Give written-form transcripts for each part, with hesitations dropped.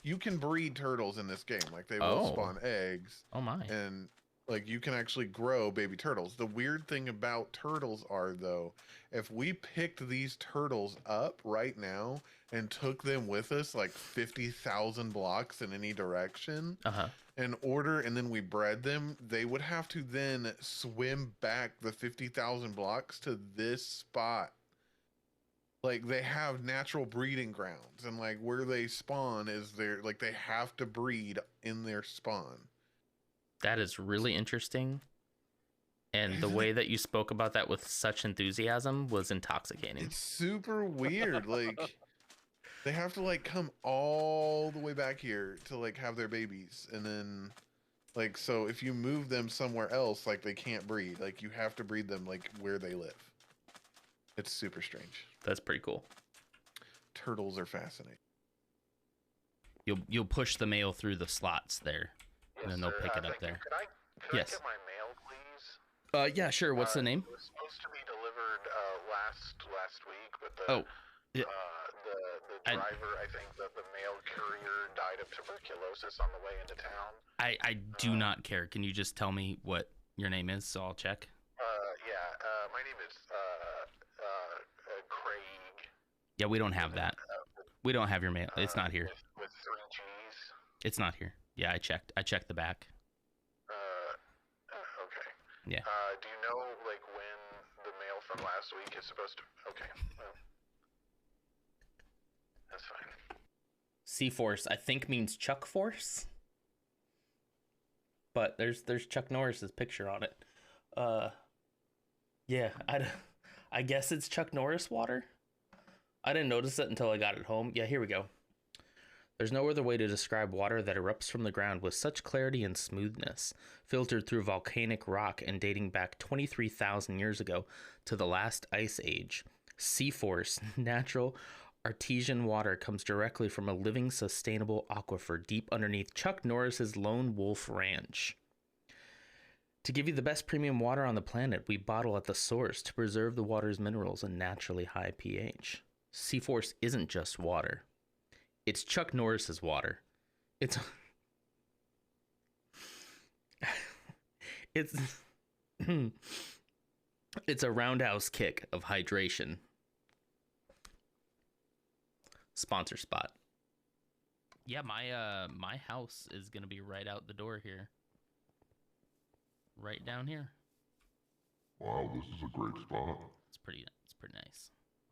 you can breed turtles in this game. Like they will Oh. spawn eggs, Oh my. and like you can actually grow baby turtles. The weird thing about turtles are though, if we picked these turtles up right now and took them with us like 50,000 blocks in any direction Uh-huh. in order, and then we bred them, they would have to then swim back the 50,000 blocks to this spot. Like they have natural breeding grounds, and like where they spawn is their, like they have to breed in their spawn. That is really interesting. And the Isn't way it? that you spoke about that with such enthusiasm was intoxicating. It's super weird. Like they have to like come all the way back here to like have their babies, and then like so if you move them somewhere else, like they can't breed. Like you have to breed them like where they live. It's super strange. That's pretty cool. Turtles are fascinating. You'll push the mail through the slots there, Yes, and then they'll sir. pick it up Thank you. there. Could Yes. I get my mail, please? Yeah, sure. What's the name? It was supposed to be delivered last week, but the Oh, yeah. the driver, I think the mail courier died of tuberculosis on the way into town. I do not care. Can you just tell me what your name is so I'll check? My name is Craig. Yeah, we don't have that. We don't have your mail. It's not here. With 3 G's. It's not here. Yeah, I checked. I checked the back. Okay. Yeah. Do you know like when the mail from last week is supposed to? Okay. Well, that's fine. C-Force, I think, means Chuck Force. But there's Chuck Norris's picture on it. Yeah, I guess it's Chuck Norris water. I didn't notice it until I got it home. Yeah, here we go. There's no other way to describe water that erupts from the ground with such clarity and smoothness, filtered through volcanic rock and dating back 23,000 years ago to the last ice age. C-Force, natural artesian water, comes directly from a living, sustainable aquifer deep underneath Chuck Norris's Lone Wolf Ranch. To give you the best premium water on the planet, we bottle at the source to preserve the water's minerals and naturally high pH. C-Force isn't just water. It's Chuck Norris's water. It's it's it's a roundhouse kick of hydration. Sponsor spot. Yeah, my house is gonna be right out the door here. Right down here. Wow, this is a great spot. It's pretty nice.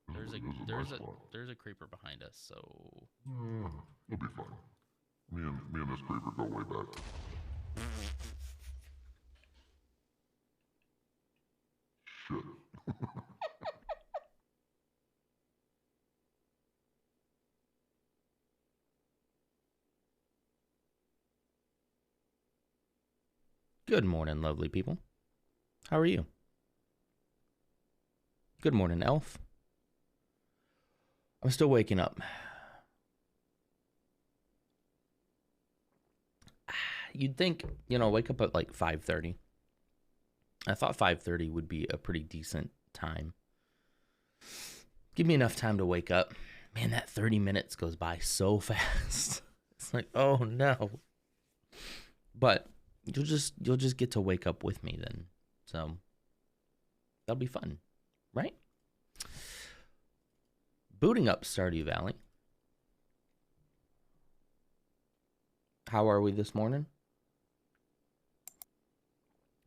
This There's is a nice spot. there's a creeper behind us, so It'll be fine. Me and this creeper go way back. Shit. good morning, lovely people. How are you? Good morning, Elf. I'm still waking up. You'd think, wake up at like 5:30. I thought 5:30 would be a pretty decent time. Give me enough time to wake up. Man, that 30 minutes goes by so fast. It's like, oh no. But you'll just get to wake up with me then. So that'll be fun, right? Booting up Stardew Valley. How are we this morning?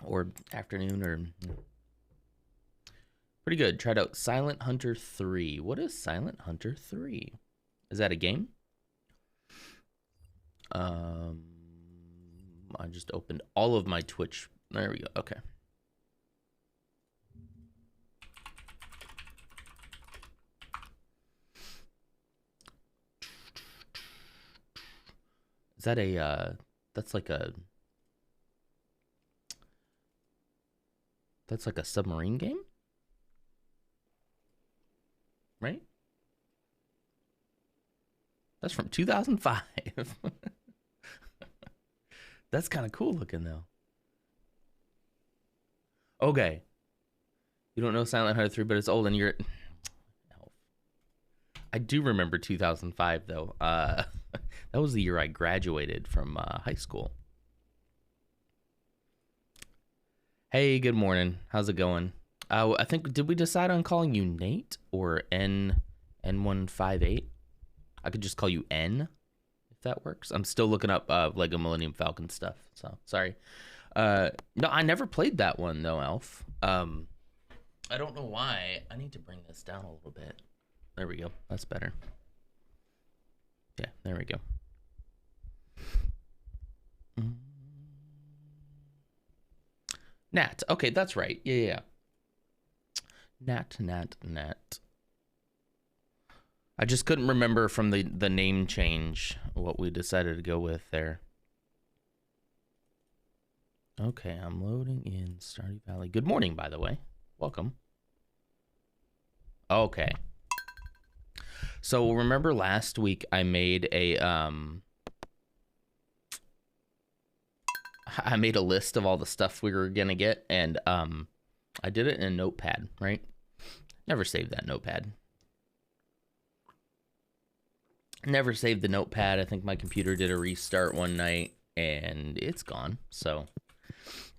Or afternoon, or pretty good. Tried out Silent Hunter 3. What is Silent Hunter 3? Is that a game? I just opened all of my Twitch. There we go. Okay. Is that that's like a submarine game? Right? That's from 2005. That's kind of cool looking, though. Okay. You don't know Silent Hunter 3, but it's old, and you're... I do remember 2005, though. That was the year I graduated from high school. Hey, good morning. How's it going? I think, did we decide on calling you Nate or N158? I could just call you N, if that works. I'm still looking up Lego Millennium Falcon stuff, so sorry. No, I never played that one, though, Elf. I don't know why. I need to bring this down a little bit. There we go. That's better. Yeah, there we go. Nat. Okay, that's right. Yeah. Nat. I just couldn't remember from the name change what we decided to go with there. Okay, I'm loading in Stardew Valley. Good morning, by the way. Welcome. Okay. So remember last week I made a list of all the stuff we were gonna get, and I did it in a notepad, right? Never saved that notepad. Never saved the notepad. I think my computer did a restart one night and it's gone. So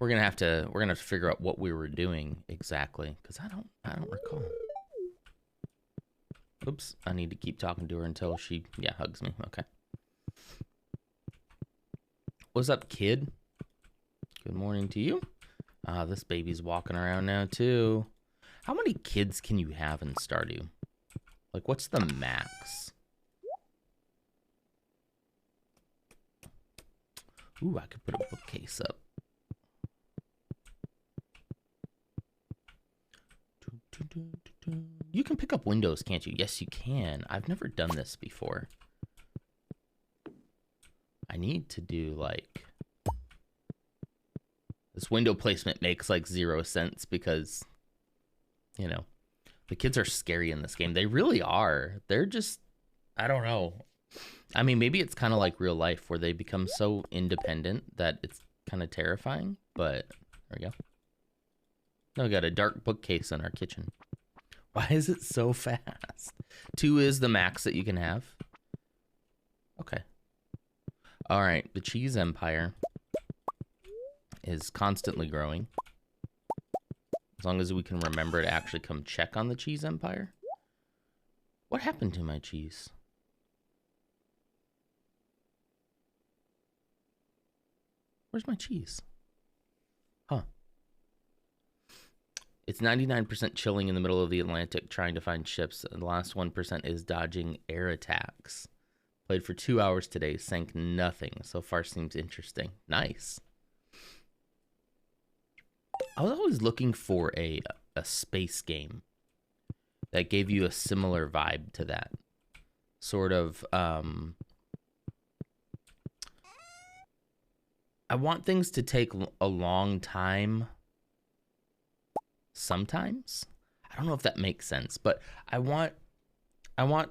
we're gonna have to figure out what we were doing exactly, because I don't recall. Oops, I need to keep talking to her until she hugs me. Okay. What's up, kid? Good morning to you. This baby's walking around now too. How many kids can you have in Stardew? Like, what's the max? Ooh, I could put a bookcase up. You can pick up windows, can't you? Yes, you can. I've never done this before. I need to do, like... This window placement makes, like, 0 sense because, you know, the kids are scary in this game. They really are. They're just... I don't know. I mean, maybe it's kind of like real life where they become so independent that it's kind of terrifying, but there we go. Now we got a dark bookcase in our kitchen. Why is it so fast? 2 is the max that you can have. Okay. All right, the cheese empire is constantly growing. As long as we can remember to actually come check on the cheese empire. What happened to my cheese? Where's my cheese? Huh. It's 99% chilling in the middle of the Atlantic trying to find ships. And the last 1% is dodging air attacks. Played for 2 hours today. Sank nothing. So far seems interesting. Nice. I was always looking for a space game that gave you a similar vibe to that. Sort of, I want things to take a long time sometimes. I don't know if that makes sense, but I want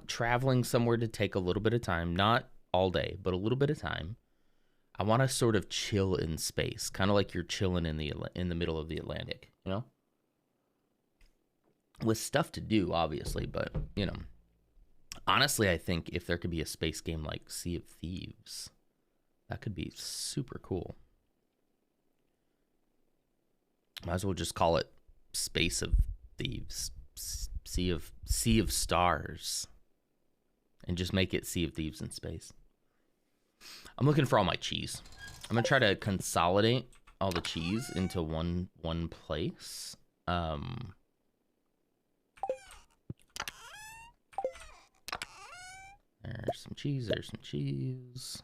traveling somewhere to take a little bit of time, not all day, but a little bit of time. I want to sort of chill in space, kind of like you're chilling in the middle of the Atlantic, you know? With stuff to do, obviously, but, you know. Honestly, I think if there could be a space game like Sea of Thieves, that could be super cool. Might as well just call it Space of Thieves, Sea of Stars, and just make it Sea of Thieves in space. I'm looking for all my cheese. I'm gonna try to consolidate all the cheese into one place. There's some cheese. There's some cheese.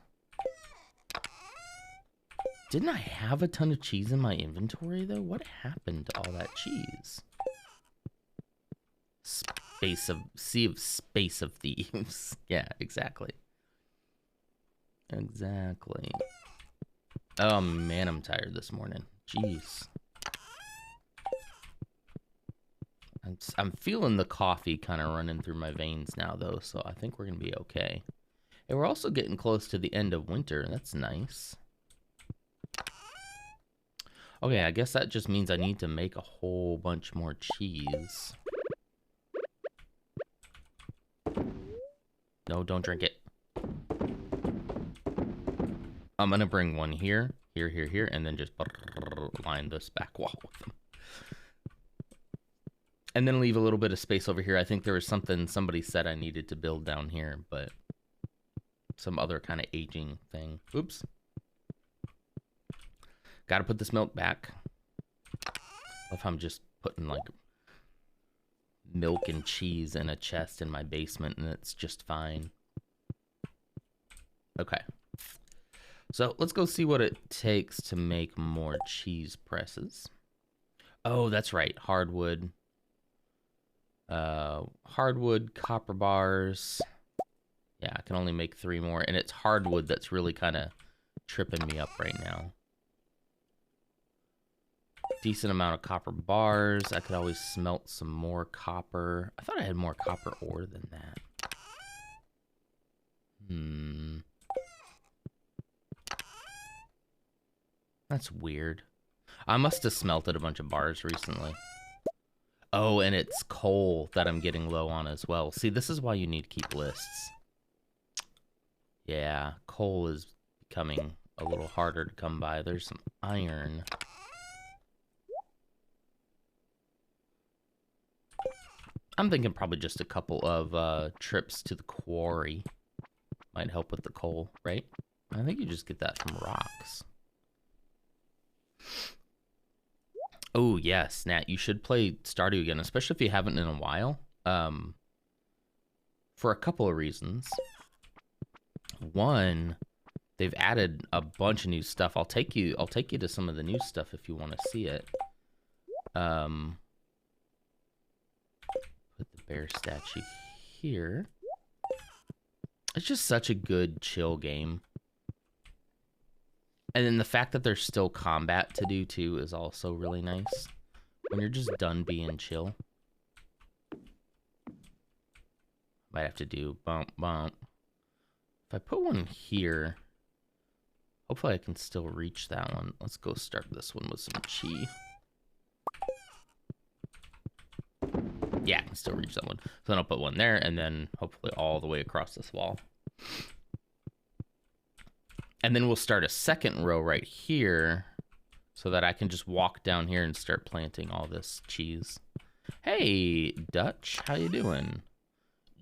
Didn't I have a ton of cheese in my inventory, though? What happened to all that cheese? Sea of Space of Thieves. Yeah, exactly. Exactly. Oh, man, I'm tired this morning. Jeez. I'm feeling the coffee kind of running through my veins now, though, so I think we're going to be okay. And we're also getting close to the end of winter. That's nice. Okay, I guess that just means I need to make a whole bunch more cheese. No, don't drink it. I'm going to bring one here, here, and then just line this back wall with them. And then leave a little bit of space over here. I think there was something somebody said I needed to build down here, but some other kind of aging thing. Oops. Got to put this milk back. If I'm just putting like milk and cheese in a chest in my basement and it's just fine. Okay. So let's go see what it takes to make more cheese presses. Oh, that's right. Hardwood. Hardwood, copper bars. Yeah, I can only make 3 more. And it's hardwood that's really kind of tripping me up right now. Decent amount of copper bars. I could always smelt some more copper. I thought I had more copper ore than that. That's weird. I must have smelted a bunch of bars recently. Oh, and it's coal that I'm getting low on as well. See, this is why you need to keep lists. Yeah, coal is becoming a little harder to come by. There's some iron. I'm thinking probably just a couple of trips to the quarry might help with the coal, right? I think you just get that from rocks. Oh, yes, Nat, you should play Stardew again, especially if you haven't in a while. For a couple of reasons. One, they've added a bunch of new stuff. I'll take you to some of the new stuff if you want to see it. Put the bear statue here. It's just such a good chill game. And then the fact that there's still combat to do, too, is also really nice. When you're just done being chill. Might have to do bump, bump. If I put one here, hopefully I can still reach that one. Let's go start this one with some chi. Yeah, I can still reach that one. So then I'll put one there, and then hopefully all the way across this wall. And then we'll start a second row right here so that I can just walk down here and start planting all this cheese. Hey, Dutch, how you doing?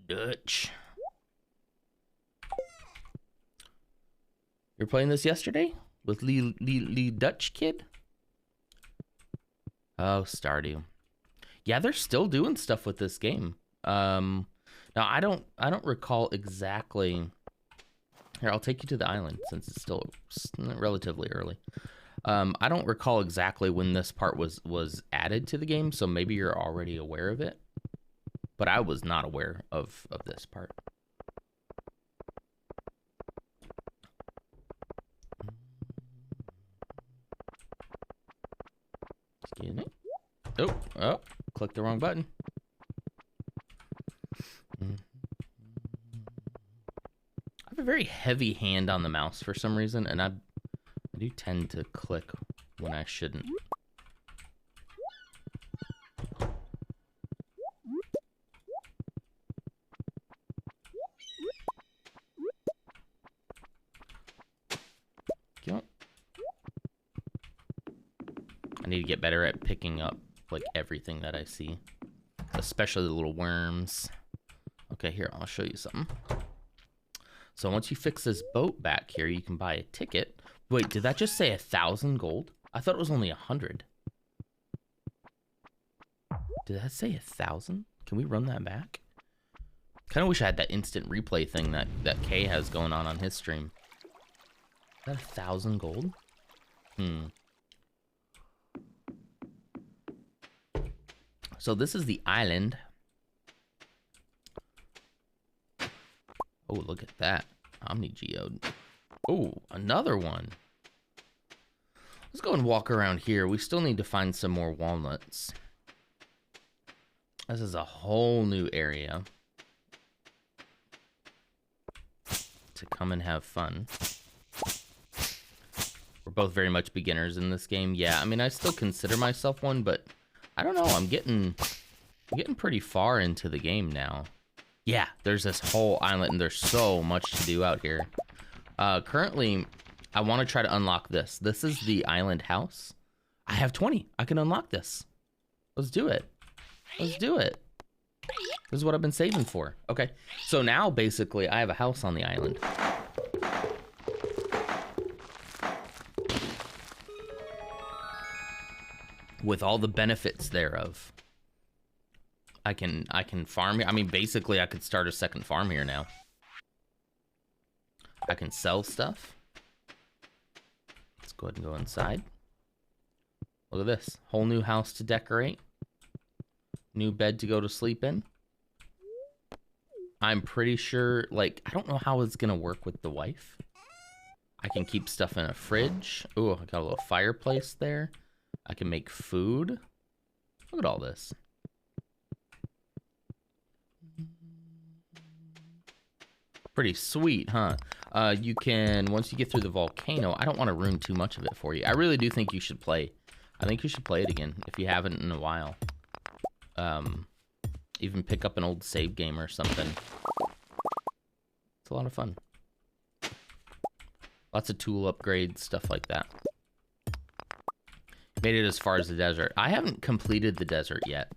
Dutch. You're playing this yesterday with Lee Dutch kid? Oh, Stardew. Yeah, they're still doing stuff with this game. Now I don't recall exactly. Here, I'll take you to the island since it's still relatively early. I don't recall exactly when this part was added to the game, so maybe you're already aware of it. But I was not aware of this part. Excuse me. Oh, clicked the wrong button. I have a very heavy hand on the mouse for some reason, and I do tend to click when I shouldn't. I need to get better at picking up like everything that I see, especially the little worms. Okay, here, I'll show you something. So once you fix this boat back here, you can buy a ticket. Wait, did that just say 1,000 gold? I thought it was only 100. Did that say 1,000? Can we run that back? Kind of wish I had that instant replay thing that Kay has going on his stream. Is that 1,000 gold? So this is the island. Oh, look at that. Omni-geode. Oh, another one. Let's go and walk around here. We still need to find some more walnuts. This is a whole new area to come and have fun. We're both very much beginners in this game. Yeah, I mean, I still consider myself one, but I don't know. I'm getting pretty far into the game now. Yeah, there's this whole island, and there's so much to do out here. Currently, I want to try to unlock this. This is the island house. I have 20. I can unlock this. Let's do it. Let's do it. This is what I've been saving for. Okay. So now, basically, I have a house on the island. With all the benefits thereof. I can farm here. I mean, basically, I could start a second farm here now. I can sell stuff. Let's go ahead and go inside. Look at this. Whole new house to decorate. New bed to go to sleep in. I'm pretty sure, like, I don't know how it's going to work with the wife. I can keep stuff in a fridge. Ooh, I got a little fireplace there. I can make food. Look at all this. Pretty sweet, huh? You can, once you get through the volcano, I don't want to ruin too much of it for you. I really do think you should play. I think you should play it again if you haven't in a while. Even pick up an old save game or something. It's a lot of fun. Lots of tool upgrades, stuff like that. Made it as far as the desert. I haven't completed the desert yet.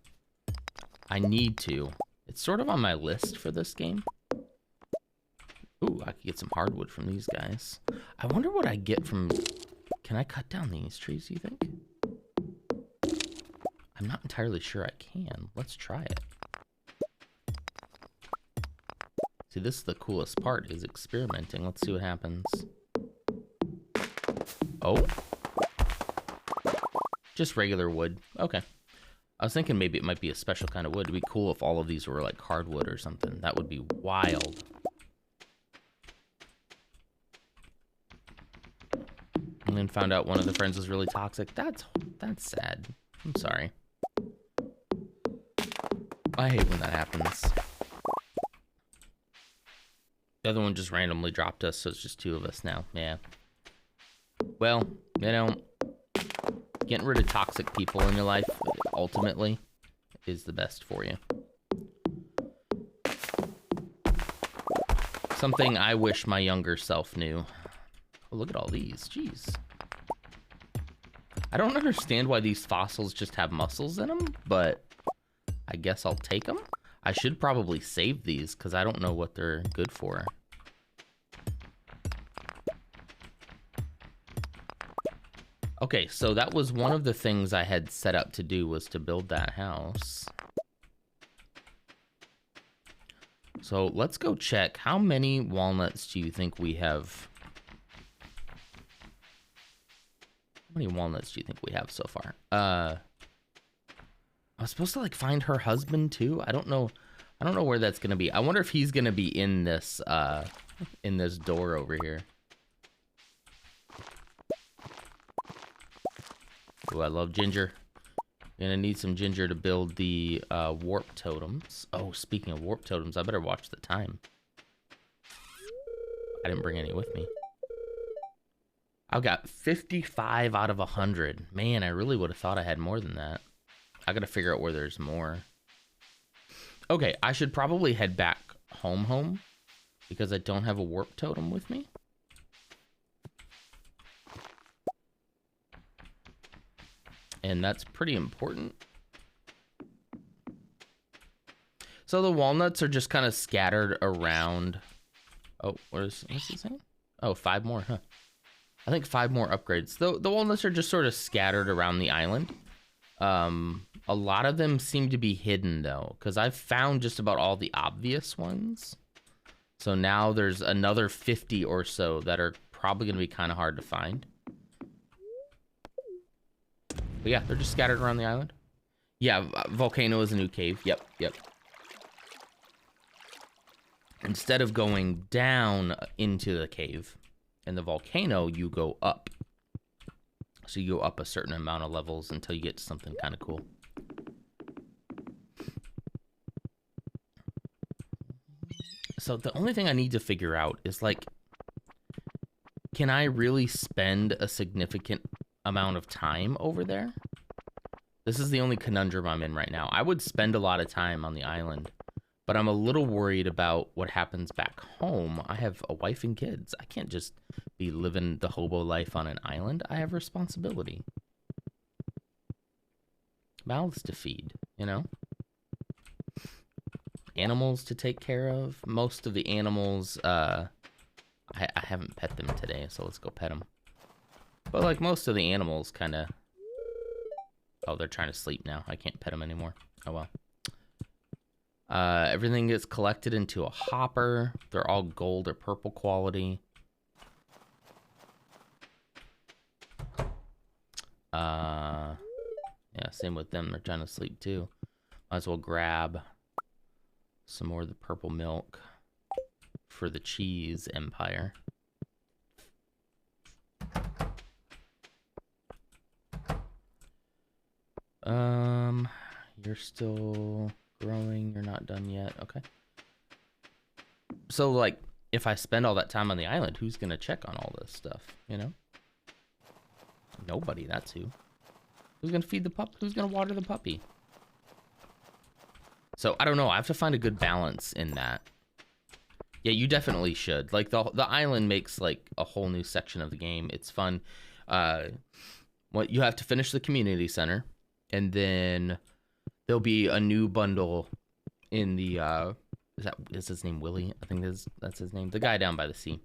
I need to. It's sort of on my list for this game. Ooh, I could get some hardwood from these guys. I wonder what I get from... Can I cut down these trees, you think? I'm not entirely sure I can. Let's try it. See, this is the coolest part, is experimenting. Let's see what happens. Oh. Just regular wood. Okay. I was thinking maybe it might be a special kind of wood. It'd be cool if all of these were like hardwood or something. That would be wild. And then found out one of the friends was really toxic. That's sad. I'm sorry. I hate when that happens. The other one just randomly dropped us, so it's just two of us now. Yeah. Well, you know, getting rid of toxic people in your life, ultimately, is the best for you. Something I wish my younger self knew. Oh, look at all these. Jeez. I don't understand why these fossils just have muscles in them, but I guess I'll take them. I should probably save these because I don't know what they're good for. Okay, so that was one of the things I had set up to do, was to build that house. So let's go check. How many walnuts do you think we have? How many walnuts do you think we have so far? I was supposed to like find her husband too. I don't know where that's gonna be. I wonder if he's gonna be in this door over here. Oh, I love ginger. Gonna need some ginger to build the warp totems. Oh, speaking of warp totems, I better watch the time. I didn't bring any with me. I've got 55 out of 100. Man, I really would have thought I had more than that. I gotta figure out where there's more. Okay, I should probably head back home because I don't have a warp totem with me. And that's pretty important. So the walnuts are just kind of scattered around. Oh, what's he saying? Oh, 5 more, huh? I think 5 more upgrades. The walnuts are just sort of scattered around the island. A lot of them seem to be hidden, though, because I've found just about all the obvious ones. So now there's another 50 or so that are probably going to be kind of hard to find. But yeah, they're just scattered around the island. Yeah, volcano is a new cave. Yep. Instead of going down into the cave in the volcano, you go up. So you go up a certain amount of levels until you get to something kind of cool. So the only thing I need to figure out is, like, can I really spend a significant amount of time over there? This is the only conundrum I'm in right now. I would spend a lot of time on the island, But I'm a little worried about what happens back home. I have a wife and kids. I can't just be living the hobo life on an island. I have responsibility. Mouths to feed, you know? Animals to take care of. Most of the animals, I haven't pet them today, so let's go pet them. But like most of the animals kind of... Oh, they're trying to sleep now. I can't pet them anymore. Oh well. Everything gets collected into a hopper. They're all gold or purple quality. Yeah, same with them. They're trying to sleep too. Might as well grab some more of the purple milk for the cheese empire. You're still growing. You're not done yet. Okay. So, like, if I spend all that time on the island, who's going to check on all this stuff, you know? Nobody, that's who. Who's going to feed the pup? Who's going to water the puppy? So, I don't know. I have to find a good balance in that. Yeah, you definitely should. Like, the island makes, like, a whole new section of the game. It's fun. You have to finish the community center, and then there'll be a new bundle in the, is his name Willie? I think that's his name. The guy down by the sea.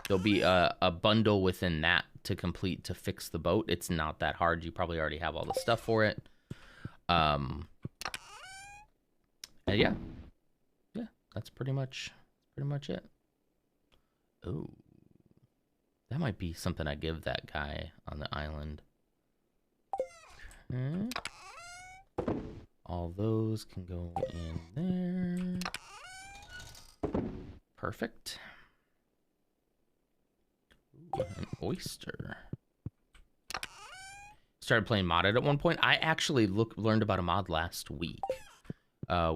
There'll be a bundle within that to complete to fix the boat. It's not that hard. You probably already have all the stuff for it. And yeah, that's pretty much it. Oh, that might be something I give that guy on the island. Okay. All those can go in there. Perfect. Ooh, an oyster. Started playing modded at one point. I actually learned about a mod last week.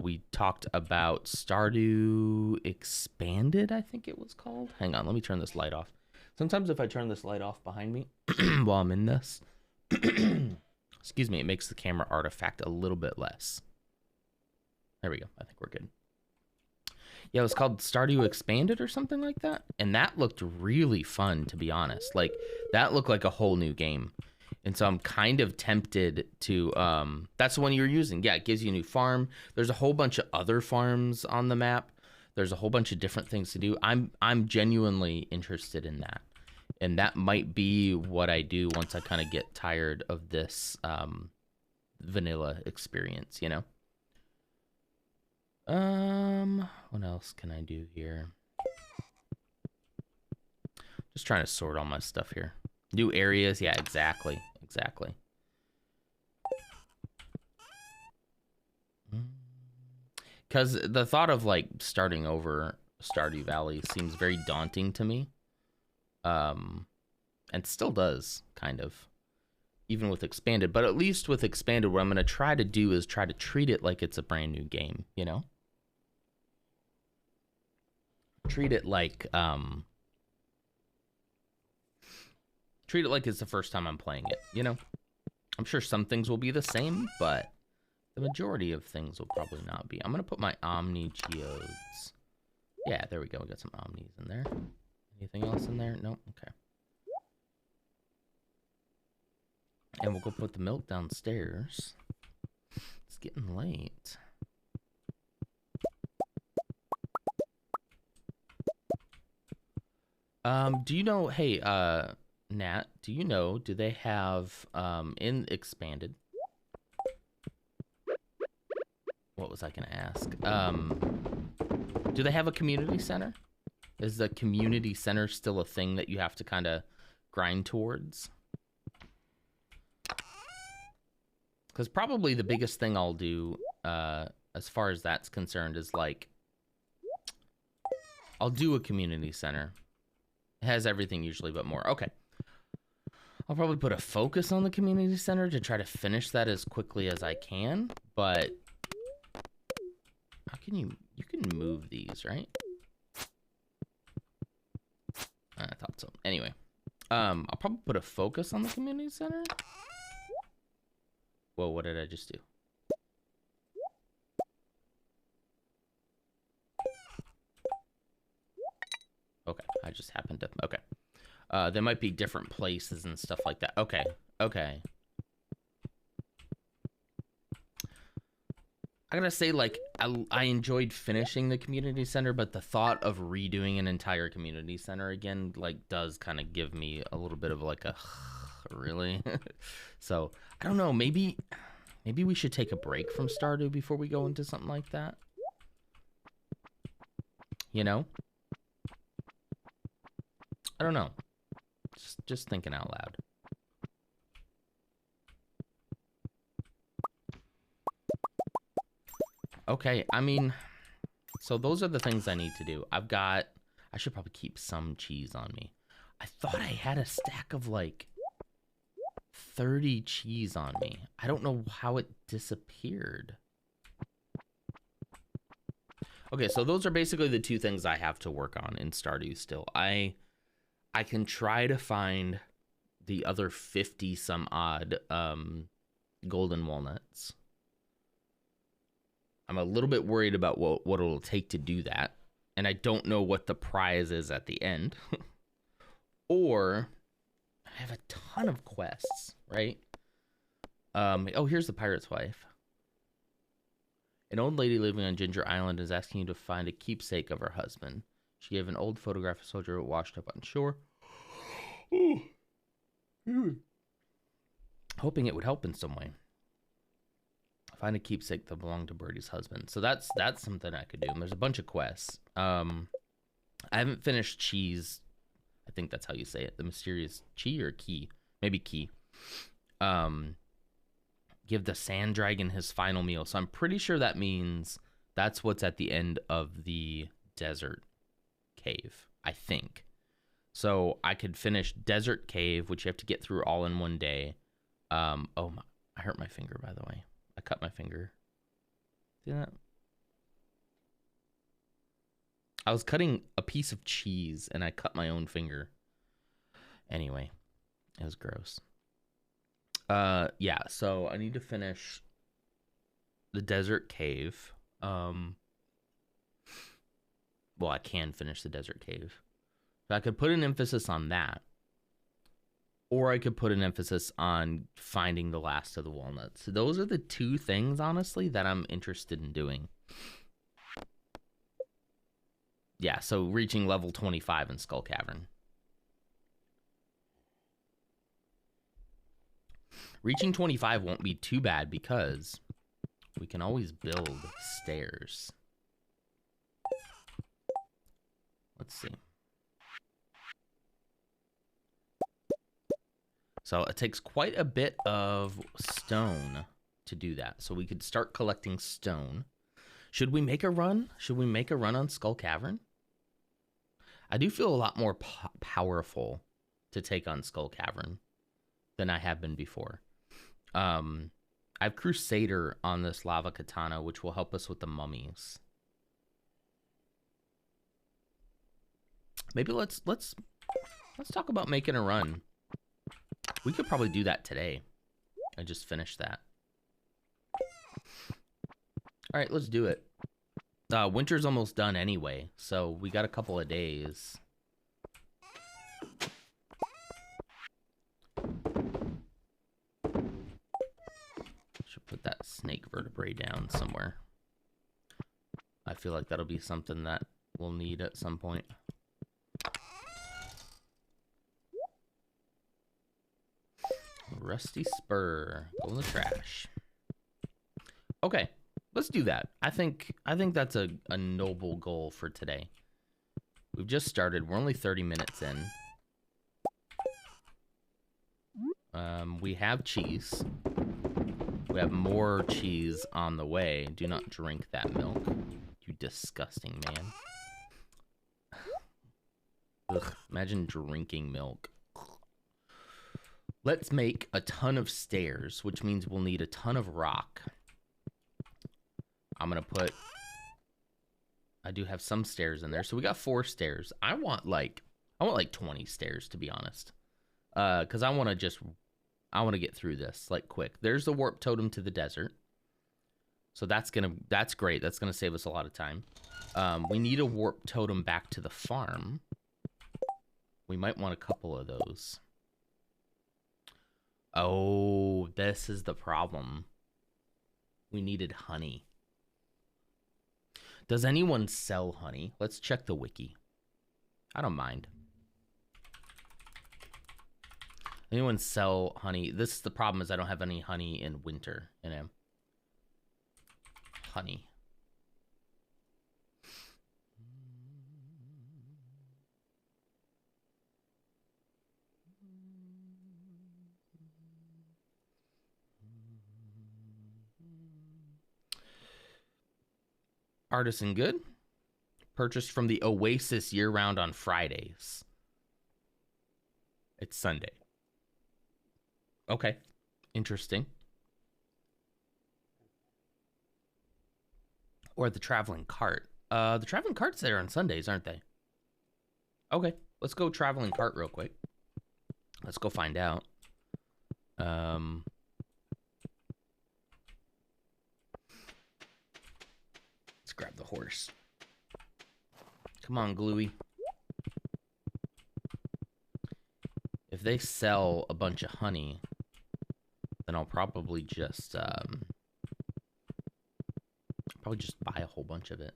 We talked about Stardew Expanded, I think it was called. Hang on, let me turn this light off. Sometimes if I turn this light off behind me while I'm in this, excuse me, it makes the camera artifact a little bit less. There we go. I think we're good. Yeah, it was called Stardew Expanded or something like that. And that looked really fun, to be honest. Like, that looked like a whole new game. And so I'm kind of tempted to, that's the one you're using. Yeah, it gives you a new farm. There's a whole bunch of other farms on the map. There's a whole bunch of different things to do. I'm genuinely interested in that. And that might be what I do once I kind of get tired of this vanilla experience, you know? What else can I do here? Just trying to sort all my stuff here. New areas, yeah, exactly. Because the thought of, like, starting over Stardew Valley seems very daunting to me. And still does, kind of. Even with Expanded. But at least with Expanded, what I'm going to try to do is try to treat it like it's a brand new game, you know? Treat it like it's the first time I'm playing it, you know? I'm sure some things will be the same, but the majority of things will probably not be. I'm going to put my Omni Geodes. Yeah, there we go. We got some Omnis in there. Anything else in there? Nope. Okay. And we'll go put the milk downstairs. It's getting late. Do you know, hey, Nat, do you know, do they have, in Expanded, what was I going to ask? Do they have a community center? Is the community center still a thing that you have to kind of grind towards? Because probably the biggest thing I'll do, as far as that's concerned, is like, I'll do a community center. It has everything usually, but more. Okay. I'll probably put a focus on the community center to try to finish that as quickly as I can, but how can you can move these, right? I thought so. Anyway, I'll probably put a focus on the community center. Whoa, what did I just do? Okay, I just happened to... Okay. There might be different places and stuff like that. Okay, okay. I gotta say, like, I enjoyed finishing the community center, but the thought of redoing an entire community center again, like, does kind of give me a little bit of, like, a... Really? So, I don't know, maybe we should take a break from Stardew before we go into something like that. You know? I don't know. Just thinking out loud. Okay, I mean, so those are the things I need to do. I should probably keep some cheese on me. I thought I had a stack of like 30 cheese on me. I don't know how it disappeared. Okay, so those are basically the two things I have to work on in Stardew still. I can try to find the other 50 some odd golden walnuts. I'm a little bit worried about what it'll take to do that. And I don't know what the prize is at the end. Or I have a ton of quests, right? Oh, here's the pirate's wife. An old lady living on Ginger Island is asking you to find a keepsake of her husband. She gave an old photograph of a soldier washed up on shore. Hoping it would help in some way. Find a keepsake that belonged to Birdie's husband. So that's something I could do. And there's a bunch of quests. I haven't finished Cheese. I think that's how you say it. The mysterious Chi or Key. Maybe Key. Give the sand dragon his final meal. So I'm pretty sure that means that's what's at the end of the desert cave. I think. So I could finish Desert Cave, which you have to get through all in one day. I hurt my finger, by the way. I cut my finger. See that? I was cutting a piece of cheese and I cut my own finger. Anyway, it was gross. Yeah, so I need to finish the Desert Cave. Well, I can finish the Desert Cave. So I could put an emphasis on that. Or I could put an emphasis on finding the last of the walnuts. So those are the two things, honestly, that I'm interested in doing. Yeah, so reaching level 25 in Skull Cavern. Reaching 25 won't be too bad because we can always build stairs. Let's see. So it takes quite a bit of stone to do that. So we could start collecting stone. Should we make a run? Should we make a run on Skull Cavern? I do feel a lot more powerful to take on Skull Cavern than I have been before. I have Crusader on this lava katana, which will help us with the mummies. Maybe let's talk about making a run. We could probably do that today. I just finished that. All right, let's do it. Winter's almost done anyway, so we got a couple of days. Should put that snake vertebrae down somewhere. I feel like that'll be something that we'll need at some point. Rusty spur. Go in the trash. Okay, let's do that. I think that's a noble goal for today. We've just started. We're only 30 minutes in. We have cheese. We have more cheese on the way. Do not drink that milk. You disgusting man. Ugh, imagine drinking milk. Let's make a ton of stairs, which means we'll need a ton of rock. I'm going to put... I do have some stairs in there. So we got 4 stairs. I want like 20 stairs, to be honest. Because I want to get through this like quick. There's the warp totem to the desert. So that's great. That's going to save us a lot of time. We need a warp totem back to the farm. We might want a couple of those. Oh, this is the problem. We needed honey. Does anyone sell honey? Let's check the wiki. I don't mind. Anyone sell honey? This is the problem, is I don't have any honey in winter, you know. Honey. Artisan good. Purchased from the Oasis year-round on Fridays. It's Sunday. Okay. Interesting. Or the traveling cart. The traveling cart's there on Sundays, aren't they? Okay. Let's go traveling cart real quick. Let's go find out. Let's grab the horse. Come on, Gluey. If they sell a bunch of honey, then I'll probably just buy a whole bunch of it.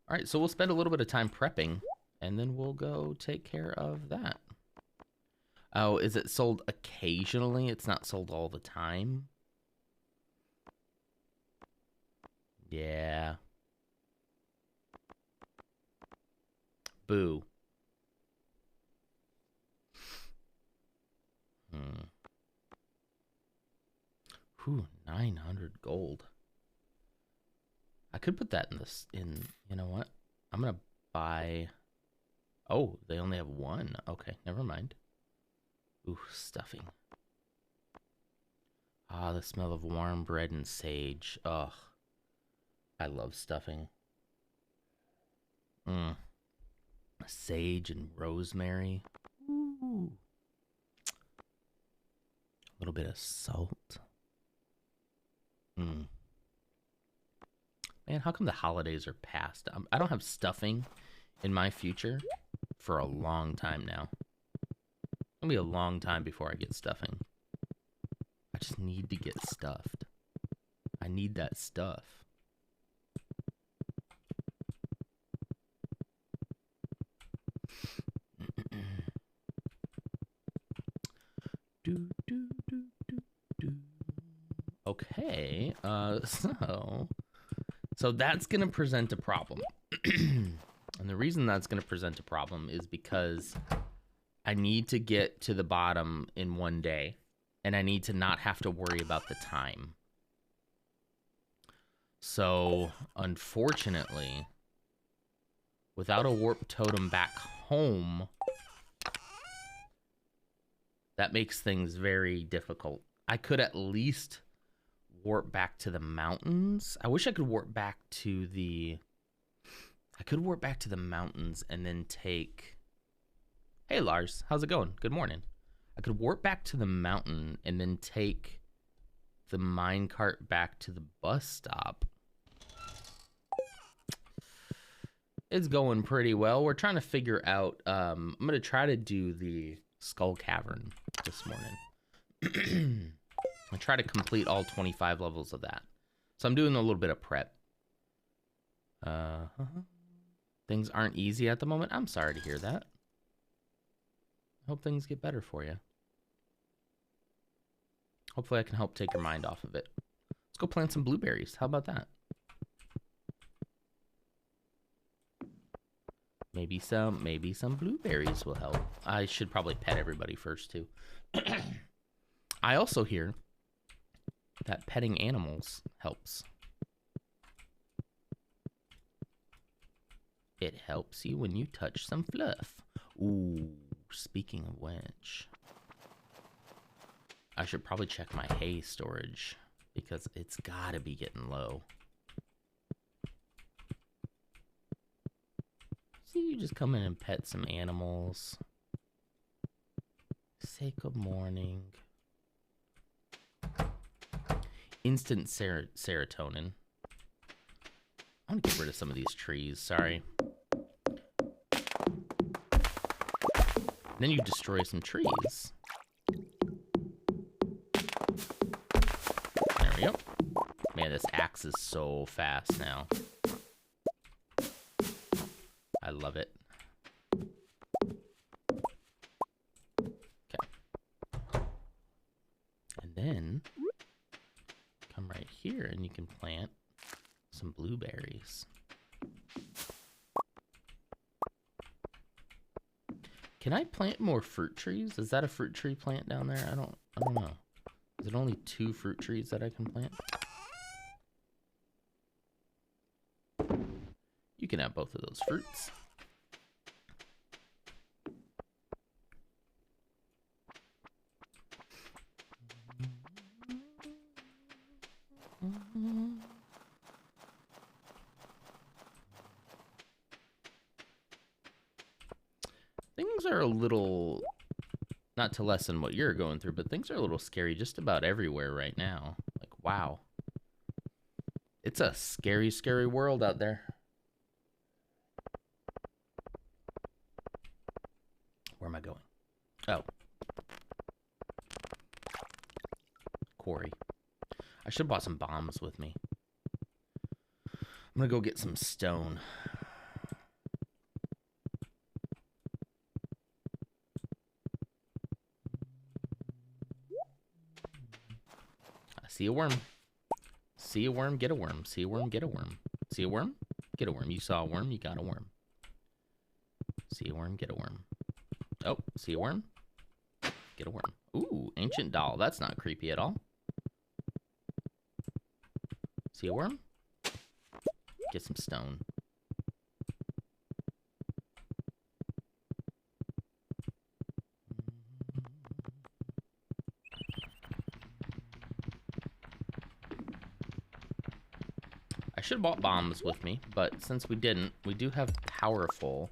All right, so we'll spend a little bit of time prepping, and then we'll go take care of that. Oh, is it sold occasionally? It's not sold all the time? Yeah. Boo. Whew, 900 gold. I could put that in, you know what? I'm gonna buy... Oh, they only have one. Okay, never mind. Ooh, stuffing. Ah, the smell of warm bread and sage. Ugh. I love stuffing. Sage and rosemary. Ooh. A little bit of salt. Man, how come the holidays are past? I don't have stuffing in my future for a long time now. It's gonna be a long time before I get stuffing. I just need to get stuffed. I need that stuff. Okay, so that's gonna present a problem. And the reason that's gonna present a problem is because I need to get to the bottom in one day, and I need to not have to worry about the time. So, unfortunately, without a warp totem back home, that makes things very difficult. I could at least warp back to the mountains. I wish I could warp back to the... I could warp back to the mountains and then take... Hey, Lars. How's it going? Good morning. I could warp back to the mountain and then take the minecart back to the bus stop. It's going pretty well. We're trying to figure out... I'm going to try to do the Skull Cavern this morning. I try to complete all 25 levels of that. So I'm doing a little bit of prep. Things aren't easy at the moment. I'm sorry to hear that. Hope things get better for you. Hopefully I can help take your mind off of it. Let's go plant some blueberries. How about that? Maybe some blueberries will help. I should probably pet everybody first too. I also hear that petting animals helps. It helps you when you touch some fluff. Ooh, speaking of which, I should probably check my hay storage because it's gotta be getting low. See, you just come in and pet some animals. Say good morning. instant serotonin. I want to get rid of some of these trees. Sorry. Then you destroy some trees. There we go. Man, this axe is so fast now. I love it. Okay. And then come right here and you can plant some blueberries. Can I plant more fruit trees? Is that a fruit tree plant down there? I don't know. Is it only 2 fruit trees that I can plant? You can have both of those fruits. Things are a little, not to lessen what you're going through, but things are a little scary just about everywhere right now. Like, wow. It's a scary, scary world out there. Where am I going? Oh. Quarry. I should have bought some bombs with me. I'm gonna go get some stone. See a worm. See a worm, get a worm. See a worm, get a worm. See a worm, get a worm. You saw a worm, you got a worm. See a worm, get a worm. Oh, see a worm? Get a worm. Ooh, ancient doll. That's not creepy at all. See a worm? Get some stone. I should have bought bombs with me, but since we didn't, we do have powerful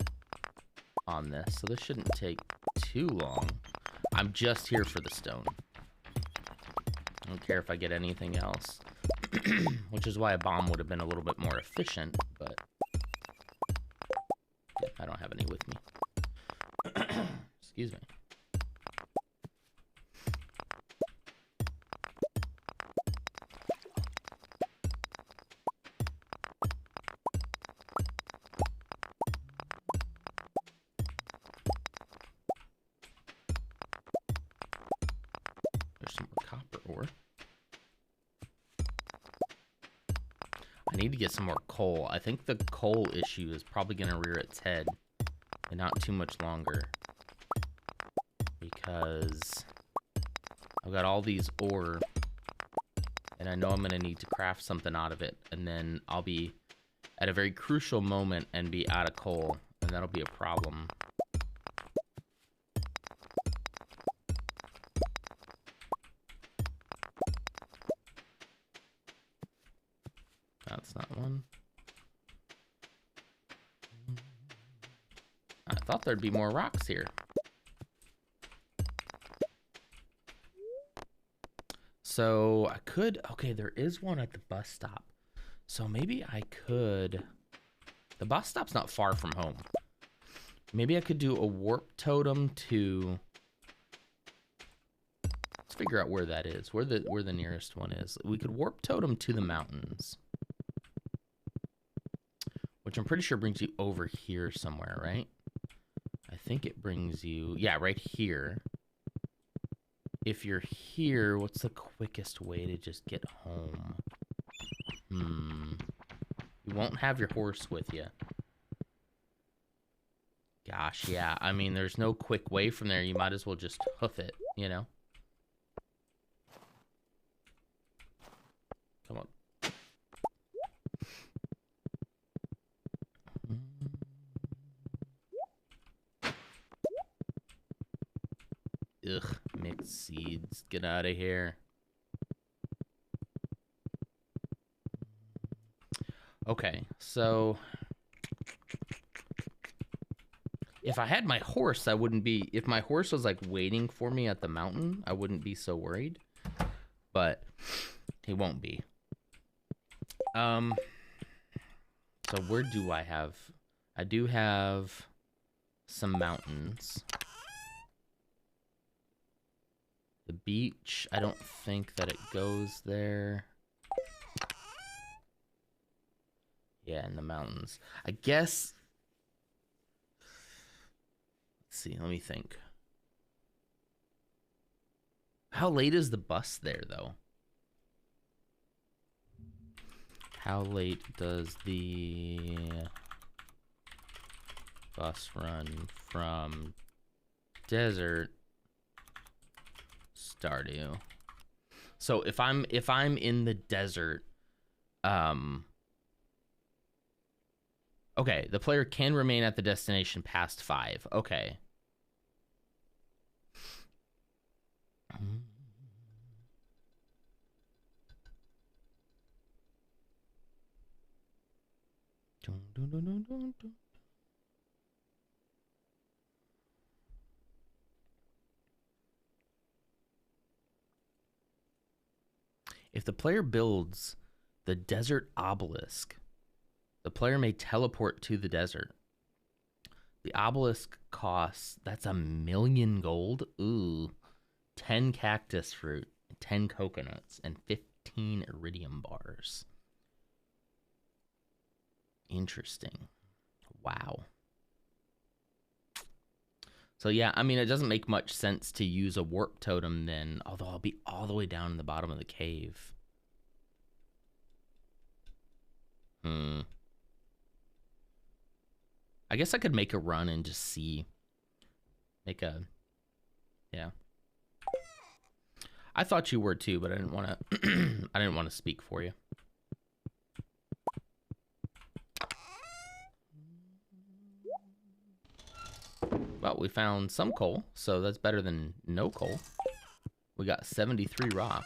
on this, so this shouldn't take too long. I'm just here for the stone. I don't care if I get anything else. Which is why a bomb would have been a little bit more efficient, but yeah, I don't have any with me. Excuse me. There's some more copper ore. I need to get some more coal. I think the coal issue is probably going to rear its head in not too much longer. Because I've got all these ore. And I know I'm going to need to craft something out of it. And then I'll be at a very crucial moment and be out of coal. And that'll be a problem. That's not one. I thought there'd be more rocks here. So I could, okay, there is one at the bus stop. So maybe I could, the bus stop's not far from home. Maybe I could do a warp totem to, let's figure out where that is, where the nearest one is. We could warp totem to the mountains. Which I'm pretty sure brings you over here somewhere, right? I think it brings you, yeah, right here. If you're here, what's the quickest way to just get home? You won't have your horse with you. Gosh, yeah. I mean, there's no quick way from there. You might as well just hoof it, you know? Come on. Ugh, mixed seeds. Get out of here. Okay, so if I had my horse, I wouldn't be, if my horse was like waiting for me at the mountain, I wouldn't be so worried. But He won't be. So where do I have? I do have some mountains. The beach, I don't think that it goes there. Yeah, in the mountains. I guess. Let's see, let me think. How late is the bus there, though? How late does the bus run from Desert Stardew? So if I'm in the desert, okay, the player can remain at the destination past 5. Okay. If the player builds the desert obelisk, the player may teleport to the desert. The obelisk costs, that's 1,000,000 gold. Ooh. 10 cactus fruit, 10 coconuts, and 15 iridium bars. Interesting. Wow. So yeah, I mean, it doesn't make much sense to use a warp totem then, although I'll be all the way down in the bottom of the cave. I guess I could make a run and just see. Yeah. I thought you were too, but I didn't want to. I didn't want to speak for you. Well, we found some coal, so that's better than no coal. We got 73 rock.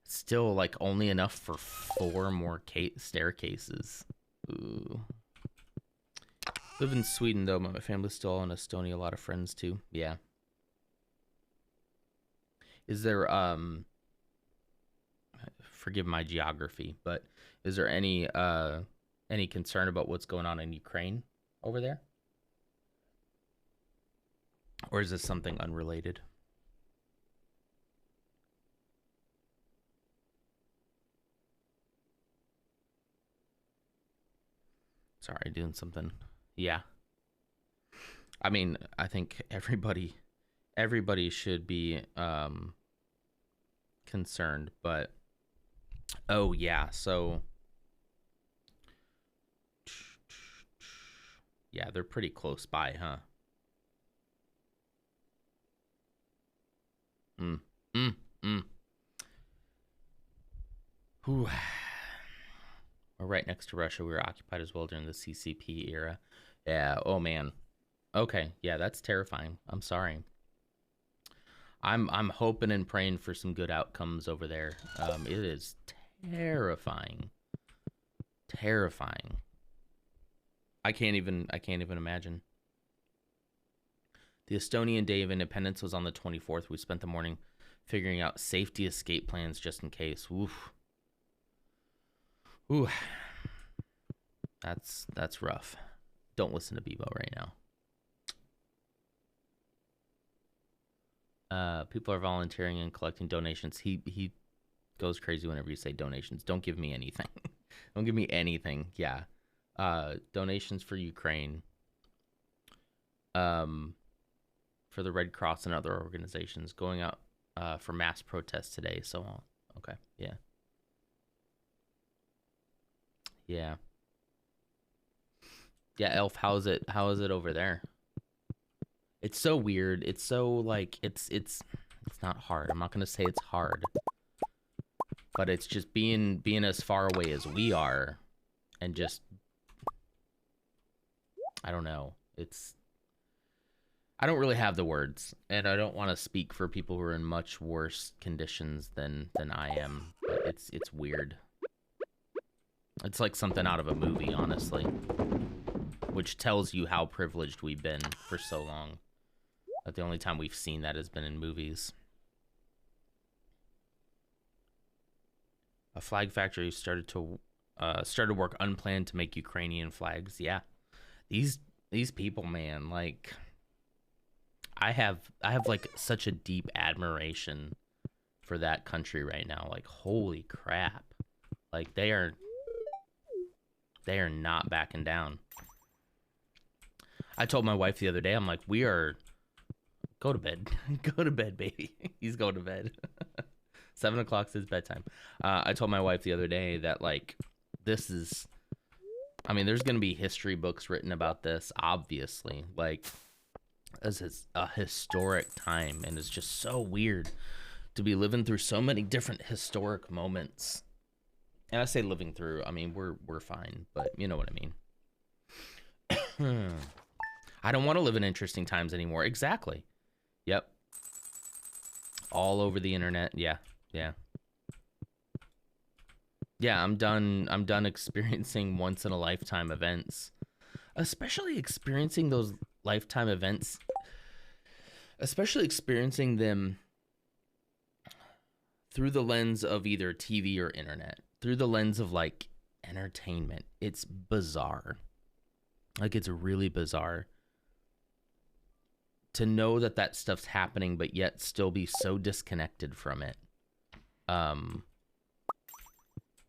Still, like, only enough for 4 more staircases. Ooh. Live in Sweden, though. My family's still all in Estonia. A lot of friends, too. Yeah. Is there, forgive my geography, but is there any concern about what's going on in Ukraine over there? Or is this something unrelated? Sorry, doing something. Yeah. I mean, I think everybody should be concerned, but oh yeah, so yeah, they're pretty close by, huh? Whew. We're right next to Russia. We were occupied as well during the CCP era. Yeah, oh man. Okay, yeah, that's terrifying. I'm sorry. I'm hoping and praying for some good outcomes over there. It is terrifying. Terrifying. I can't even imagine. The Estonian Day of Independence was on the 24th. We spent the morning figuring out safety escape plans just in case. Oof. Ooh. That's rough. Don't listen to Bebo right now. People are volunteering and collecting donations. He goes crazy whenever you say donations. Don't give me anything. Don't give me anything. Yeah. Donations for Ukraine. For the Red Cross and other organizations going out for mass protests today. So on. Okay. Yeah. Yeah. Yeah, Elf, how is it over there? It's so weird. It's so like it's not hard. I'm not gonna say it's hard. But it's just being as far away as we are and just I don't know. I don't really have the words, and I don't want to speak for people who are in much worse conditions than I am. But it's weird. It's like something out of a movie, honestly. Which tells you how privileged we've been for so long. But the only time we've seen that has been in movies. A flag factory started work unplanned to make Ukrainian flags. Yeah, these people, man, like I have like such a deep admiration for that country right now. Like, holy crap, like they are not backing down. I told my wife the other day, I'm like, go to bed. Go to bed, baby. He's going to bed. 7 o'clock is bedtime. I told my wife the other day that, like, this is, I mean, there's going to be history books written about this, obviously. Like, this is a historic time, and it's just so weird to be living through so many different historic moments. And I say living through, I mean, we're fine, but you know what I mean. I don't want to live in interesting times anymore. Exactly. Yep. All over the internet. Yeah. I'm done experiencing once in a lifetime events. Especially experiencing those lifetime events. Especially experiencing them through the lens of either TV or internet. Through the lens of, like, entertainment. It's bizarre. Like, it's really bizarre to know that stuff's happening, but yet still be so disconnected from it. And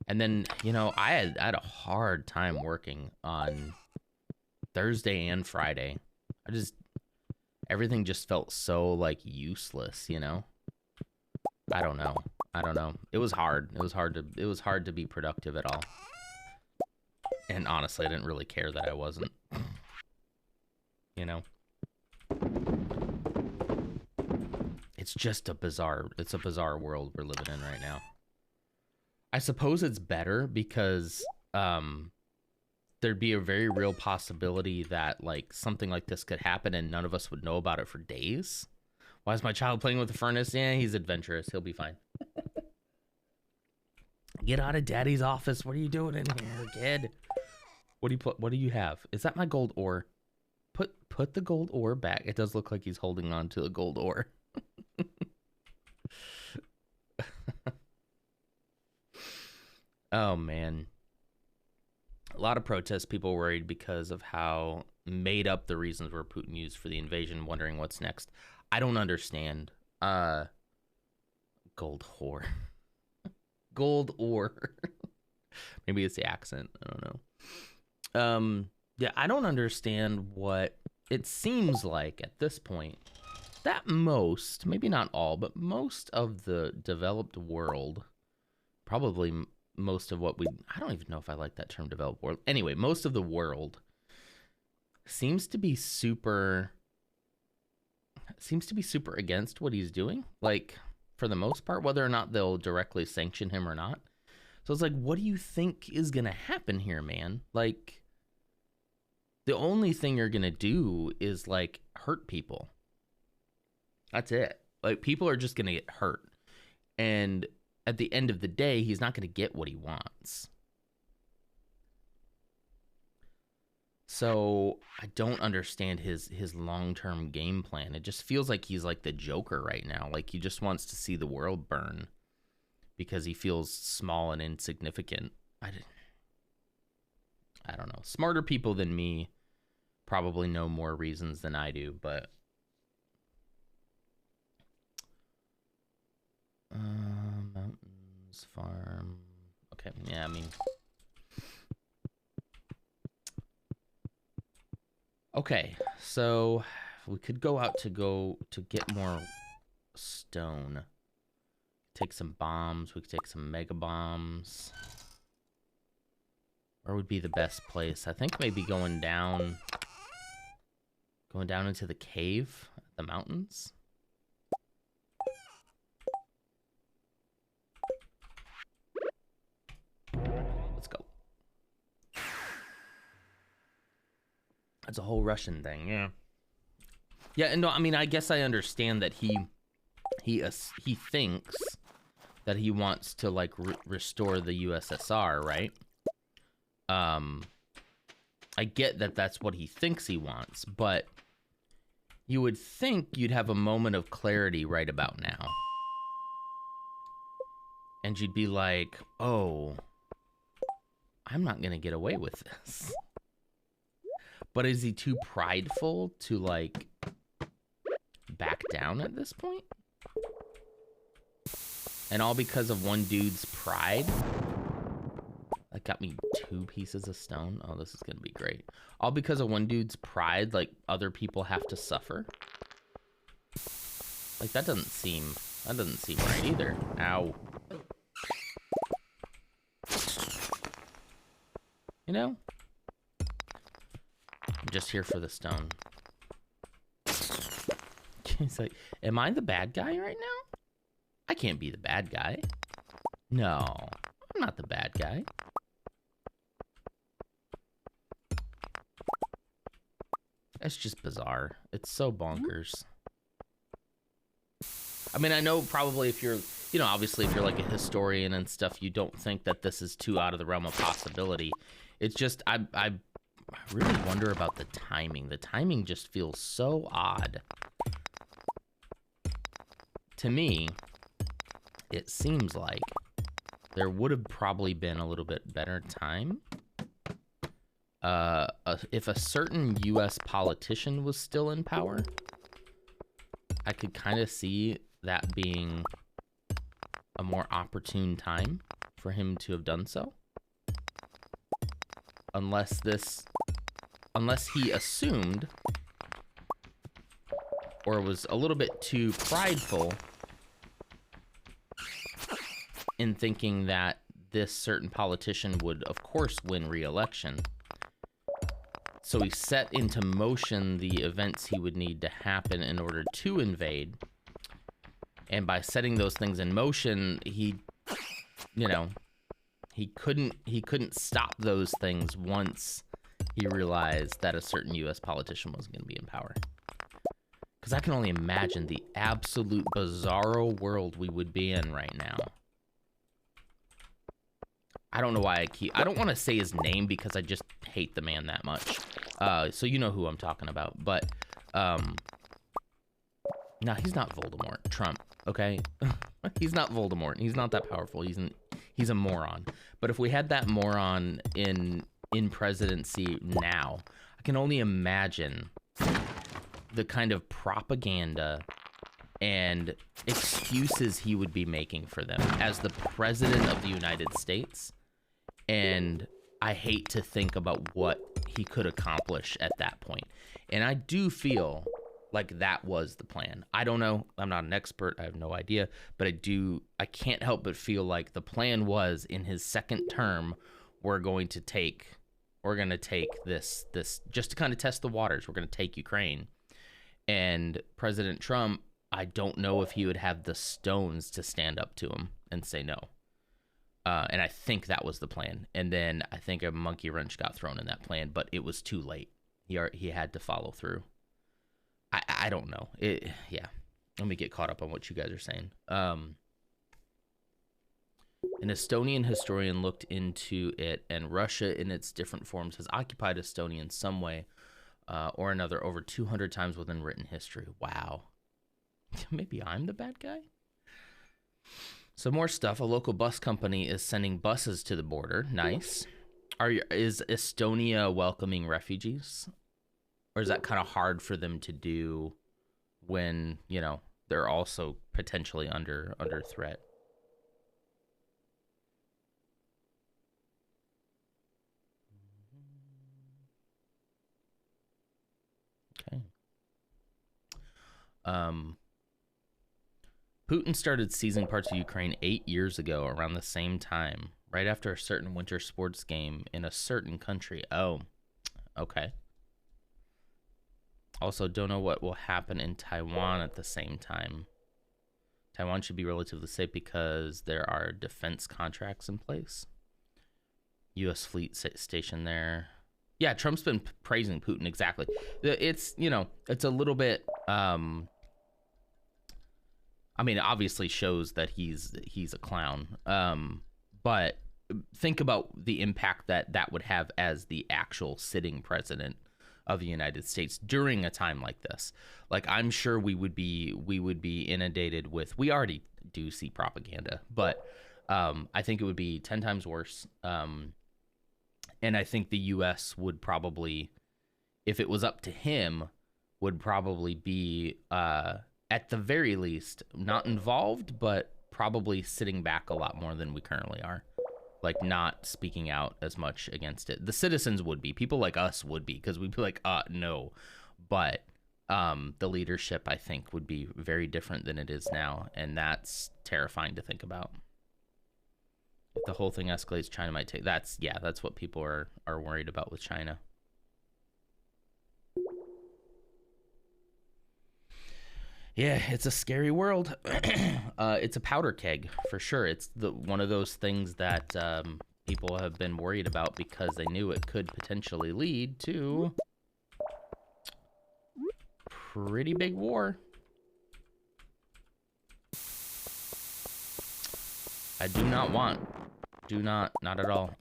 then, you know, I had a hard time working on Thursday and Friday. Everything just felt so, like, useless, you know? I don't know. It was hard. It was hard to be productive at all. And honestly, I didn't really care that I wasn't. You know? It's just a bizarre world we're living in right now. I suppose it's better because there'd be a very real possibility that, like, something like this could happen and none of us would know about it for days. Why is my child playing with the furnace? Yeah, he's adventurous. He'll be fine. Get out of daddy's office. What are you doing in here, kid? What do you have? Is that my gold ore? Put the gold ore back. It does look like he's holding on to the gold ore. Oh, man. A lot of protests, people worried because of how made up the reasons were Putin used for the invasion, wondering what's next. I don't understand. Gold whore. Gold ore. Maybe it's the accent. I don't know. Yeah, I don't understand what it seems like at this point that most, maybe not all, but most of the developed world, probably most of what I don't even know if I like that term, developed world. Anyway, most of the world seems to be super against what he's doing, like, for the most part, whether or not they'll directly sanction him or not. So it's like, what do you think is gonna happen here, man? Like, the only thing you're gonna do is, like, hurt people. That's it. Like, people are just gonna get hurt, and at the end of the day, he's not gonna get what he wants. So I don't understand his long-term game plan. It just feels like he's like the Joker right now. Like, he just wants to see the world burn because he feels small and insignificant. I don't know. Smarter people than me probably know more reasons than I do, but mountains, farm. Okay, yeah, I mean, okay, so we could go out to get more stone. Take some bombs. We could take some mega bombs. Where would be the best place? I think maybe going down into the cave, the mountains. Let's go. That's a whole Russian thing, yeah. Yeah, and no, I mean, I guess I understand that he thinks that he wants to, like, restore the USSR, right? I get that that's what he thinks he wants, but you would think you'd have a moment of clarity right about now. and you'd be like, oh, I'm not going to get away with this. But is he too prideful to, like, back down at this point? And all because of one dude's pride? That got me 2 pieces of stone. Oh, this is going to be great. All because of one dude's pride, like, other people have to suffer? Like, that doesn't seem right either. Ow. You know? I'm just here for the stone. He's like, am I the bad guy right now? I can't be the bad guy. No, I'm not the bad guy. That's just bizarre. It's so bonkers. I mean, I know probably if you're, you know, obviously if you're like a historian and stuff, you don't think that this is too out of the realm of possibility. It's just, I really wonder about the timing. The timing just feels so odd. To me, it seems like there would have probably been a little bit better time if a certain U.S. politician was still in power. I could kind of see that being a more opportune time for him to have done so. Unless he assumed or was a little bit too prideful in thinking that this certain politician would, of course, win re-election. So he set into motion the events he would need to happen in order to invade. And by setting those things in motion, he, you know, he couldn't stop those things once he realized that a certain U.S. politician was going to be in power. Because I can only imagine the absolute bizarro world we would be in right now. I don't know why I don't want to say his name because I just hate the man that much. So you know who I'm talking about. But, no, he's not Voldemort. Trump, okay? He's not Voldemort. He's not that powerful. He's a moron. But if we had that moron in presidency now, I can only imagine the kind of propaganda and excuses he would be making for them as the president of the United States. And I hate to think about what he could accomplish at that point. And I do feel like that was the plan. I don't know. I'm not an expert. I have no idea. But I can't help but feel like the plan was in his second term, we're going to take this just to kind of test the waters. We're going to take Ukraine. And President Trump, I don't know if he would have the stones to stand up to him and say no. And I think that was the plan. And then I think a monkey wrench got thrown in that plan, but it was too late. He had to follow through. I don't know. Yeah. Let me get caught up on what you guys are saying. An Estonian historian looked into it, and Russia in its different forms has occupied Estonia in some way or another over 200 times within written history. Wow. Maybe I'm the bad guy? Some more stuff. A local bus company is sending buses to the border. Nice. Is Estonia welcoming refugees? Or is that kind of hard for them to do when, you know, they're also potentially under threat? Okay. Putin started seizing parts of Ukraine 8 years ago, around the same time, right after a certain winter sports game in a certain country. Oh, okay. Also, don't know what will happen in Taiwan at the same time. Taiwan should be relatively safe because there are defense contracts in place. U.S. fleet stationed there. Yeah, Trump's been praising Putin, exactly. It's, you know, it's a little bit... I mean, it obviously shows that he's a clown. But think about the impact that would have as the actual sitting president of the United States during a time like this. Like, I'm sure we would be inundated with. We already do see propaganda, but I think it would be 10 times worse. And I think the U.S. would probably, if it was up to him, would probably be, at the very least, not involved, but probably sitting back a lot more than we currently are. Like, not speaking out as much against it. The citizens would be. People like us would be, because we'd be like, no. But the leadership, I think, would be very different than it is now, and that's terrifying to think about. If the whole thing escalates, China might take... That's what people are worried about with China. Yeah, it's a scary world. It's a powder keg, for sure. It's one of those things that people have been worried about because they knew it could potentially lead to pretty big war. I do not want. Not at all.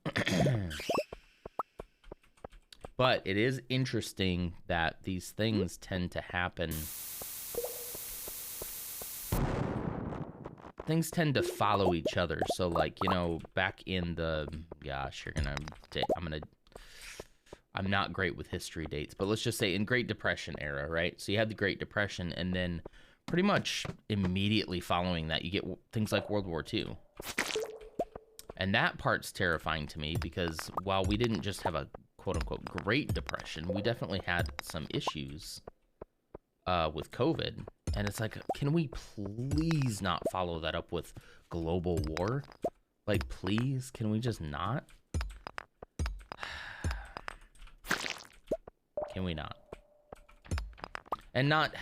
But it is interesting that these things tend to happen. Things tend to follow each other. So, like, you know, back in the, gosh, I'm not great with history dates, but let's just say in Great Depression era, right? So you had the Great Depression, and then pretty much immediately following that, you get things like World War II. And that part's terrifying to me because while we didn't just have a quote-unquote Great Depression, we definitely had some issues with COVID. And it's like, can we please not follow that up with global war? Like, please, can we just not? Can we not? And not,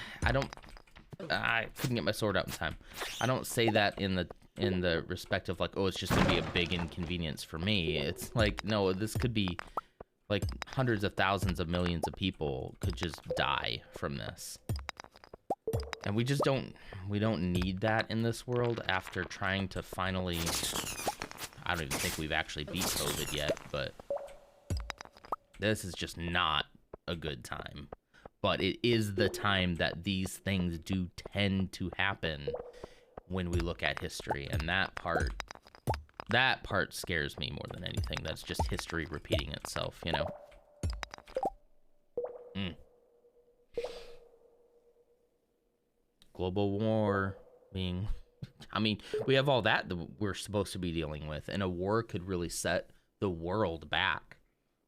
I couldn't get my sword out in time. I don't say that in the respect of like, oh, it's just gonna be a big inconvenience for me. It's like, no, this could be like hundreds of thousands of millions of people could just die from this. And we don't need that in this world after trying to finally, I don't even think we've actually beat COVID yet, but this is just not a good time. But it is the time that these things do tend to happen when we look at history, and that part scares me more than anything. That's just history repeating itself, you know? Global war being... I mean, we have all that we're supposed to be dealing with, and a war could really set the world back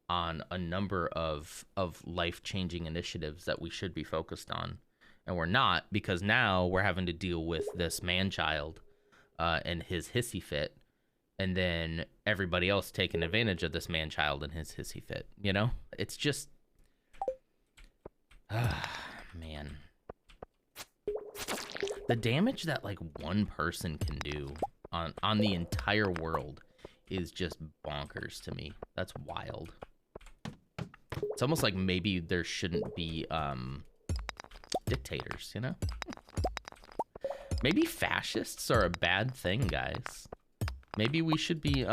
on a number of life-changing initiatives that we should be focused on. And we're not, because now we're having to deal with this man-child and his hissy fit, and then everybody else taking advantage of this man-child and his hissy fit, you know? It's just... man. The damage that, like, one person can do on the entire world is just bonkers to me. That's wild. It's almost like maybe there shouldn't be dictators, you know? Maybe fascists are a bad thing, guys. Maybe we should be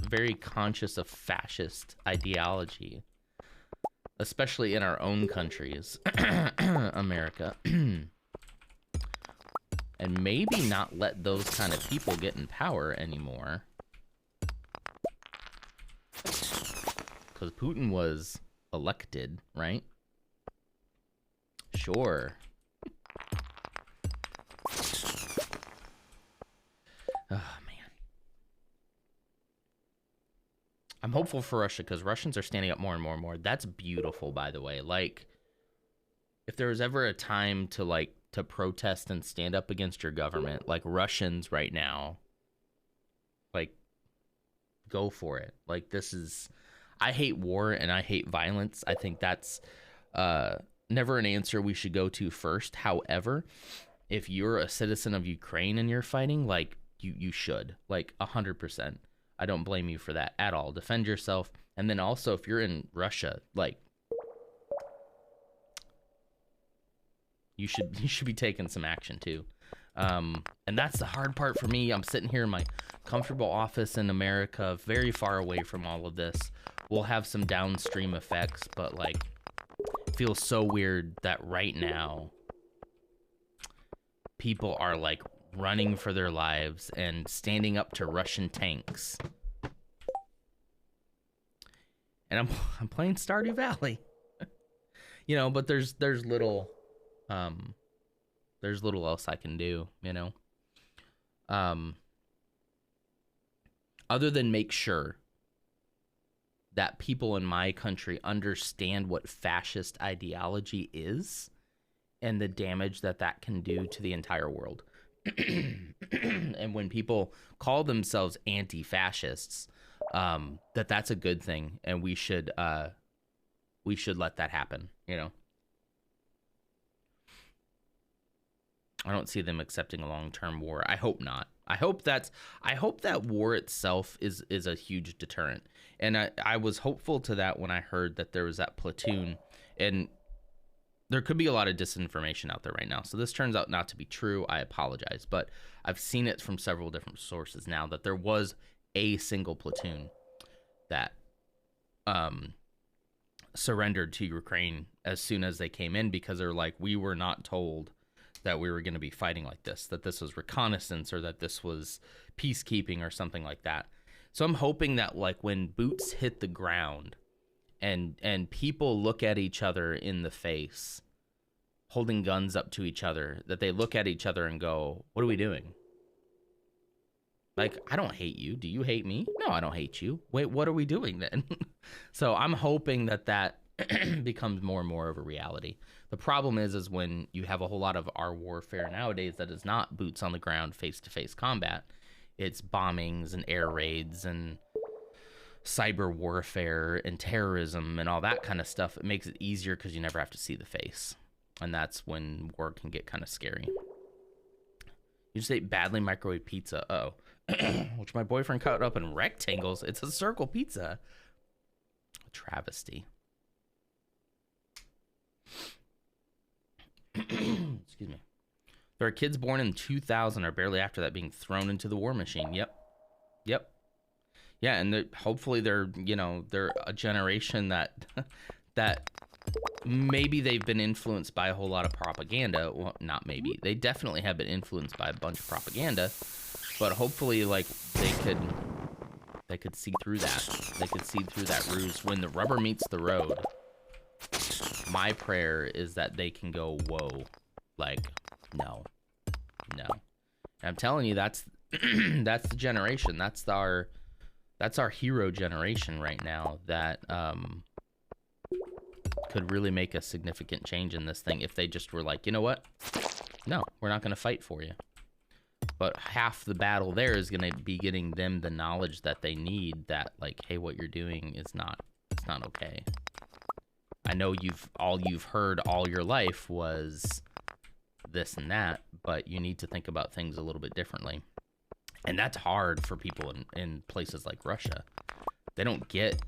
very conscious of fascist ideology, especially in our own countries, America. And maybe not let those kind of people get in power anymore. Because Putin was elected, right? Sure. Oh, man. I'm hopeful for Russia because Russians are standing up more and more and more. That's beautiful, by the way. Like, if there was ever a time to, like, to protest and stand up against your government, like Russians right now, like, go for it. Like, this is... I hate war and I hate violence. I think that's never an answer we should go to first. However, if you're a citizen of Ukraine and you're fighting, like, you should. Like, 100%. I don't blame you for that at all. Defend yourself. And then also, if you're in Russia, like, you should be taking some action too. And that's the hard part for me. I'm sitting here in my comfortable office in America, very far away from all of this. We'll have some downstream effects, but, like, it feels so weird that right now people are, like, running for their lives and standing up to Russian tanks. And I'm playing Stardew Valley. You know, but there's little else I can do, you know. Other than make sure that people in my country understand what fascist ideology is and the damage that that can do to the entire world. And when people call themselves anti-fascists, that's a good thing, and we should let that happen, you know. I don't see them accepting a long-term war. I hope not. I hope that war itself is a huge deterrent. And I was hopeful to that when I heard that there was that platoon, and there could be a lot of disinformation out there right now. So this turns out not to be true. I apologize, but I've seen it from several different sources now that there was a single platoon that surrendered to Ukraine as soon as they came in, because they're like, we were not told that we were going to be fighting like this, that this was reconnaissance or that this was peacekeeping or something like that. So I'm hoping that, like, when boots hit the ground and people look at each other in the face, holding guns up to each other, that they look at each other and go, what are we doing? Like, I don't hate you. Do you hate me? No, I don't hate you. Wait, what are we doing then? So I'm hoping that becomes more and more of a reality. The problem is when you have a whole lot of our warfare nowadays that is not boots on the ground, face-to-face combat. It's bombings and air raids and cyber warfare and terrorism and all that kind of stuff. It makes it easier because you never have to see the face. And that's when war can get kind of scary. You just ate badly microwave pizza. Uh-oh. Which my boyfriend cut up in rectangles. It's a circle pizza. A travesty. Excuse me. There are kids born in 2000 or barely after that being thrown into the war machine. Yep. Yeah, and hopefully they're a generation that maybe they've been influenced by a whole lot of propaganda. Well, not maybe. They definitely have been influenced by a bunch of propaganda, but hopefully, like, they could see through that. They could see through that ruse. When the rubber meets the road, my prayer is that they can go, whoa, like, no. And I'm telling you, that's that's the generation. That's our hero generation right now that could really make a significant change in this thing if they just were like, you know what? No, we're not going to fight for you. But half the battle there is going to be getting them the knowledge that they need, that, like, hey, what you're doing is not okay. I know you've heard all your life was this and that, but you need to think about things a little bit differently. And that's hard for people in places like Russia. They don't get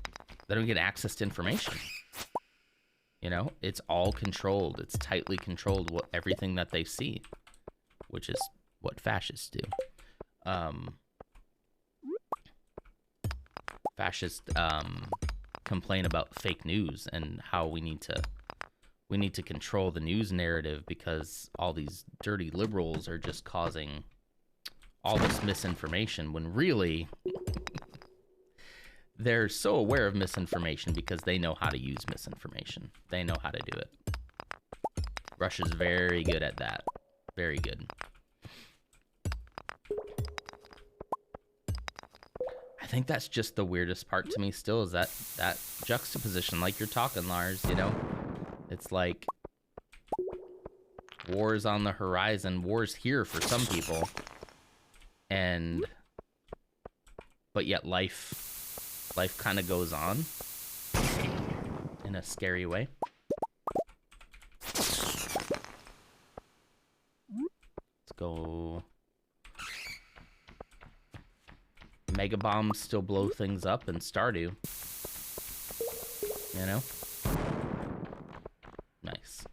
access to information. You know, it's all controlled. It's tightly controlled, everything that they see, which is what fascists do. Fascists complain about fake news and how we need to control the news narrative because all these dirty liberals are just causing all this misinformation, when really they're so aware of misinformation because they know how to use misinformation. They know how to do it. Russia's very good at that. Very good. I think that's just the weirdest part to me still, is that juxtaposition, like you're talking, Lars, you know? It's like war's on the horizon, war's here for some people, but yet life kind of goes on in a scary way. Let's go. Mega bombs still blow things up in Stardew. You know? Nice.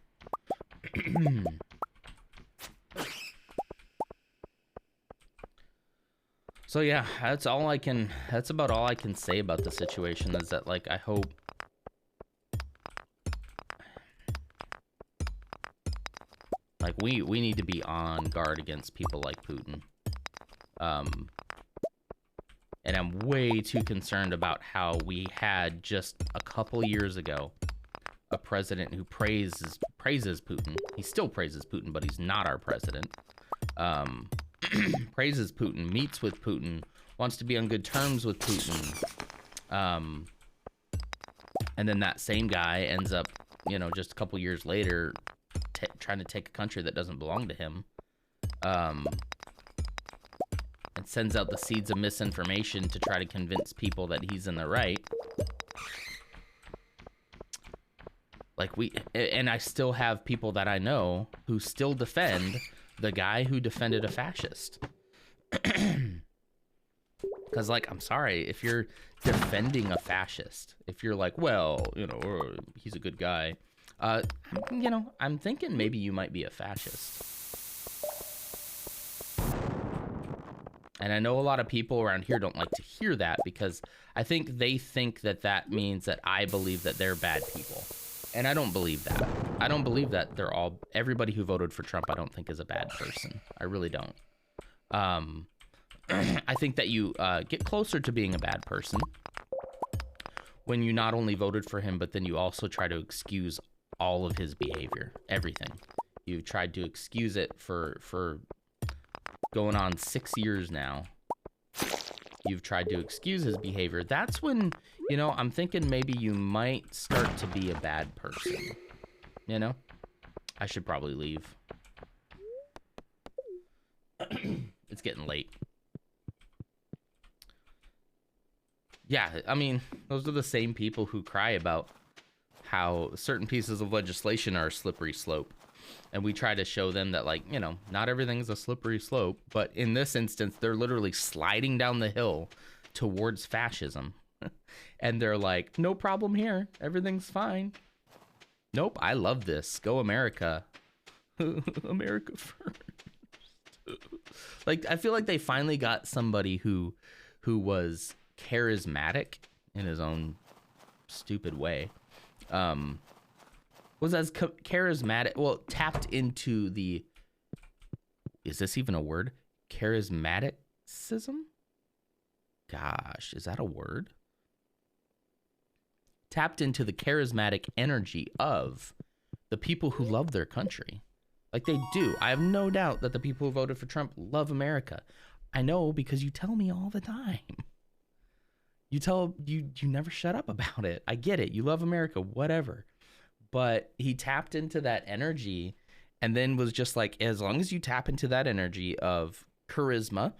So yeah, that's about all I can say about the situation, is that, like, I hope like we need to be on guard against people like Putin. And I'm way too concerned about how we had just a couple years ago a president who praises Putin. He still praises Putin, but he's not our president. Praises Putin, meets with Putin, wants to be on good terms with Putin. And then that same guy ends up, you know, just a couple years later, trying to take a country that doesn't belong to him. And sends out the seeds of misinformation to try to convince people that he's in the right. Like and I still have people that I know who still defend the guy who defended a fascist. Because, like, I'm sorry, if you're defending a fascist, if you're like, well, you know, he's a good guy, you know, I'm thinking maybe you might be a fascist. And I know a lot of people around here don't like to hear that because I think they think that that means that I believe that they're bad people. And I don't believe that. I don't believe that everybody who voted for Trump I don't think is a bad person. I really don't. I think that you get closer to being a bad person when you not only voted for him, but then you also try to excuse all of his behavior, everything. You tried to excuse it for going on 6 years now. You've tried to excuse his behavior. That's when, you know, I'm thinking maybe you might start to be a bad person. You know? I should probably leave. It's getting late. Yeah, I mean, those are the same people who cry about how certain pieces of legislation are a slippery slope. And we try to show them that, like, you know, not everything's a slippery slope. But in this instance, they're literally sliding down the hill towards fascism. And they're like, no problem here. Everything's fine. Nope, I love this. Go America. America first. Like, I feel like they finally got somebody who was charismatic in his own stupid way. Was as charismatic, well, tapped into the, is this even a word? Charismaticism? Gosh, is that a word? Tapped into the charismatic energy of the people who love their country. Like they do. I have no doubt that the people who voted for Trump love America. I know because you tell me all the time. You never shut up about it. I get it. You love America, whatever. But he tapped into that energy and then was just like, as long as you tap into that energy of charisma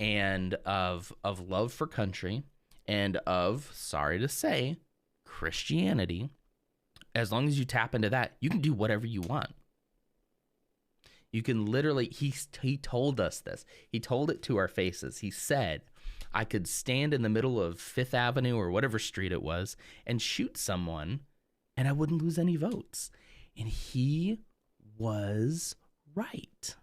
and of love for country and of, sorry to say, Christianity, as long as you tap into that, you can do whatever you want. You can literally, he told us this. He told it to our faces. He said, I could stand in the middle of Fifth Avenue or whatever street it was and shoot someone and I wouldn't lose any votes. And he was right.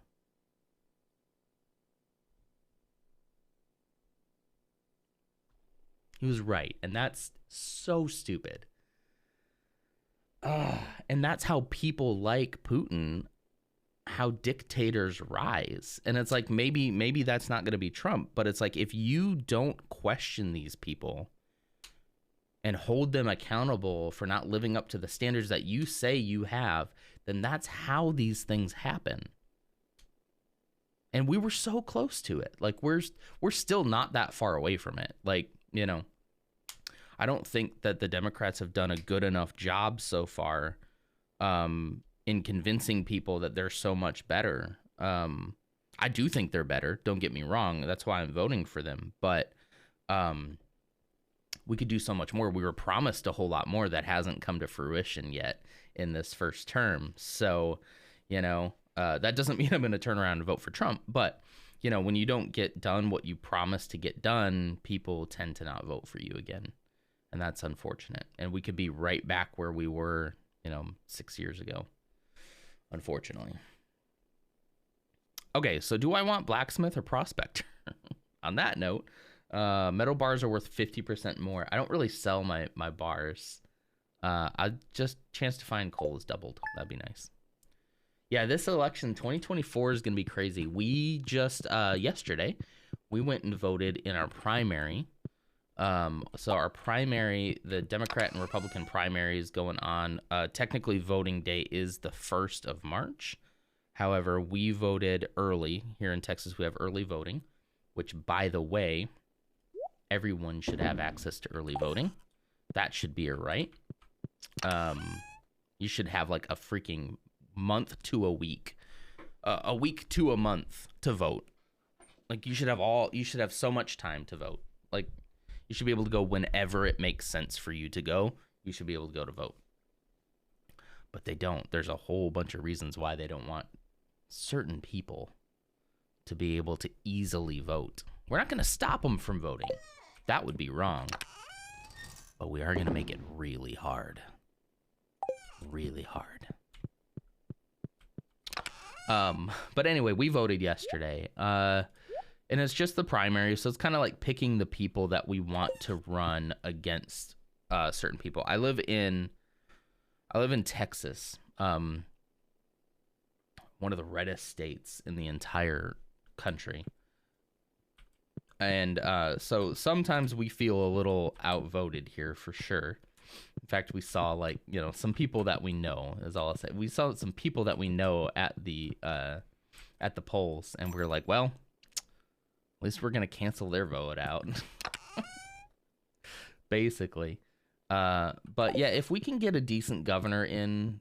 He was right. And that's so stupid. And that's how people like Putin, how dictators rise. And it's like, maybe that's not going to be Trump, but it's like, if you don't question these people and hold them accountable for not living up to the standards that you say you have, then that's how these things happen. And we were so close to it. Like we're still not that far away from it. Like, you know, I don't think that the Democrats have done a good enough job so far in convincing people that they're so much better. I do think they're better. Don't get me wrong. That's why I'm voting for them. But we could do so much more. We were promised a whole lot more that hasn't come to fruition yet in this first term. So, you know, that doesn't mean I'm going to turn around and vote for Trump. But, you know, when you don't get done what you promised to get done, people tend to not vote for you again. And that's unfortunate. And we could be right back where we were, you know, 6 years ago, unfortunately. Okay, so do I want blacksmith or prospector? On that note, metal bars are worth 50% more. I don't really sell my bars. I just chance to find coal is doubled. That'd be nice. Yeah, this election 2024 is going to be crazy. We just yesterday we went and voted in our primary. So our primary, the Democrat and Republican primary is going on. Technically voting day is the 1st of March. However, we voted early. Here in Texas, we have early voting, which, by the way, everyone should have access to early voting. That should be a right. You should have like a freaking month to a week to a month to vote. Like you should have so much time to vote. Like you should be able to go whenever it makes sense for you to go. You should be able to go to vote. But they don't. There's a whole bunch of reasons why they don't want certain people to be able to easily vote. We're not going to stop them from voting. That would be wrong. But we are going to make it really hard. Really hard. But anyway, we voted yesterday. And it's just the primary, so it's kind of like picking the people that we want to run against certain people. I live in Texas. One of the reddest states in the entire country. And so sometimes we feel a little outvoted here for sure. In fact, we saw some people that we know, is all I'll say. We saw some people that we know at the polls, and we were like, well, at least we're gonna cancel their vote out. Basically. But yeah, if we can get a decent governor in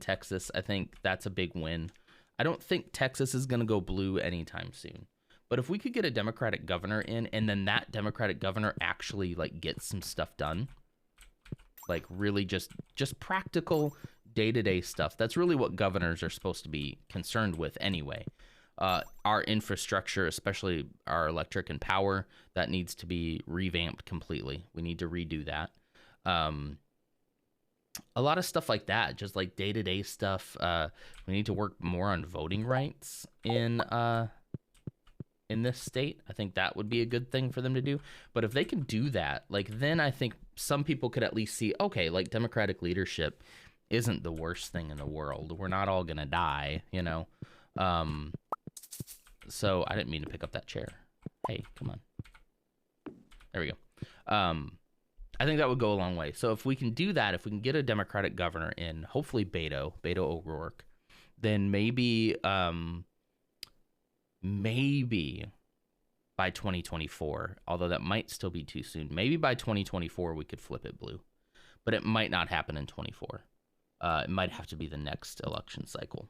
Texas, I think that's a big win. I don't think Texas is going to go blue anytime soon. But if we could get a Democratic governor in, and then that Democratic governor actually gets some stuff done, like really just practical day-to-day stuff. That's really what governors are supposed to be concerned with anyway. Our infrastructure, especially our electric and power, that needs to be revamped completely. We need to redo that. A lot of stuff like that, just like day-to-day stuff. We need to work more on voting rights in this state. I think that would be a good thing for them to do. But if they can do that, then I think some people could at least see, okay, Democratic leadership isn't the worst thing in the world. We're not all gonna die, So I didn't mean to pick up that chair. Hey, come on. There we go. I think that would go a long way. So if we can do that, if we can get a Democratic governor in, hopefully Beto O'Rourke, then maybe by 2024, although that might still be too soon. Maybe by 2024 we could flip it blue, but it might not happen in 24. It might have to be the next election cycle.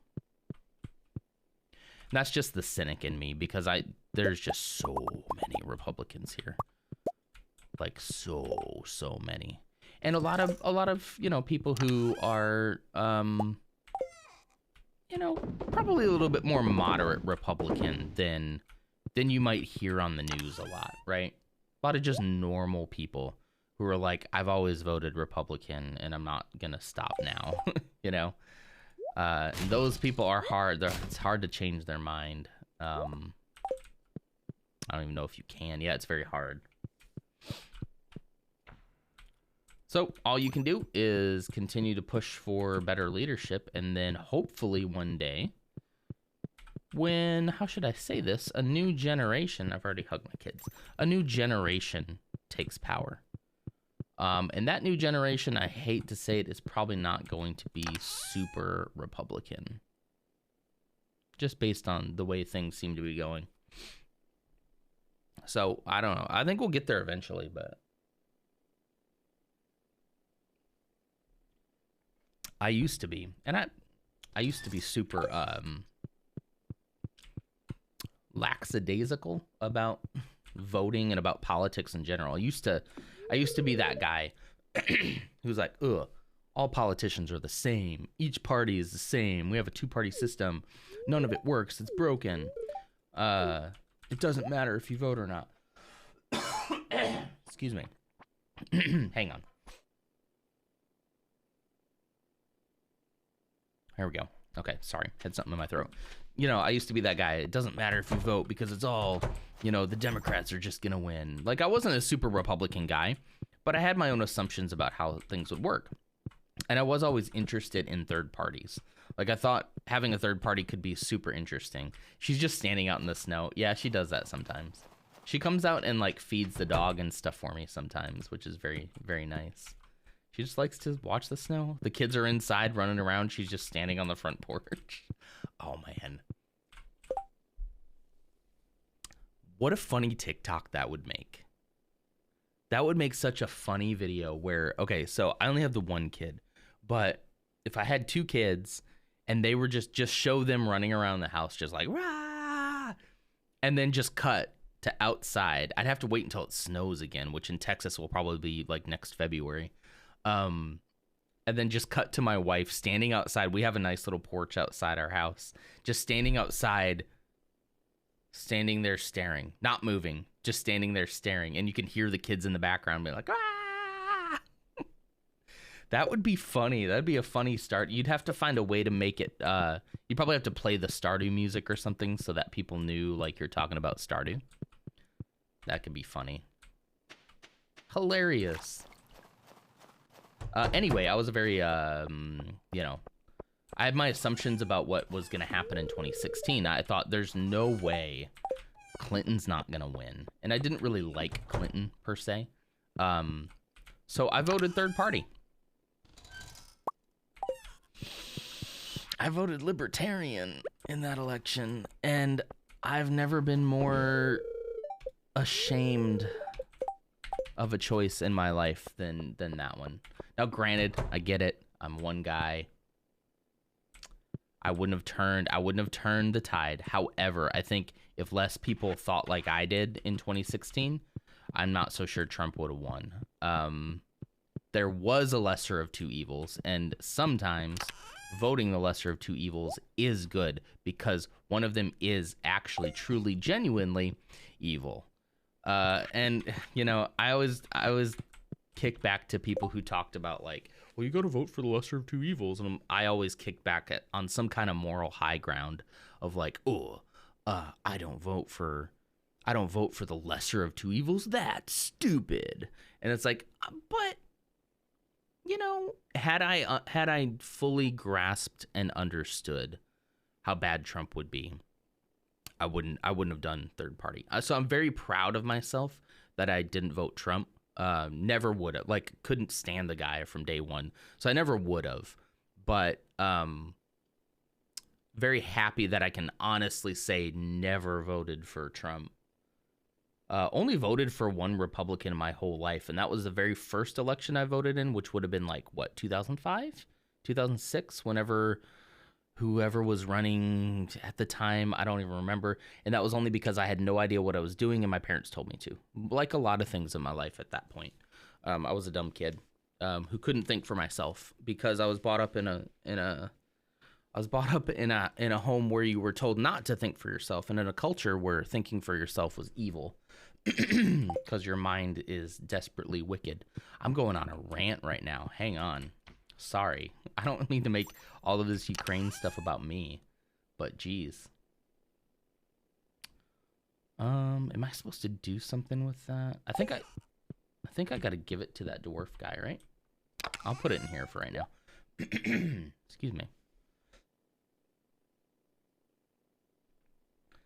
And that's just the cynic in me, because there's just so many Republicans here. So many, and a lot of people who are probably a little bit more moderate Republican than you might hear on the news a lot, right? A lot of just normal people who are like, I've always voted Republican and I'm not gonna stop now. And those people are hard. It's hard to change their mind. I don't even know if you can. Yeah, it's very hard. So all you can do is continue to push for better leadership, and then hopefully one day, when, how should I say this, a new generation, I've already hugged my kids, a new generation takes power. And that new generation, I hate to say it, is probably not going to be super Republican, just based on the way things seem to be going. So I don't know. I think we'll get there eventually, but I used to be, and I used to be super lackadaisical about voting and about politics in general. I used to be that guy who's like, ugh, all politicians are the same. Each party is the same. We have a two-party system. None of it works. It's broken. It doesn't matter if you vote or not. Excuse me. Hang on. There we go. Okay, sorry. Had something in my throat. I used to be that guy. It doesn't matter if you vote because it's all, the Democrats are just going to win. I wasn't a super Republican guy, but I had my own assumptions about how things would work. And I was always interested in third parties. Like, I thought having a third party could be super interesting. She's just standing out in the snow. Yeah, she does that sometimes. She comes out and, like, feeds the dog and stuff for me sometimes, which is very, very nice. She just likes to watch the snow. The kids are inside running around. She's just standing on the front porch. Oh, man. What a funny TikTok that would make. That would make such a funny video where, okay, so I only have the one kid, but if I had two kids and they were just show them running around the house just like, rah, and then just cut to outside. I'd have to wait until it snows again, which in Texas will probably be like next February. And then just cut to my wife standing outside. We have a nice little porch outside our house. Just standing outside, standing there staring, not moving, just standing there staring. And you can hear the kids in the background being like, ah! That would be funny. That'd be a funny start. You'd have to find a way to make it. You'd probably have to play the Stardew music or something so that people knew like you're talking about Stardew. That could be funny. Hilarious. Anyway, I was a very, you know, I had my assumptions about what was going to happen in 2016. I thought there's no way Clinton's not going to win. And I didn't really like Clinton per se. So I voted third party. I voted Libertarian in that election. And I've never been more ashamed of a choice in my life than that one. Now, granted, I get it. I'm one guy. I wouldn't have turned the tide. However, I think if less people thought like I did in 2016, I'm not so sure Trump would have won. There was a lesser of two evils, and sometimes voting the lesser of two evils is good because one of them is actually truly genuinely evil. And you know, I always kick back to people who talked about like, well, you got to vote for the lesser of two evils, and I always kick back on some kind of moral high ground of like, I don't vote for the lesser of two evils. That's stupid. And it's like, but you know, had I fully grasped and understood how bad Trump would be, I wouldn't have done third party. So I'm very proud of myself that I didn't vote Trump. Never would have, like, couldn't stand the guy from day one. So I never would have, but, very happy that I can honestly say never voted for Trump. Only voted for one Republican in my whole life. And that was the very first election I voted in, which would have been like, what, 2005, 2006, whenever whoever was running at the time, I don't even remember. And that was only because I had no idea what I was doing and my parents told me to. Like a lot of things in my life at that point. I was a dumb kid who couldn't think for myself because I was brought up in a home where you were told not to think for yourself and in a culture where thinking for yourself was evil because your mind is desperately wicked. I'm going on a rant right now. Hang on. Sorry, I don't mean to make all of this Ukraine stuff about me, but geez. Am I supposed to do something with that? I think I got to give it to that dwarf guy, right? I'll put it in here for right now. Excuse me.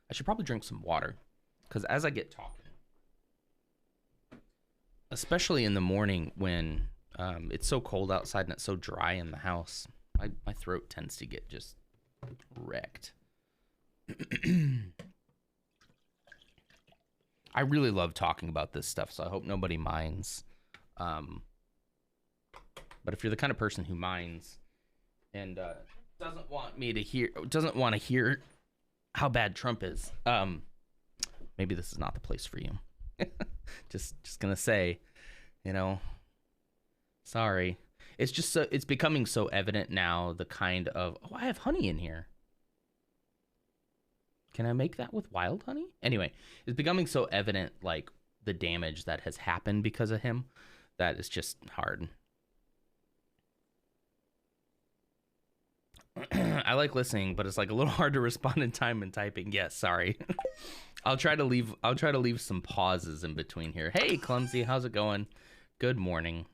I should probably drink some water because as I get talking, especially in the morning when it's so cold outside and it's so dry in the house, my throat tends to get just wrecked. I really love talking about this stuff, so I hope nobody minds. But if you're the kind of person who minds and doesn't want to hear how bad Trump is, maybe this is not the place for you. just gonna say, you know, sorry. It's just so, it's becoming so evident now, the kind of, oh, I have honey in here. Can I make that with wild honey? Anyway, it's becoming so evident, like, the damage that has happened because of him, that it's just hard. I like listening, but it's like a little hard to respond in time and typing. Yes, sorry. I'll try to leave some pauses in between here. Hey, Clumsy, how's it going? Good morning.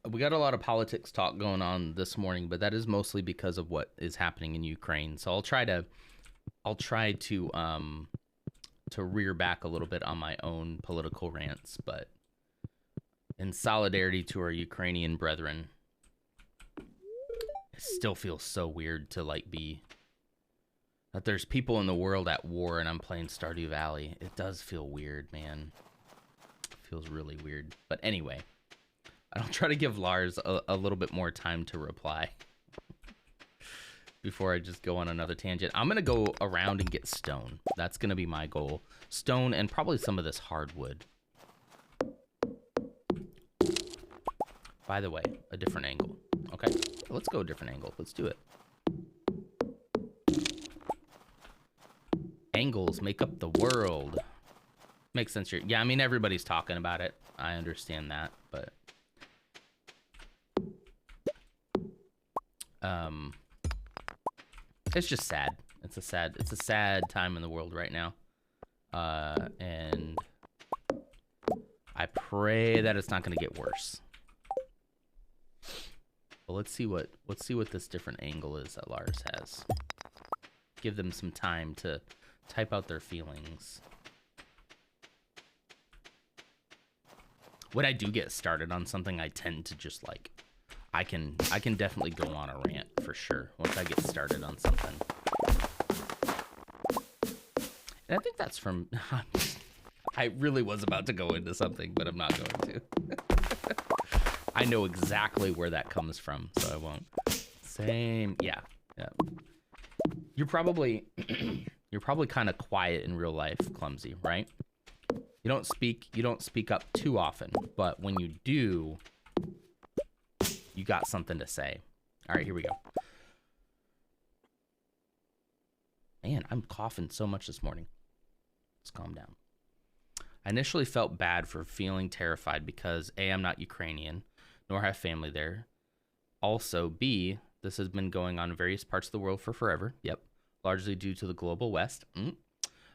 We got a lot of politics talk going on this morning, but that is mostly because of what is happening in Ukraine. So I'll try to rear back a little bit on my own political rants, but in solidarity to our Ukrainian brethren, it still feels so weird to like be that there's people in the world at war and I'm playing Stardew Valley. It does feel weird, man. It feels really weird. But anyway, I'll try to give Lars a little bit more time to reply before I just go on another tangent. I'm going to go around and get stone. That's going to be my goal. Stone and probably some of this hardwood. By the way, a different angle. Okay, let's go a different angle. Let's do it. Angles make up the world. Makes sense here. Yeah, I mean, everybody's talking about it. I understand that, but... it's just sad. It's a sad time in the world right now. And I pray that it's not going to get worse. But let's see what this different angle is that Lars has. Give them some time to type out their feelings. When I do get started on something, I tend to just like I can definitely go on a rant for sure once I get started on something. And I think that's from I really was about to go into something, but I'm not going to. I know exactly where that comes from, so I won't. Same. Yeah. You're probably kind of quiet in real life, Clumsy, right? You don't speak up too often, but when you do, you got something to say. All right, here we go. Man, I'm coughing so much this morning. Let's calm down. I initially felt bad for feeling terrified because A, I'm not Ukrainian, nor have family there. Also, B, this has been going on in various parts of the world for forever. Yep. Largely due to the global West.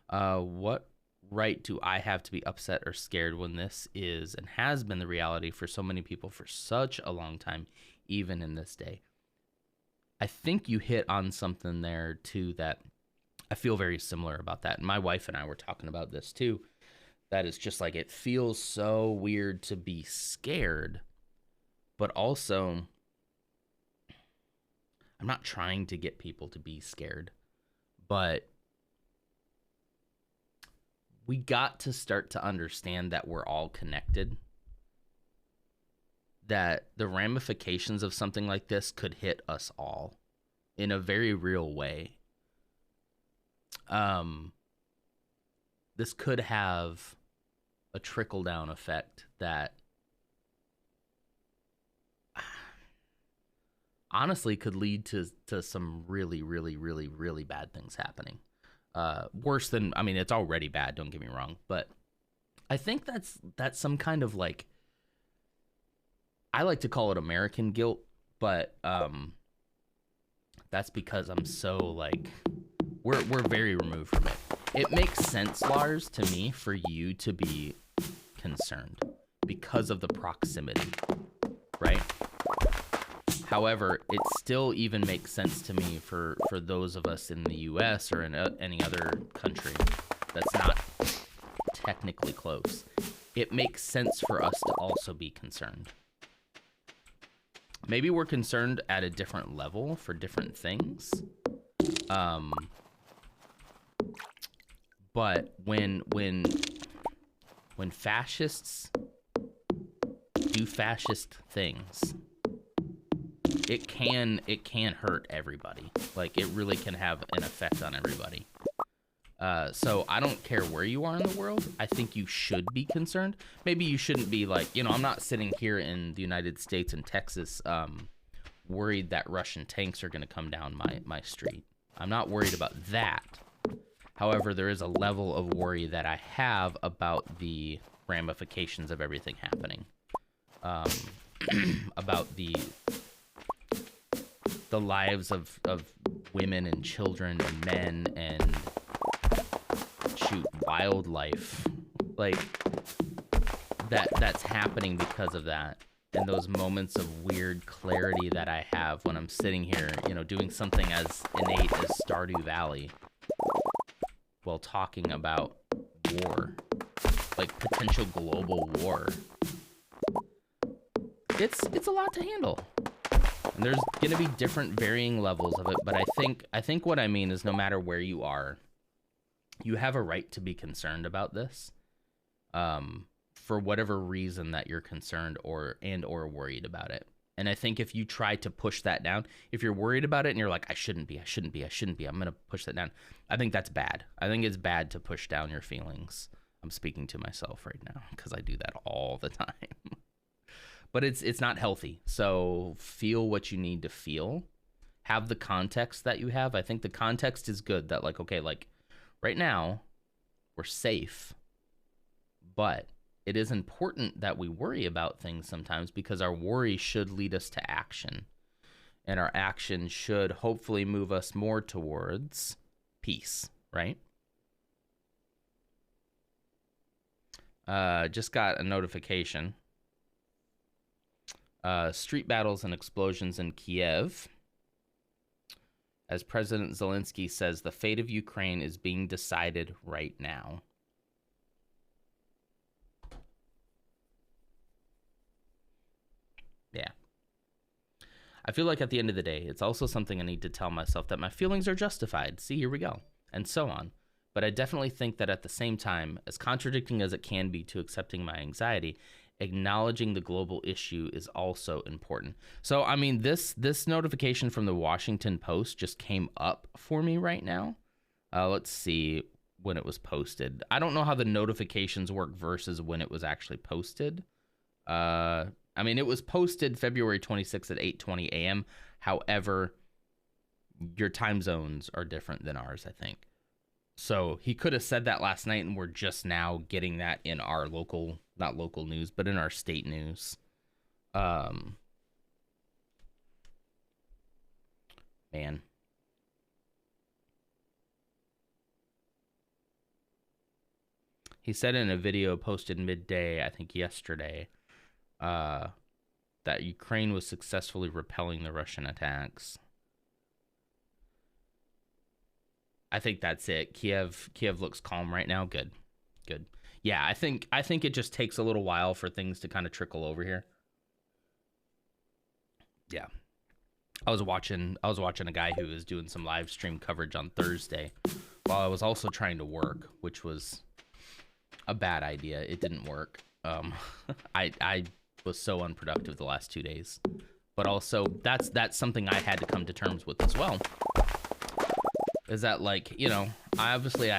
What right do I have to be upset or scared when this is and has been the reality for so many people for such a long time, even in this day? I think you hit on something there, too, that I feel very similar about that. And my wife and I were talking about this, too. That is just like, it feels so weird to be scared, but also I'm not trying to get people to be scared, but we got to start to understand that we're all connected, that the ramifications of something like this could hit us all in a very real way. This could have a trickle-down effect that honestly could lead to some really, really, really, really bad things happening. Worse than, I mean, it's already bad, don't get me wrong, but I think that's some kind of like, I like to call it American guilt, but that's because I'm so like, we're very removed from it. It makes sense, Lars, to me, for you to be concerned because of the proximity, right? However, it still even makes sense to me for those of us in the U.S. or in any other country that's not technically close. It makes sense for us to also be concerned. Maybe we're concerned at a different level for different things. But when fascists do fascist things, it can hurt everybody. Like, it really can have an effect on everybody. So I don't care where you are in the world. I think you should be concerned. Maybe you shouldn't be like, I'm not sitting here in the United States and Texas worried that Russian tanks are going to come down my street. I'm not worried about that. However, there is a level of worry that I have about the ramifications of everything happening. About the lives of women and children and men and wildlife, like that's happening because of that. and those moments of weird clarity that I have when I'm sitting here, doing something as innate as Stardew Valley while talking about war, like potential global war. It's a lot to handle. And there's gonna be different varying levels of it, but I think what I mean is no matter where you are, you have a right to be concerned about this. For whatever reason that you're concerned or worried about it. And I think if you try to push that down, if you're worried about it and you're like, I shouldn't be, I'm going to push that down. I think that's bad. I think it's bad to push down your feelings. I'm speaking to myself right now because I do that all the time. But it's not healthy. So feel what you need to feel. Have the context that you have. I think the context is good that okay, right now we're safe, but it is important that we worry about things sometimes because our worry should lead us to action. And our action should hopefully move us more towards peace, right? Just got a notification. Street battles and explosions in Kiev. As President Zelensky says, the fate of Ukraine is being decided right now. Yeah. I feel like at the end of the day, it's also something I need to tell myself that my feelings are justified. See, here we go. And so on. But I definitely think that at the same time, as contradicting as it can be to accepting my anxiety, acknowledging the global issue is also important. So, I mean, this notification from the Washington Post just came up for me right now. Let's see when it was posted. I don't know how the notifications work versus when it was actually posted. I mean, it was posted February 26th at 8:20 a.m. However, your time zones are different than ours, I think. So he could have said that last night, and we're just now getting that in our local, not local news, but in our state news. Man. He said in a video posted midday, I think yesterday, that Ukraine was successfully repelling the Russian attacks. I think that's it. Kiev looks calm right now. Good. Yeah, I think it just takes a little while for things to kind of trickle over here. Yeah. I was watching a guy who was doing some live stream coverage on Thursday while I was also trying to work, which was a bad idea. It didn't work. I was so unproductive the last 2 days. But also that's something I had to come to terms with as well. Is that I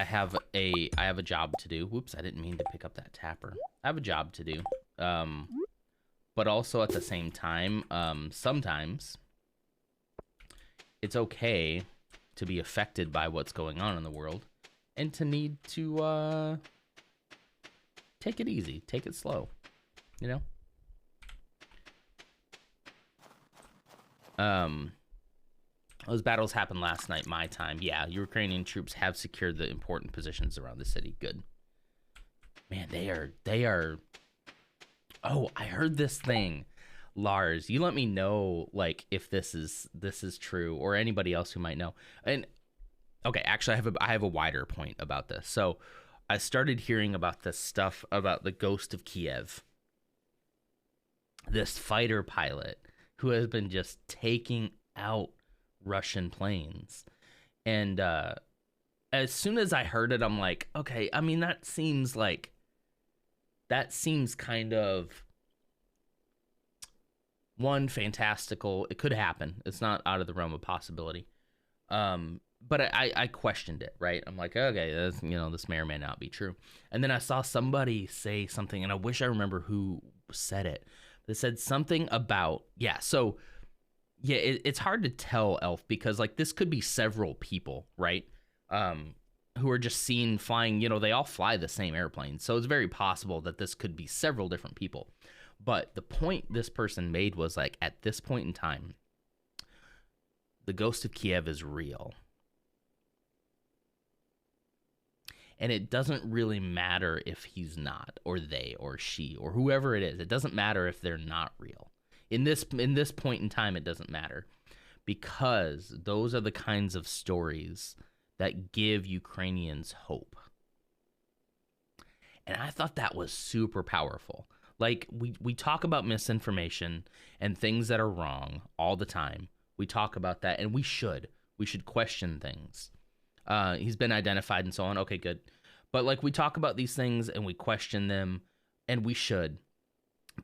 have a job to do. Whoops, I didn't mean to pick up that tapper. I have a job to do. But also at the same time, sometimes it's okay to be affected by what's going on in the world and to need to take it easy, take it slow, Those battles happened last night, my time. Yeah, Ukrainian troops have secured the important positions around the city. Good. Man, they are. Oh, I heard this thing. Lars, you let me know if this is true, or anybody else who might know. And okay, actually I have a wider point about this. So I started hearing about this stuff about the ghost of Kiev. This fighter pilot who has been just taking out Russian planes. And as soon as I heard it, I'm like, okay, I mean, that seems kind of, one, fantastical. It could happen. It's not out of the realm of possibility. But I questioned it, right? I'm like, okay, this may or may not be true. And then I saw somebody say something, and I wish I remember who said it. They said something about, so yeah, it's hard to tell, Elf, because this could be several people, right? Who are just seen flying, they all fly the same airplane. So it's very possible that this could be several different people. But the point this person made was at this point in time, the ghost of Kiev is real. And it doesn't really matter if he's not, or they, or she, or whoever it is. It doesn't matter if they're not real. In this point in time, it doesn't matter, because those are the kinds of stories that give Ukrainians hope. And I thought that was super powerful. Like, we talk about misinformation and things that are wrong all the time. We talk about that, and we should question things. He's been identified and so on. Okay, good. But like, we talk about these things and we question them, and we should.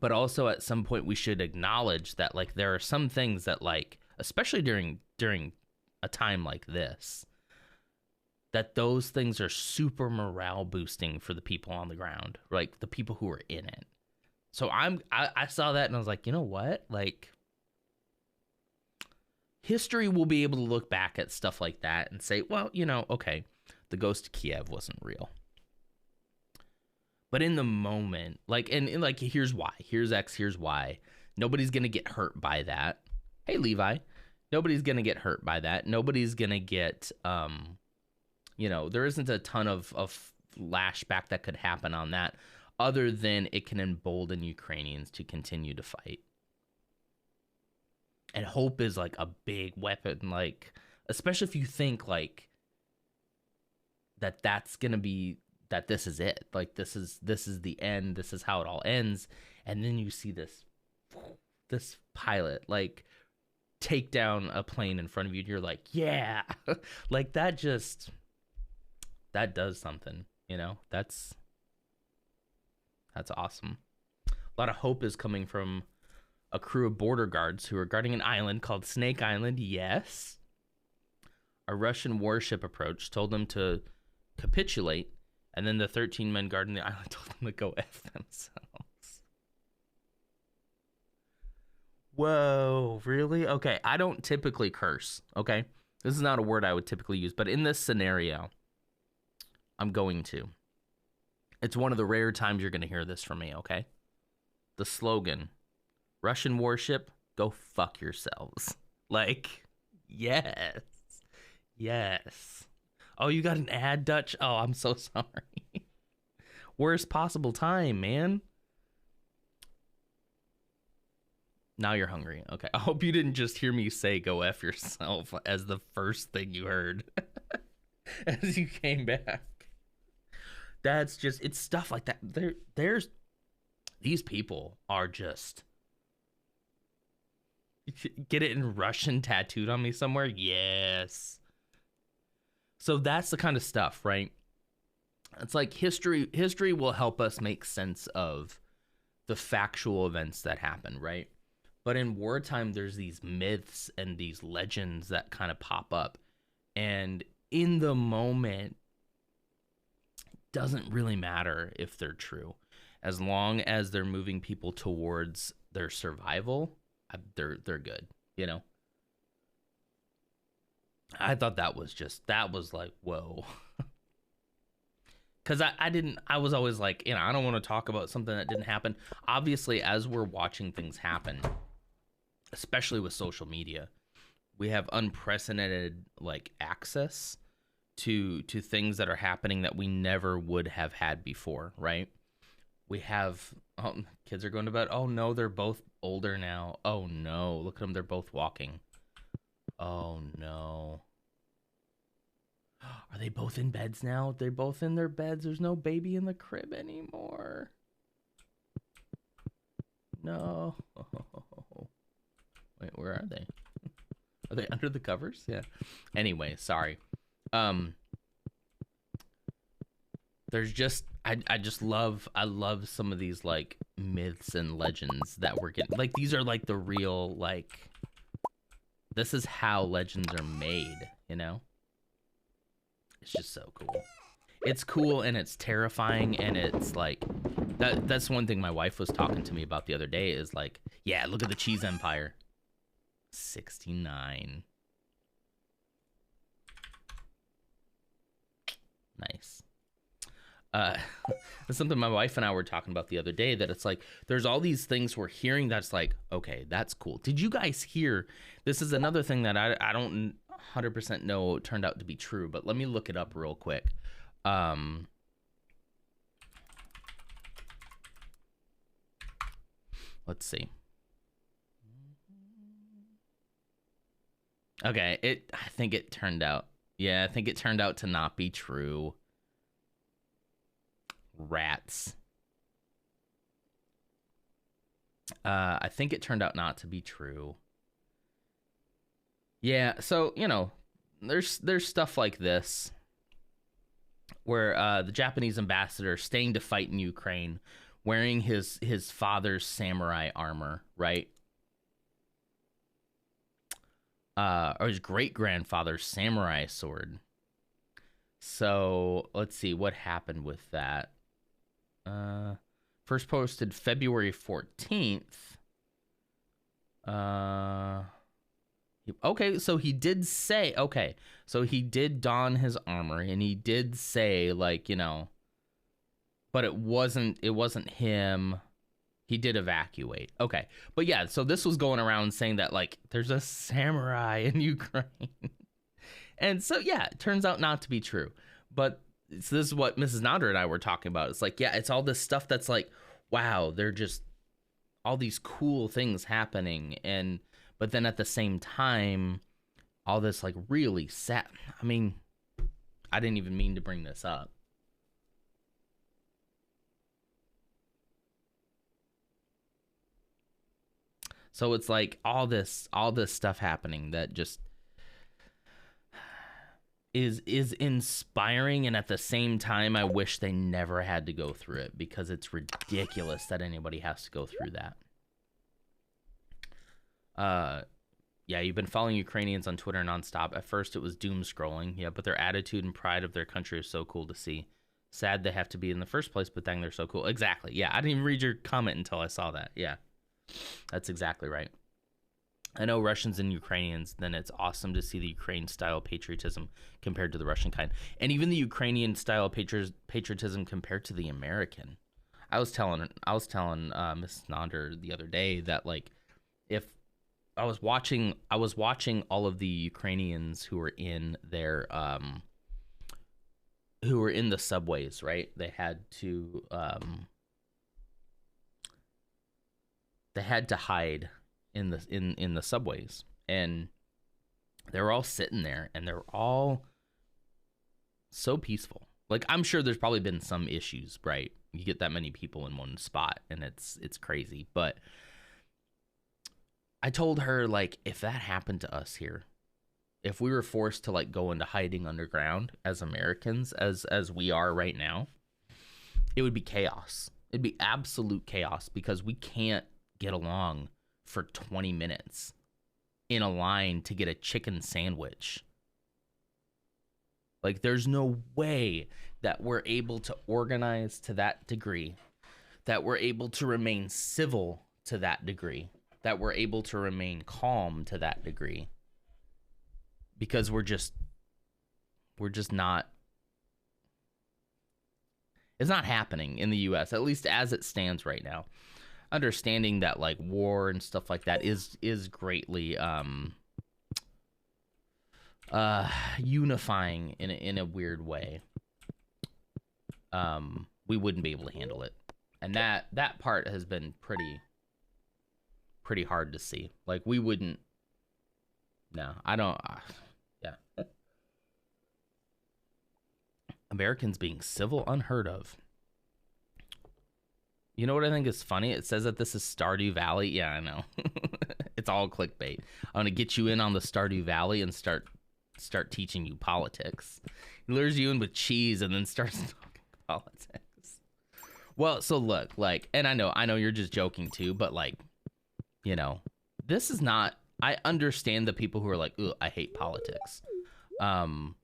But also at some point we should acknowledge that, like, there are some things that, like, especially during a time like this, that those things are super morale boosting for the people on the ground, like the people who are in it. So I saw that and I was like, you know what? Like, history will be able to look back at stuff like that and say, well, you know, okay, the ghost of Kiev wasn't real. But in the moment, like, and like, here's why. Here's X, here's Y. Nobody's going to get hurt by that. Hey, Levi. Nobody's going to get hurt by that. Nobody's going to get, you know, there isn't a ton of lashback that could happen on that, other than it can embolden Ukrainians to continue to fight. And hope is like a big weapon, like, especially if you think like that's gonna be, that this is it, like this is the end, this is how it all ends, and then you see this pilot like take down a plane in front of you, and you're like, yeah, like that does something, you know. That's awesome. A lot of hope is coming from a crew of border guards who are guarding an island called Snake Island. Yes. A Russian warship approach, told them to capitulate, and then the 13 men guarding the island told them to go F themselves. Whoa, really? Okay, I don't typically curse, okay? This is not a word I would typically use, but in this scenario, I'm going to. It's one of the rare times you're going to hear this from me, okay? The slogan, Russian warship, go fuck yourselves. Like, yes. Yes. Oh, you got an ad, Dutch? Oh, I'm so sorry. Worst possible time, man. Now you're hungry. Okay. I hope you didn't just hear me say go F yourself as the first thing you heard as you came back. That's just, it's stuff like that. There's these people are just, get it in Russian tattooed on me somewhere? Yes. So that's the kind of stuff, right? It's like history will help us make sense of the factual events that happen, right? But in wartime, there's these myths and these legends that kind of pop up. And in the moment, it doesn't really matter if they're true. As long as they're moving people towards their survival, they're good, you know? I thought that was like, whoa. Because I was always like, you know, I don't want to talk about something that didn't happen. Obviously, as we're watching things happen, especially with social media, we have unprecedented, like, access to things that are happening that we never would have had before, right? We have, kids are going to bed. Oh, no, they're both older now. Oh, no, look at them. They're both walking. Oh, no. Are they both in beds now? They're both in their beds. There's no baby in the crib anymore. No. Wait, where are they? Are they under the covers? Yeah. Anyway, sorry. There's just, I love some of these, like, myths and legends that we're getting. Like, these are, like, the real, like, this is how legends are made, you know? It's just so cool. It's cool and it's terrifying, and it's like, that's one thing my wife was talking to me about the other day is like, yeah, look at the cheese empire. 69. Nice. That's something my wife and I were talking about the other day, that it's like, there's all these things we're hearing that's like, okay, that's cool. Did you guys hear? This is another thing that I don't 100% know turned out to be true, but let me look it up real quick. Let's see. Okay, I think it turned out. Yeah, I think it turned out to not be true. Rats. I think it turned out not to be true. Yeah, so, you know, there's stuff like this where the Japanese ambassador staying to fight in Ukraine wearing his father's samurai armor, right? Or his great-grandfather's samurai sword. So, let's see what happened with that. First posted February 14th. Okay, so he did say, okay, so he did don his armor, and he did say, like, you know, but it wasn't him. He did evacuate. Okay, but yeah, so this was going around saying that, like, there's a samurai in Ukraine. And so, yeah, it turns out not to be true. But so this is what Mrs. Nader and I were talking about. It's like, yeah, it's all this stuff that's like, wow, they're just all these cool things happening. But then at the same time, all this like really sad. I mean, I didn't even mean to bring this up. So it's like all this stuff happening that just is inspiring, and at the same time I wish they never had to go through it, because it's ridiculous that anybody has to go through that. Yeah, you've been following Ukrainians on Twitter nonstop. At first it was doom scrolling, yeah, but their attitude and pride of their country is so cool to see. Sad they have to be in the first place, but dang, they're so cool. Exactly. Yeah, I didn't even read your comment until I saw that. Yeah, that's exactly right. I know Russians and Ukrainians, then it's awesome to see the Ukraine-style patriotism compared to the Russian kind. And even the Ukrainian-style patriotism compared to the American. I was telling Mrs. Nader the other day that, like, if I was watching all of the Ukrainians who were in their who were in the subways, right? They had to hide in the subways, and they were all sitting there, and they're all so peaceful. Like, I'm sure there's probably been some issues, right? You get that many people in one spot, and it's crazy. But I told her, like, if that happened to us here, if we were forced to like go into hiding underground as Americans, as we are right now, it would be chaos. It'd be absolute chaos, because we can't get along for 20 minutes in a line to get a chicken sandwich. Like, there's no way that we're able to organize to that degree, that we're able to remain civil to that degree, that we're able to remain calm to that degree, because we're just not. It's not happening in the US, at least as it stands right now. Understanding that, like, war and stuff like that is greatly unifying in a weird way. We wouldn't be able to handle it, and that part has been pretty hard to see. Like, we wouldn't. No, I don't. Yeah, Americans being civil, unheard of. You know what I think is funny? It says that this is Stardew Valley. Yeah, I know. It's all clickbait. I'm going to get you in on the Stardew Valley and start teaching you politics. He lures you in with cheese and then starts talking politics. Well, so look, like, and I know you're just joking too, but, like, you know, this is not, I understand the people who are like, ugh, I hate politics. To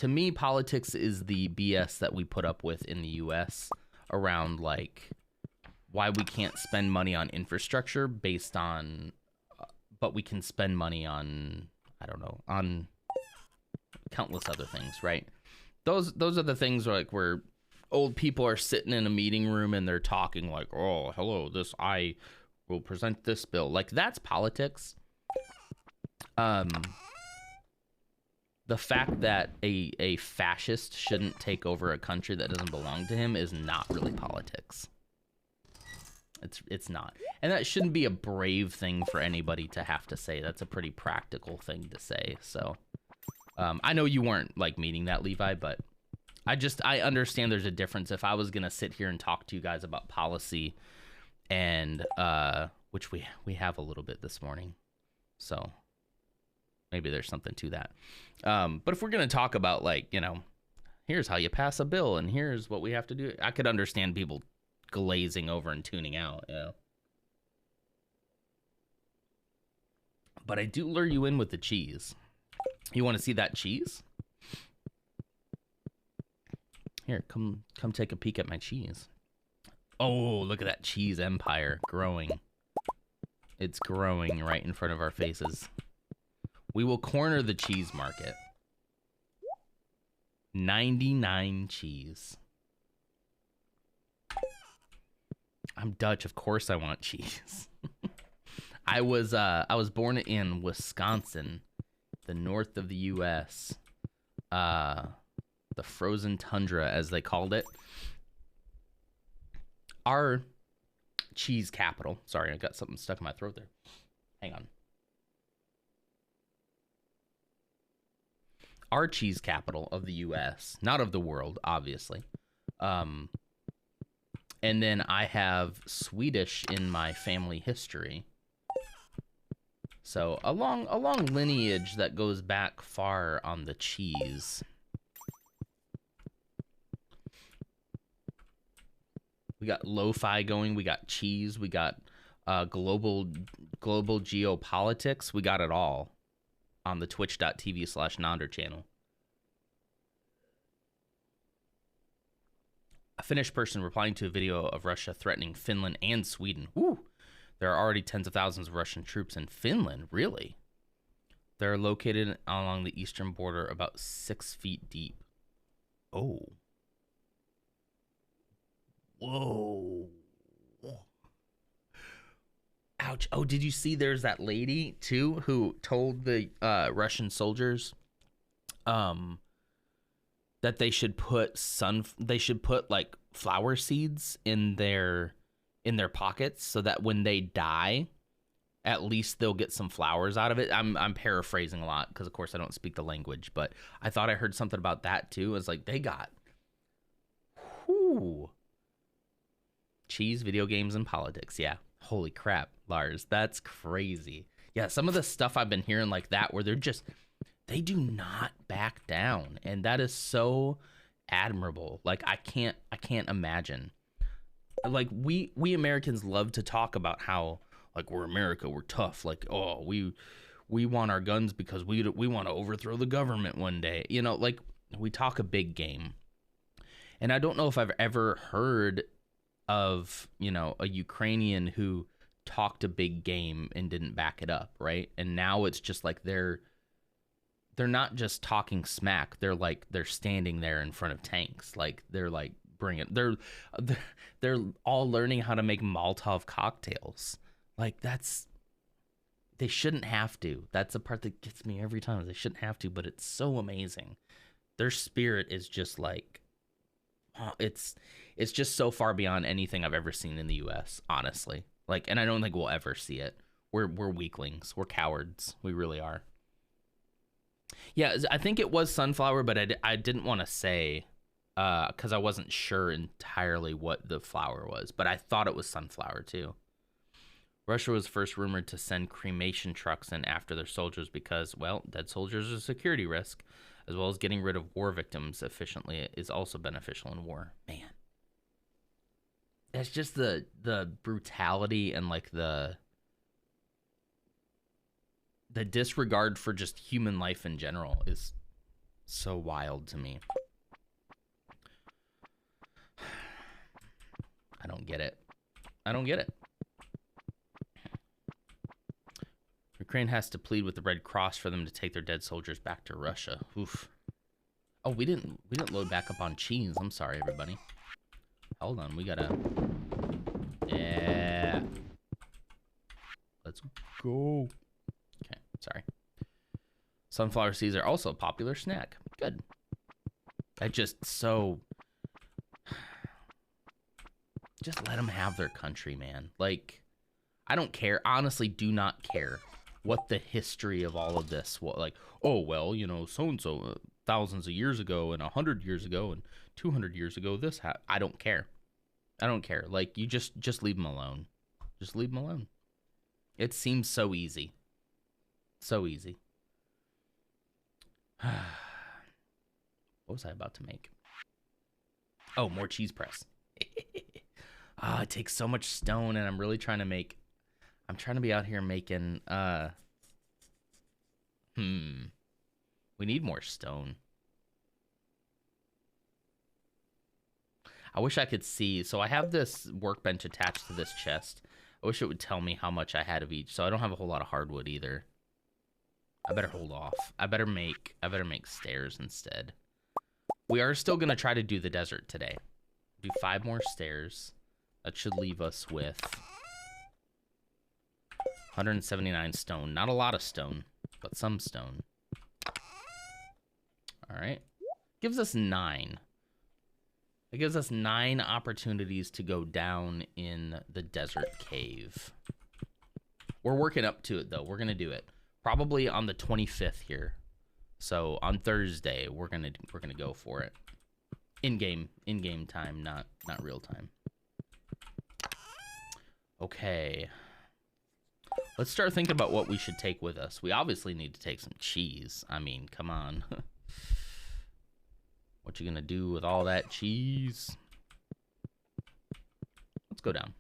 me, politics is the BS that we put up with in the US around, like, why we can't spend money on infrastructure based on, but we can spend money on, I don't know, on countless other things, right? Those are the things where old people are sitting in a meeting room and they're talking like, oh, hello, I will present this bill. Like, that's politics. the fact that a fascist shouldn't take over a country that doesn't belong to him is not really politics. It's not. And that shouldn't be a brave thing for anybody to have to say. That's a pretty practical thing to say. So I know you weren't like meaning that, Levi, but I understand there's a difference. If I was going to sit here and talk to you guys about policy and which we have a little bit this morning. So maybe there's something to that. But if we're going to talk about, like, you know, here's how you pass a bill and here's what we have to do, I could understand people glazing over and tuning out, you know. But I do lure you in with the cheese. You want to see that cheese? Here, come take a peek at my cheese. Oh, look at that cheese empire growing. It's growing right in front of our faces. We will corner the cheese market. 99 cheese. I'm Dutch, of course I want cheese. I was born in Wisconsin, the north of the US. The frozen tundra, as they called it. Our cheese capital. Sorry, I got something stuck in my throat there. Hang on. Our cheese capital of the US, not of the world, obviously. And then I have Swedish in my family history. So a long lineage that goes back far on the cheese. We got lo-fi going, we got cheese, we got global geopolitics, we got it all on the twitch.tv/Nonder channel. A Finnish person replying to a video of Russia threatening Finland and Sweden. Woo! There are already tens of thousands of Russian troops in Finland, really? They're located along the eastern border about 6 feet deep. Oh. Whoa. Ouch. Oh, did you see there's that lady too who told the Russian soldiers that they should put like flower seeds in their pockets so that when they die, at least they'll get some flowers out of it. I'm paraphrasing a lot because of course I don't speak the language, but I thought I heard something about that too. It's like they got cheese, video games, and politics. Yeah. Holy crap, Lars. That's crazy. Yeah, some of the stuff I've been hearing like that where they do not back down. And that is so admirable. Like I can't imagine. Like we Americans love to talk about how like we're America, we're tough. Like, oh, we want our guns because we want to overthrow the government one day. You know, like we talk a big game. And I don't know if I've ever heard of, you know, a Ukrainian who talked a big game and didn't back it up, right? And now it's just like they're not just talking smack. They're standing there in front of tanks. Like they're like they're all learning how to make Molotov cocktails. Like they shouldn't have to. That's the part that gets me every time. They shouldn't have to, but it's so amazing. Their spirit is just like, it's just so far beyond anything I've ever seen in the U.S., honestly. Like, and I don't think we'll ever see it. We're weaklings. We're cowards. We really are. Yeah, I think it was sunflower, but I didn't want to say because I wasn't sure entirely what the flower was. But I thought it was sunflower, too. Russia was first rumored to send cremation trucks in after their soldiers because, well, dead soldiers are a security risk, as well as getting rid of war victims efficiently is also beneficial in war. Man. That's just the brutality and like the disregard for just human life in general is so wild to me. I don't get it. Ukraine has to plead with the Red Cross for them to take their dead soldiers back to Russia. Oof. Oh, we didn't load back up on cheese. I'm sorry, everybody. Hold on, we gotta. Yeah. Let's go. Okay, sorry. Sunflower seeds are also a popular snack. Good. I just so... Just let them have their country, man. Like, I don't care. Honestly, do not care what the history of all of this was. Like, oh, well, you know, so-and-so thousands of years ago and 100 years ago and 200 years ago, this happened. I don't care. I don't care. Like, you just leave them alone. Just leave them alone. It seems so easy. So easy. What was I about to make? Oh, more cheese press. It takes so much stone, and I'm really trying to make... I'm trying to be out here making... We need more stone. I wish I could see. So I have this workbench attached to this chest. I wish it would tell me how much I had of each. So I don't have a whole lot of hardwood either. I better hold off. I better make stairs instead. We are still going to try to do the desert today. Do 5 more stairs. That should leave us with 179 stone. Not a lot of stone, but some stone. All right. Gives us 9. It gives us 9 opportunities to go down in the desert cave. We're working up to it, though. We're going to do it. Probably on the 25th here. So on Thursday, we're gonna go for it. In-game time, not real time. Okay. Let's start thinking about what we should take with us. We obviously need to take some cheese. I mean, come on. What you gonna do with all that cheese? Let's go down.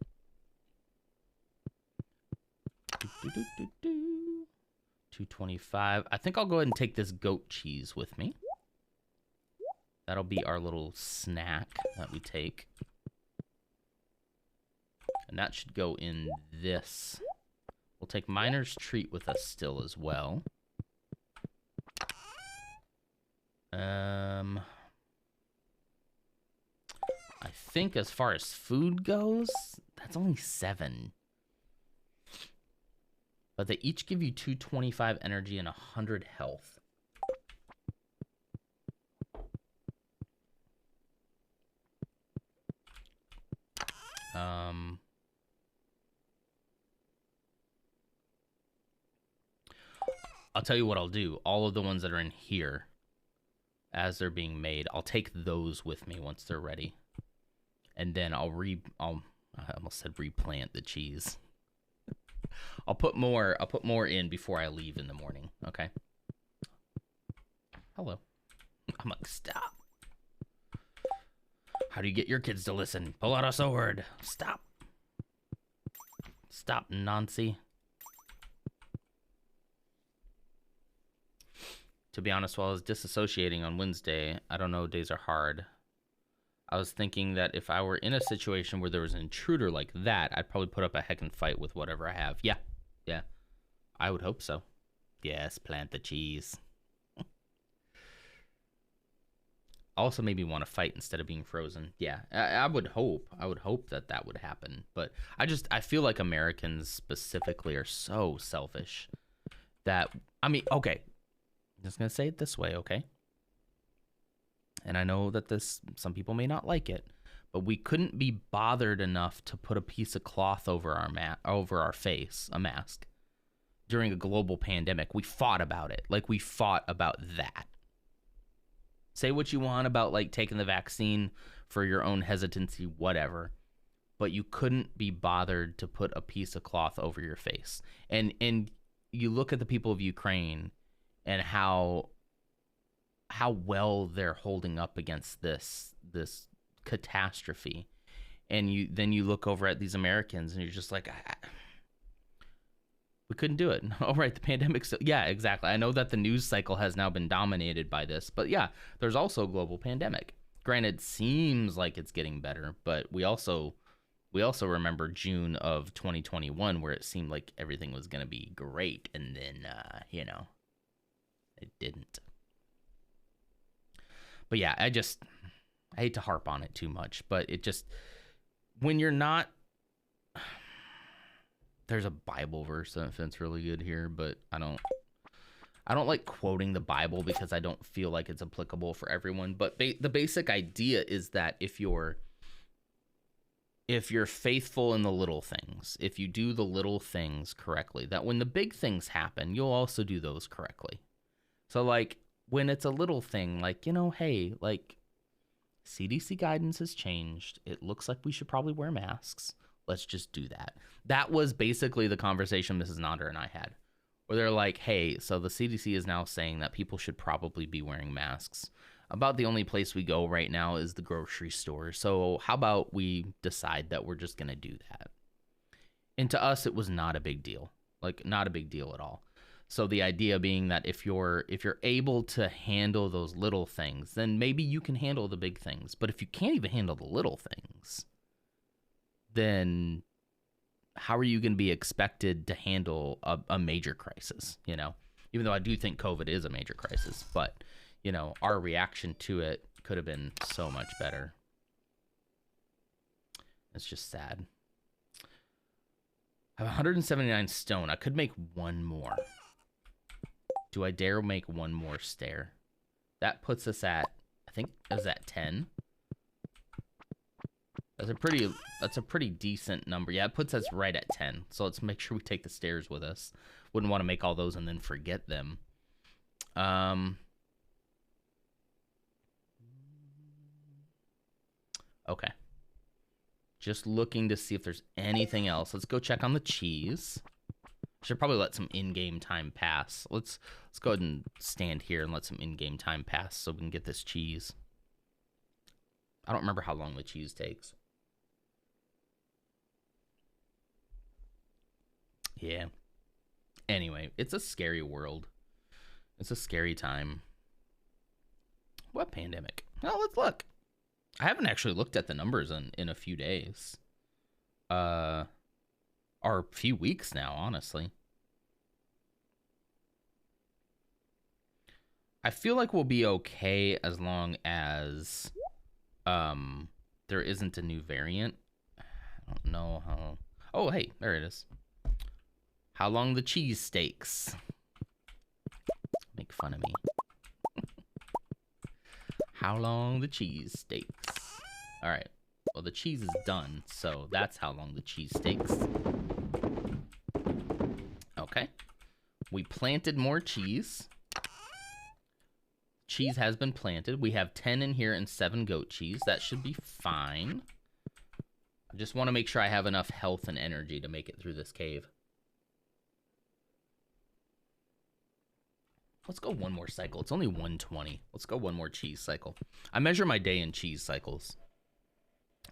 225. I think I'll go ahead and take this goat cheese with me. That'll be our little snack that we take. And that should go in this. We'll take Miner's Treat with us still as well. I think as far as food goes, that's only 7. But they each give you 225 energy and 100 health. I'll tell you what I'll do. All of the ones that are in here, as they're being made, I'll take those with me once they're ready. And then I almost said replant the cheese. I'll put more in before I leave in the morning, okay? Hello. I'm like, stop. How do you get your kids to listen? Pull out a sword. Stop. Stop, Nancy. To be honest, while I was disassociating on Wednesday, I don't know, days are hard. I was thinking that if I were in a situation where there was an intruder like that, I'd probably put up a heckin' fight with whatever I have. Yeah. I would hope so. Yes, plant the cheese. Also made me want to fight instead of being frozen. Yeah, I would hope. I would hope that that would happen. But I feel like Americans specifically are so selfish that, I mean, okay. I'm just going to say it this way, okay? And I know that some people may not like it, but we couldn't be bothered enough to put a piece of cloth over our face, a mask, during a global pandemic. We fought about it. Like, we fought about that. Say what you want about, like, taking the vaccine for your own hesitancy, whatever, but you couldn't be bothered to put a piece of cloth over your face. And you look at the people of Ukraine and how well they're holding up against this catastrophe, and you look over at these Americans and you're just like, we couldn't do it. All right, the pandemic's yeah, exactly. I know that the news cycle has now been dominated by this, but yeah, there's also a global pandemic. Granted, seems like it's getting better, but we also remember June of 2021 where it seemed like everything was going to be great, and then it didn't. But yeah, I hate to harp on it too much, but it just, when you're not, there's a Bible verse that fits really good here, but I I don't like quoting the Bible because I don't feel like it's applicable for everyone. But the basic idea is that if you're faithful in the little things, if you do the little things correctly, that when the big things happen, you'll also do those correctly. So like when it's a little thing, like, hey, like CDC guidance has changed. It looks like we should probably wear masks. Let's just do that. That was basically the conversation Mrs. Nonder and I had, where they're like, hey, so the CDC is now saying that people should probably be wearing masks. About the only place we go right now is the grocery store. So how about we decide that we're just going to do that? And to us, it was not a big deal. Like, not a big deal at all. So the idea being that if you're able to handle those little things, then maybe you can handle the big things. But if you can't even handle the little things, then how are you going to be expected to handle a major crisis, Even though I do think COVID is a major crisis, but, our reaction to it could have been so much better. It's just sad. I have 179 stone. I could make one more. Do I dare make one more stair? That puts us at, I think, is that 10? That's a pretty decent number. Yeah, it puts us right at 10. So let's make sure we take the stairs with us. Wouldn't want to make all those and then forget them. Okay. Just looking to see if there's anything else. Let's go check on the cheese. Should probably let some in-game time pass. Let's go ahead and stand here and let some in-game time pass so we can get this cheese. I don't remember how long the cheese takes. Yeah. Anyway, it's a scary world. It's a scary time. What pandemic? Well, let's look. I haven't actually looked at the numbers in a few days. Or a few weeks now, honestly. I feel like we'll be okay as long as there isn't a new variant. I don't know how... Oh, hey, there it is. How long the cheese steaks? Make fun of me. How long the cheese steaks? All right. Well, the cheese is done, so that's how long the cheese steaks. Okay. We planted more cheese. Cheese has been planted. We have 10 in here and 7 goat cheese. That should be fine. I just want to make sure I have enough health and energy to make it through this cave. Let's go one more cycle. It's only 120. Let's go one more cheese cycle. I measure my day in cheese cycles.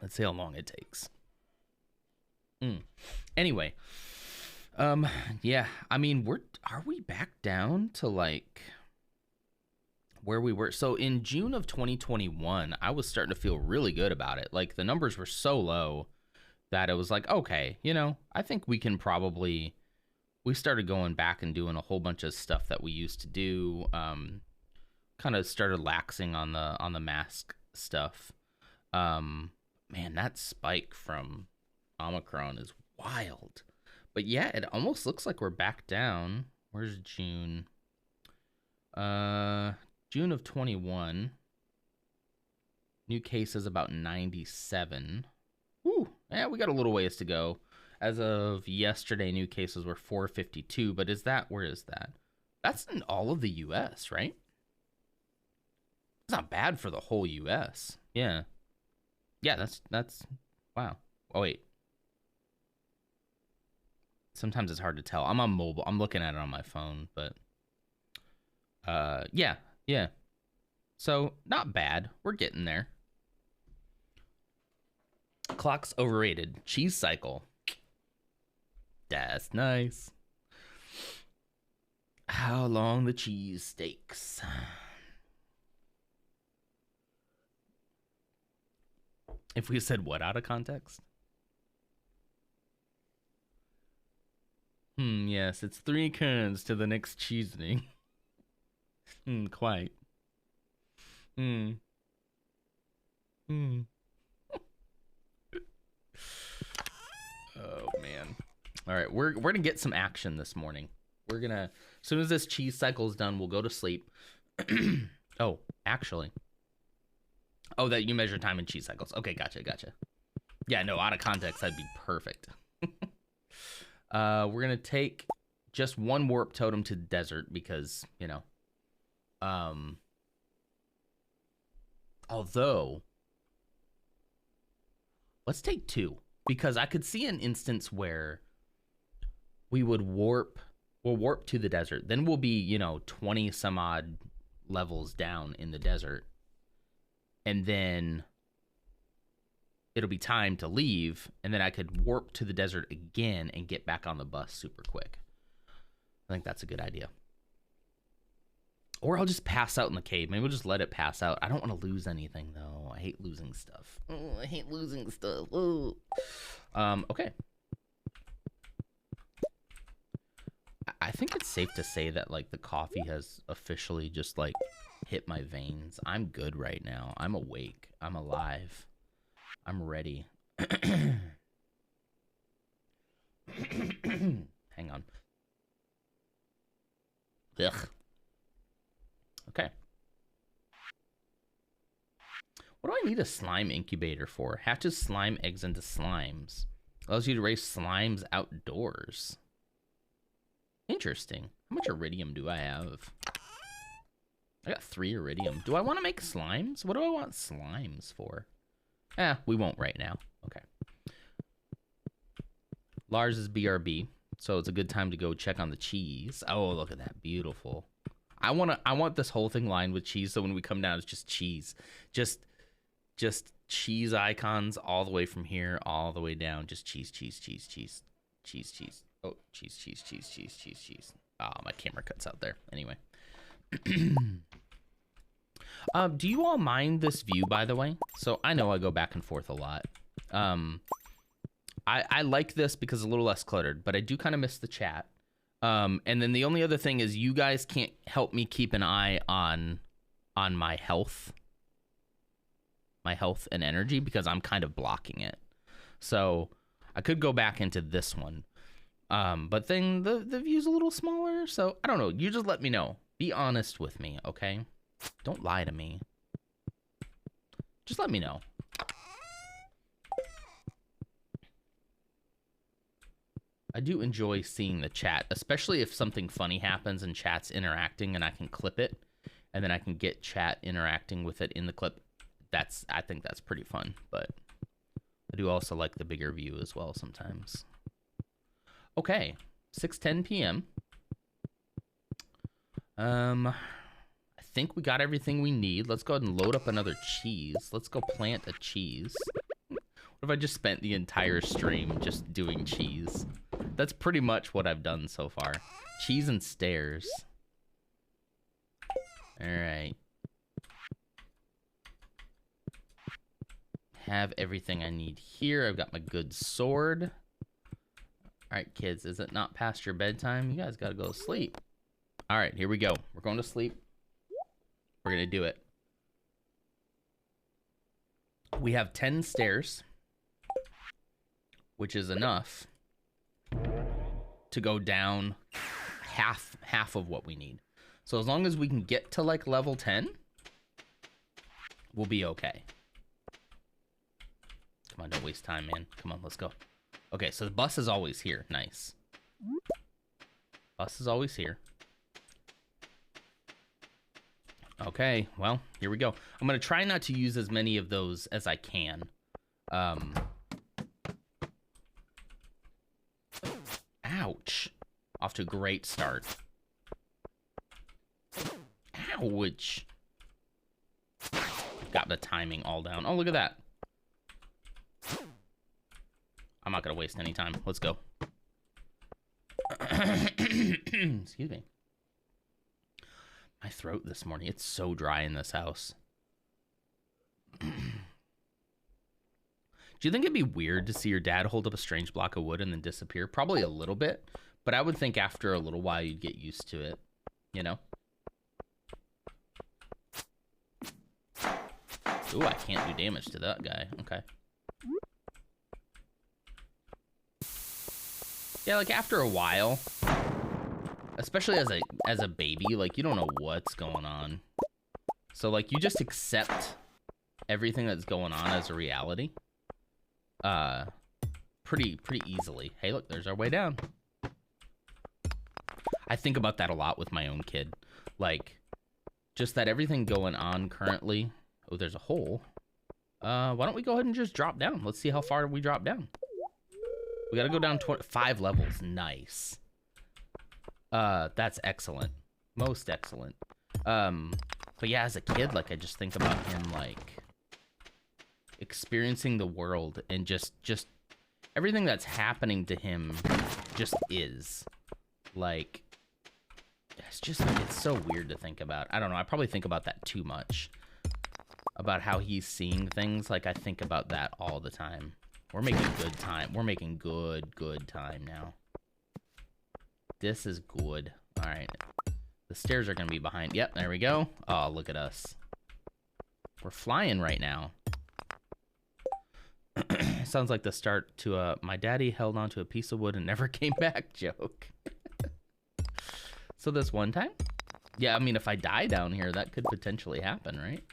Let's see how long it takes. Anyway. Yeah, I mean, are we back down to like where we were? So in June of 2021, I was starting to feel really good about it. Like the numbers were so low that it was like, okay, I think we can probably... We started going back and doing a whole bunch of stuff that we used to do. Kind of started laxing on the mask stuff. Man, that spike from Omicron is wild. But yeah, it almost looks like we're back down. Where's June? June of 21. New cases about 97. Woo, yeah, we got a little ways to go. As of yesterday, new cases were 452, but where is that? That's in all of the U.S., right? It's not bad for the whole U.S. Yeah. Yeah, that's, wow. Oh, wait. Sometimes it's hard to tell. I'm on mobile. I'm looking at it on my phone, but, yeah. So, not bad. We're getting there. Clock's overrated. Cheese cycle. That's nice. How long the cheese steaks? If we said what out of context? Yes, it's 3 turns to the next cheesening. Quite. Oh, man. All right, we're gonna get some action this morning. We're gonna, as soon as this cheese cycle is done, we'll go to sleep. Oh, actually. Oh, that you measure time in cheese cycles. Okay, gotcha. Yeah, no, out of context, that'd be perfect. We're gonna take just one warp totem to the desert because, you know. Although, let's take 2 because I could see an instance where we would warp. We'll warp to the desert. Then we'll be, you know, 20 some odd levels down in the desert. And then it'll be time to leave. And then I could warp to the desert again and get back on the bus super quick. I think that's a good idea. Or I'll just pass out in the cave. Maybe we'll just let it pass out. I don't want to lose anything, though. I hate losing stuff. Oh, I hate losing stuff. Oh. Okay. I think it's safe to say that, like, the coffee has officially just, like, hit my veins. I'm good right now. I'm awake. I'm alive. I'm ready. Hang on. Ugh. Okay. What do I need a slime incubator for? Hatches slime eggs into slimes. Allows you to raise slimes outdoors. Interesting. How much iridium do I have? I got 3 iridium. Do I want to make slimes? What do I want slimes for? We won't right now. Okay. Lars is BRB, so it's a good time to go check on the cheese. Oh, look at that. Beautiful. I want this whole thing lined with cheese, so when we come down, it's just cheese. Just cheese icons all the way from here, all the way down. Just cheese. Oh, cheese. Oh, my camera cuts out there. Anyway. Do you all mind this view, by the way? So I know I go back and forth a lot. I like this because it's a little less cluttered, but I do kind of miss the chat. And then the only other thing is you guys can't help me keep an eye on my health and energy because I'm kind of blocking it. So I could go back into this one. But then the view's a little smaller, so I don't know. You just let me know. Be honest with me, okay? Don't lie to me. Just let me know. I do enjoy seeing the chat, especially if something funny happens and chat's interacting and I can clip it and then I can get chat interacting with it in the clip. I think that's pretty fun, but I do also like the bigger view as well sometimes. Okay, 6:10 p.m. I think we got everything we need. Let's go ahead and load up another cheese. Let's go plant a cheese. What if I just spent the entire stream just doing cheese? That's pretty much what I've done so far. Cheese and stairs. All right. Have everything I need here. I've got my good sword. All right, kids, is it not past your bedtime? You guys got to go to sleep. All right, here we go. We're going to sleep. We're going to do it. We have 10 stairs, which is enough to go down half of what we need. So as long as we can get to like level 10, we'll be okay. Come on, don't waste time, man. Come on, let's go. Okay, so the bus is always here. Nice. Bus is always here. Okay, well, here we go. I'm going to try not to use as many of those as I can. Ouch. Off to a great start. Ouch. Got the timing all down. Oh, look at that. I'm not going to waste any time. Let's go. Excuse me. My throat this morning, it's so dry in this house. Do you think it'd be weird to see your dad hold up a strange block of wood and then disappear? Probably a little bit, but I would think after a little while you'd get used to it, you know? Ooh, I can't do damage to that guy. Okay. Yeah, like after a while, especially as a baby, like you don't know what's going on. So like you just accept everything that's going on as a reality. Pretty easily. Hey, look, there's our way down. I think about that a lot with my own kid. Like just that everything going on currently. Oh, there's a hole. Why don't we go ahead and just drop down? Let's see how far we drop down. We got to go down 5 levels. Nice. That's excellent. Most excellent. But yeah, as a kid, like I just think about him like experiencing the world and just everything that's happening to him just is like it's so weird to think about. I don't know. I probably think about that too much. About how he's seeing things. Like I think about that all the time. We're making good time. We're making good time now. This is good. All right. The stairs are going to be behind. Yep, there we go. Oh, look at us. We're flying right now. Sounds like the start to a my daddy held onto a piece of wood and never came back joke. So this one time? Yeah, I mean, if I die down here, that could potentially happen, right?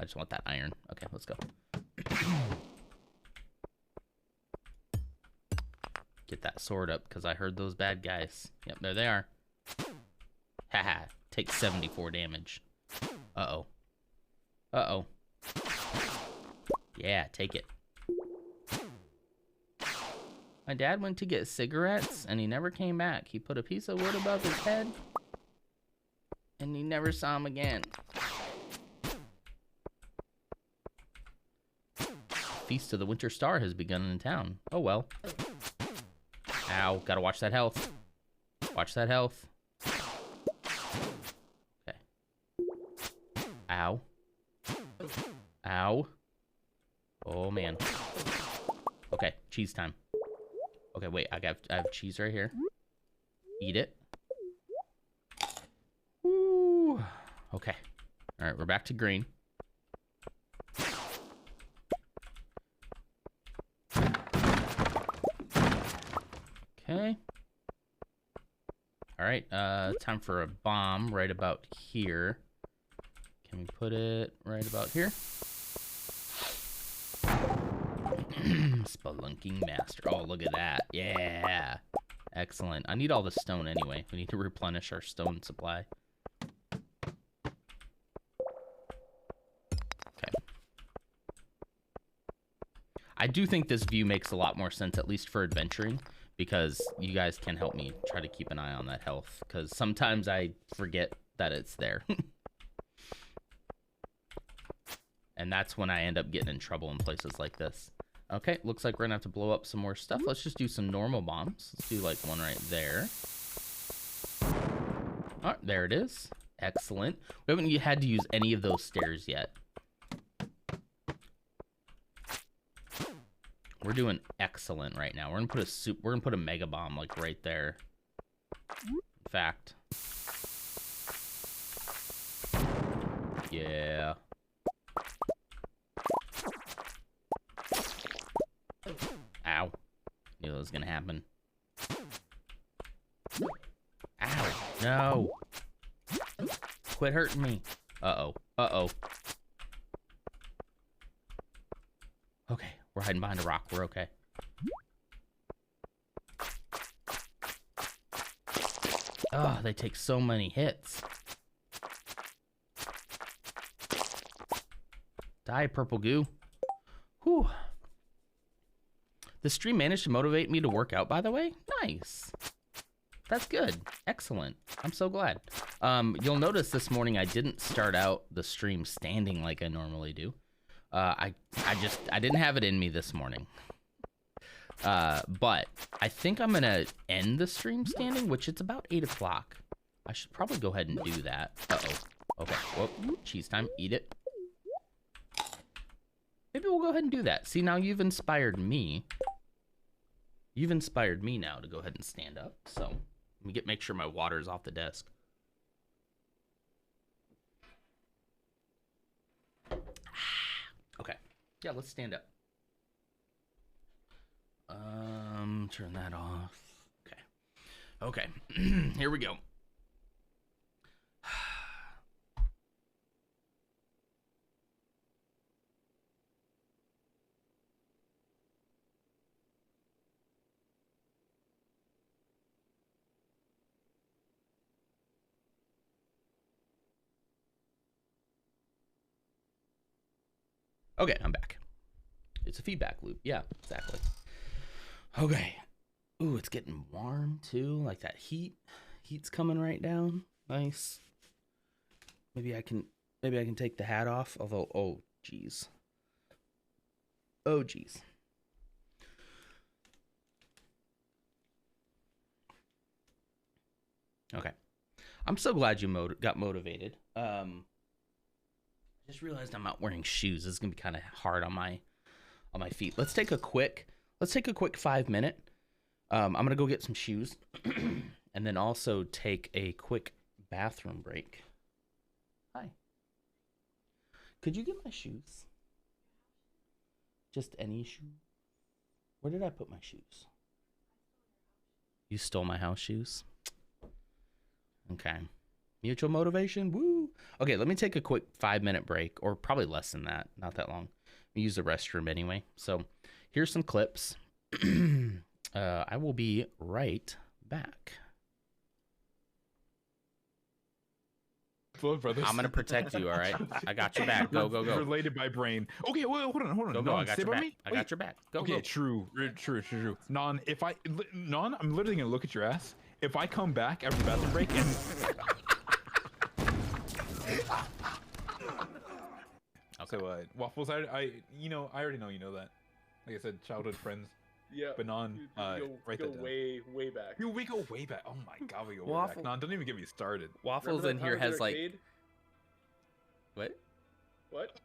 I just want that iron. Okay, let's go. Get that sword up, because I heard those bad guys. Yep, there they are. Haha, take 74 damage. Uh-oh. Uh-oh. Yeah, take it. My dad went to get cigarettes, and he never came back. He put a piece of wood above his head, and he never saw him again. Feast of the Winter Star has begun in town. Oh, well. Ow, gotta watch that health. Watch that health. Okay. Ow. Ow. Oh, man. Okay, cheese time. Okay, wait, I have cheese right here. Eat it. Woo. Okay. All right, we're back to green. Okay. All right, time for a bomb right about here. Can we put it right about here? Spelunking master. Oh, look at that. Yeah. Excellent. I need all the stone anyway. We need to replenish our stone supply. Okay. I do think this view makes a lot more sense, at least for adventuring, because you guys can help me try to keep an eye on that health, because sometimes I forget that it's there. And that's when I end up getting in trouble in places like this. Okay, looks like we're gonna have to blow up some more stuff. Let's just do some normal bombs. Let's do like one right there. Oh, there it is. Excellent. We haven't had to use any of those stairs yet. We're doing excellent right now. We're gonna put a mega bomb like right there. In fact. Yeah. Ow. Knew that was gonna happen. Ow. No. Quit hurting me. Uh-oh. Uh-oh. Okay. We're hiding behind a rock. We're okay. Oh, they take so many hits. Die, purple goo. Whew. The stream managed to motivate me to work out, by the way. Nice. That's good. Excellent. I'm so glad. You'll notice this morning I didn't start out the stream standing like I normally do. I didn't have it in me this morning. But I think I'm gonna end the stream standing, which it's about 8 o'clock. I should probably go ahead and do that. Uh-oh. Okay. Whoop. Cheese time. Eat it. Maybe we'll go ahead and do that. See, now you've inspired me. You've inspired me now to go ahead and stand up. So let me make sure my water is off the desk. Okay. Yeah, let's stand up. Turn that off. Okay. Okay, here we go. Okay, I'm back. It's a feedback loop. Yeah, exactly. Okay. Ooh, it's getting warm too. Like that heat's coming right down. Nice. Maybe I can take the hat off. Although, oh geez. Oh geez. Okay. I'm so glad you got motivated. I just realized I'm not wearing shoes. This is gonna be kind of hard on my feet. Let's take a quick 5-minute. I'm gonna go get some shoes, and then also take a quick bathroom break. Hi. Could you get my shoes? Just any shoe? Where did I put my shoes? You stole my house shoes? Okay. Mutual motivation. Woo. Okay, let me take a quick 5-minute break, or probably less than that. Not that long. We use the restroom anyway. So here's some clips. I will be right back. Hello, brothers. I'm gonna protect you. All right. I got your back. Go. Related by brain. Okay, well, hold on. Go. I got your back. I got your back. Go. Okay, Go. true. Non, I'm literally gonna look at your ass. If I come back after the bathroom break and Okay. so Waffles, I already know you know that. Like I said, childhood friends. Yeah. But Non, right go there. way back. Dude, we go way back. Oh my god, we go way Waffle- back. Non, don't even get me started. Waffles Remember in here that time has at the like arcade? What?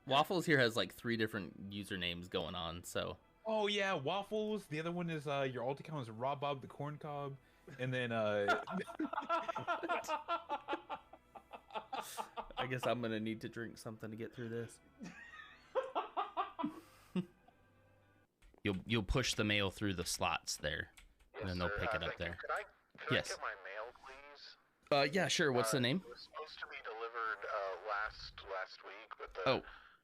Waffles here has like 3 different usernames going on. So Oh yeah, Waffles. The other one is your alt account is Rob Bob the Corn Cob, and then I guess I'm gonna need to drink something to get through this. You'll push the mail through the slots there, and then they'll sir. pick it up Thank you. there. Could Yes. I get my mail, please? Yeah, sure. What's the name? It was supposed to be delivered last week, but the Oh,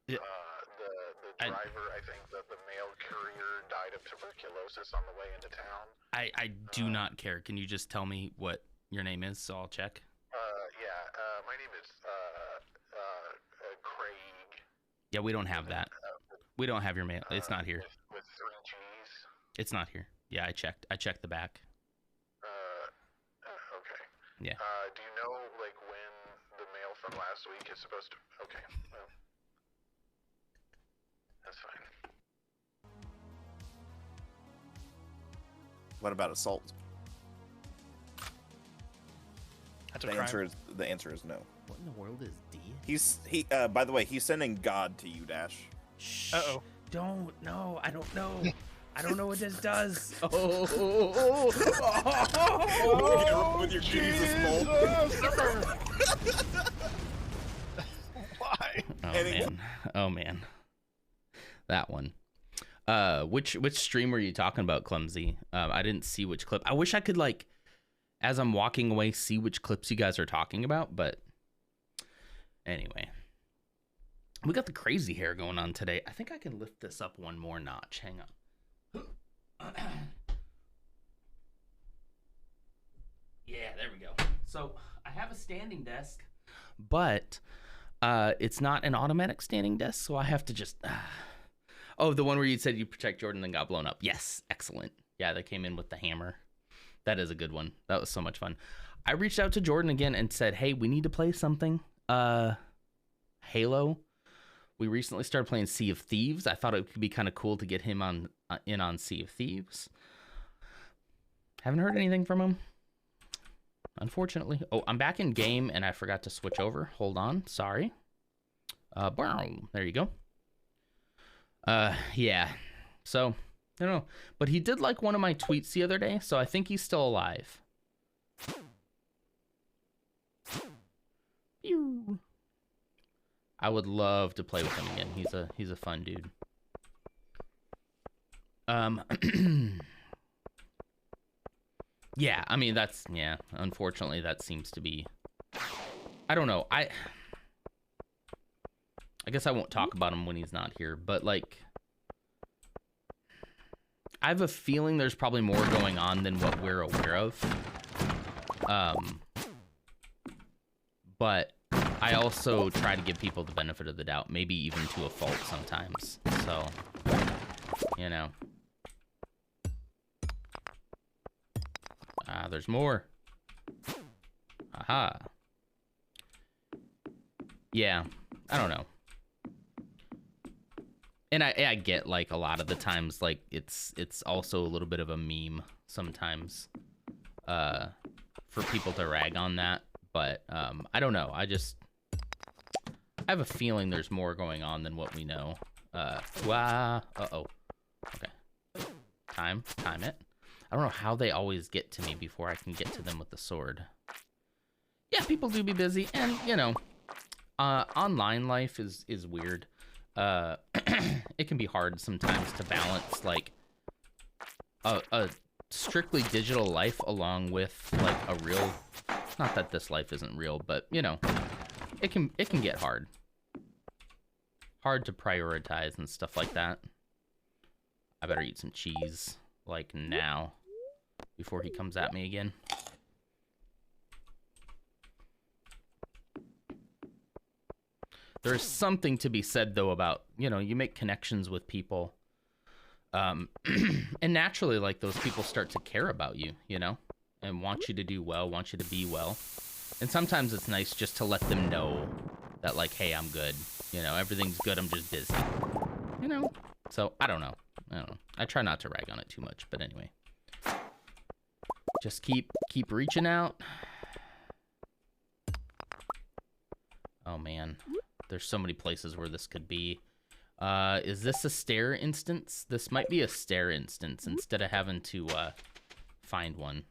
yeah. the driver, I think the mail courier died of tuberculosis on the way into town. I do not care. Can you just tell me what your name is so I'll check? My name is Craig. Yeah, we don't have that. We don't have your mail. It's not here. With 3 G's. It's not here. Yeah, I checked. I checked the back. Okay. Yeah. Do you know like when the mail from last week is supposed to? Okay. Well, that's fine. What about assault? That's a The crime. answer is no. What in the world is D? He by the way, he's sending God to you, Dash. Shh. Uh-oh. Don't. No, I don't know. I don't know what this does. With your Jesus bolt. Why? Oh man. That one. Which stream were you talking about, Clumsy? I didn't see which clip. I wish I could like, as I'm walking away, see which clips you guys are talking about. But anyway, we got the crazy hair going on today. I think I can lift this up one more notch. Hang on. Yeah, there we go. So I have a standing desk, but it's not an automatic standing desk, so I have to just. Oh, the one where you said you protect Jordan and got blown up. Yes, excellent. Yeah, they came in with the hammer. That is a good one. That was so much fun. I reached out to Jordan again and said, "Hey, we need to play something. Halo. We recently started playing Sea of Thieves. I thought it could be kind of cool to get him on in on Sea of Thieves. Haven't heard anything from him, unfortunately. Oh, I'm back in game and I forgot to switch over. Hold on, sorry. There you go. Yeah. So I don't know, but he did like one of my tweets the other day, so I think he's still alive. Pew. I would love to play with him again. He's a fun dude. Yeah, I mean, unfortunately, that seems to be, I don't know. I guess I won't talk about him when he's not here, but like, I have a feeling there's probably more going on than what we're aware of. But I also try to give people the benefit of the doubt, maybe even to a fault sometimes. So, you know. Ah, there's more. Aha. Yeah, I don't know. And I get, like, a lot of the times, like, it's also a little bit of a meme sometimes for people to rag on that. But I don't know. I have a feeling there's more going on than what we know. Uh-oh. Okay. Time it. I don't know how they always get to me before I can get to them with the sword. Yeah, people do be busy, and, you know, online life is weird. It can be hard sometimes to balance, like, a strictly digital life along with, like, a real... Not that this life isn't real, but, you know, it can get hard. Hard to prioritize and stuff like that. I better eat some cheese, like, now, before he comes at me again. There's something to be said, though, about, you know, you make connections with people. And naturally, like, those people start to care about you, you know? And want you to do well, want you to be well. And sometimes it's nice just to let them know that, like, hey, I'm good. You know, everything's good, I'm just busy. You know? So, I don't know. I try not to rag on it too much, but anyway. Just keep reaching out. Oh, man. There's so many places where this could be. Is this a stair instance? This might be a stair instance instead of having to find one.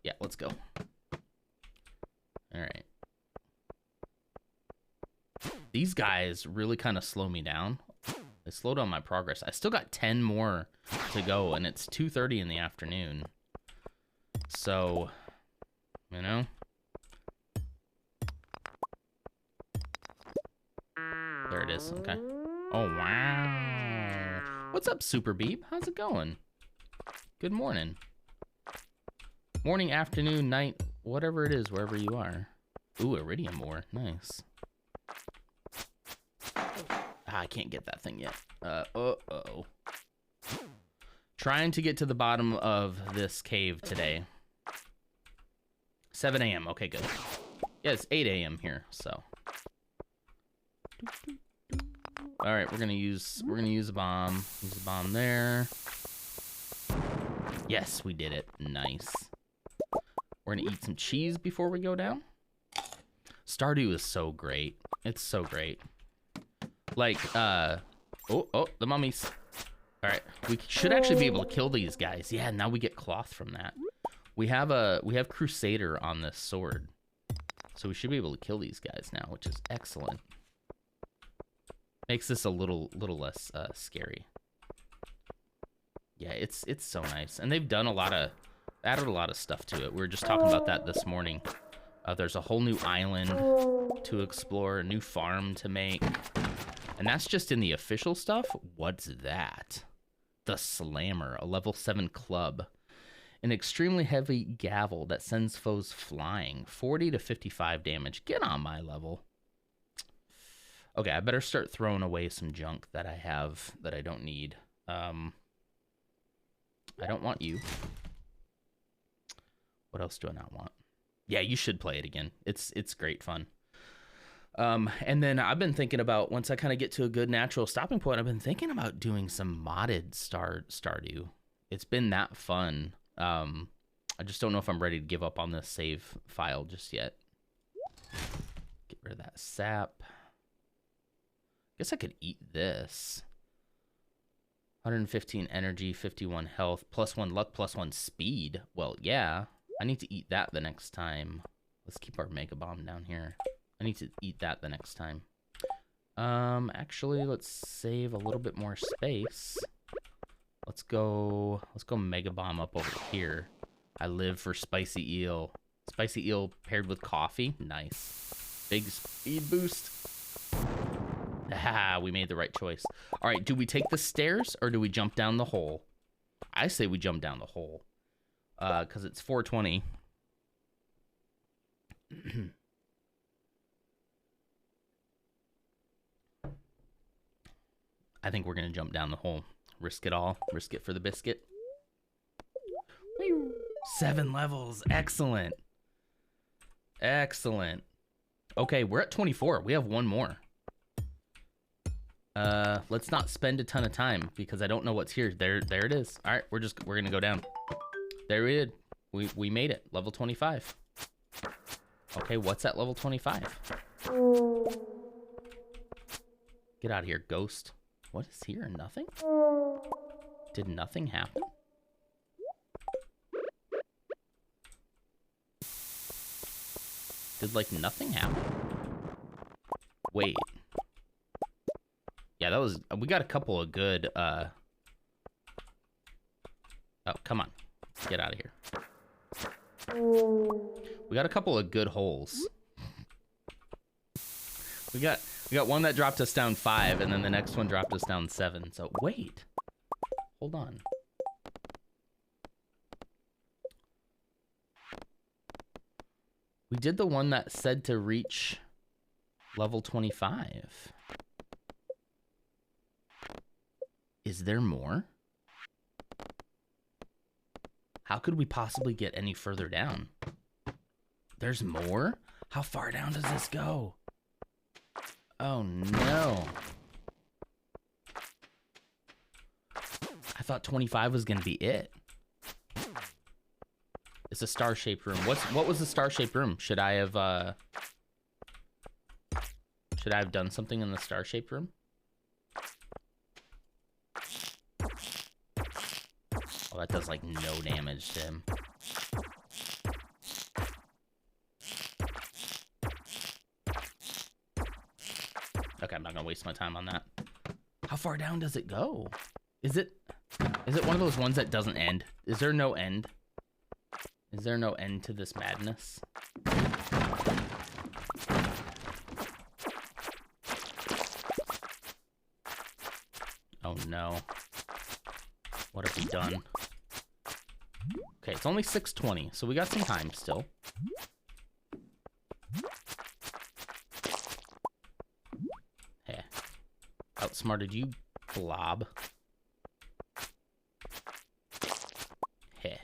Yeah, let's go. All right. These guys really kind of slow me down. They slow down my progress. I still got 10 more to go, and it's 2:30 in the afternoon. So, you know. There it is. Okay. Oh, wow. What's up, Super Beep? How's it going? Good morning. Morning, afternoon, night, whatever it is, wherever you are. Ooh, iridium ore. Nice. I can't get that thing yet. Uh-oh. Trying to get to the bottom of this cave today. 7 a.m. Okay, good. Yeah, it's 8 a.m. here, so. All right, we're gonna use a bomb. Use a bomb there. Yes, we did it. Nice. We're gonna eat some cheese before we go down. Stardew is so great. It's so great. Like, oh, the mummies. All right, we should actually be able to kill these guys. Yeah, now we get cloth from that. We have Crusader on this sword, so we should be able to kill these guys now, which is excellent. Makes this a little less scary. Yeah, it's so nice, and they've done added a lot of stuff to it. We were just talking about that this morning. There's a whole new island to explore, a new farm to make, and that's just in the official stuff. What's that? The Slammer, a level 7 club, an extremely heavy gavel that sends foes flying, 40 to 55 damage. Get on my level. Okay, I better start throwing away some junk that I have that I don't need. I don't want you. What else do I not want? Yeah, you should play it again. It's great fun. And then I've been thinking about, once I kind of get to a good natural stopping point, I've been thinking about doing some modded Stardew. It's been that fun. I just don't know if I'm ready to give up on this save file just yet. Get rid of that sap. Guess I could eat this. 115 energy, 51 health, +1 luck, +1 speed. Well, yeah. I need to eat that the next time. Let's keep our Mega Bomb down here. I need to eat that the next time. Actually, let's save a little bit more space. Let's go Mega Bomb up over here. I live for spicy eel. Spicy eel paired with coffee. Nice. Big speed boost. Ah, we made the right choice. All right, do we take the stairs or do we jump down the hole? I say we jump down the hole. Because it's 4:20. I think we're going to jump down the hole. Risk it all. Risk it for the biscuit. 7 levels. Excellent. Excellent. Okay, we're at 24. We have one more. Let's not spend a ton of time because I don't know what's here. There it is. All right, we're gonna go down. There we did. We made it. Level 25. Okay, what's at level 25? Get out of here, ghost. What is here? Nothing? Did nothing happen? Did like nothing happen? Wait. Yeah, that was, we got a couple of good, oh, come on. Get out of here. We got a couple of good holes. We got one that dropped us down 5, and then the next one dropped us down 7. So, wait. Hold on. We did the one that said to reach level 25. Is there more? How could we possibly get any further down? There's more? How far down does this go? Oh no. I thought 25 was gonna be it. It's a star-shaped room. What was the star-shaped room? Should I have done something in the star-shaped room? Oh, that does like no damage to him. Okay, I'm not gonna waste my time on that. How far down does it go? Is it one of those ones that doesn't end? Is there no end? Is there no end to this madness? Oh no. What have we done? Okay, it's only 6:20, so we got some time still. Hey. Outsmarted you, blob. Hey.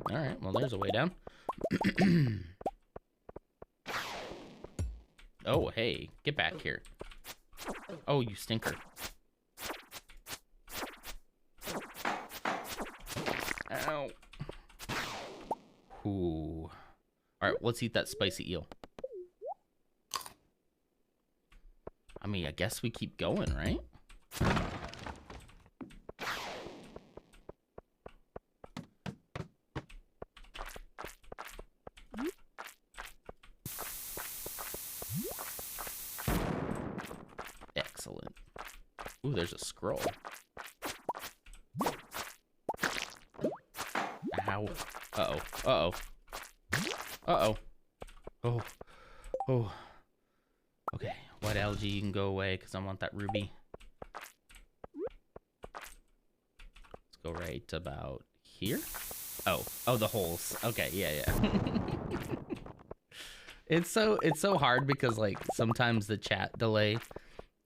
Alright, well there's a way down. Oh, hey, get back here. Oh, you stinker. Ow. Ooh. Alright, let's eat that spicy eel. I mean, I guess we keep going, right? Excellent. Ooh, there's a scroll. Ow. Uh-oh. Uh-oh. Uh-oh. Oh. Oh. Okay. White algae, you can go away because I want that ruby. Let's go right about here. Oh. Oh, the holes. Okay, yeah. It's so hard because like sometimes the chat delay,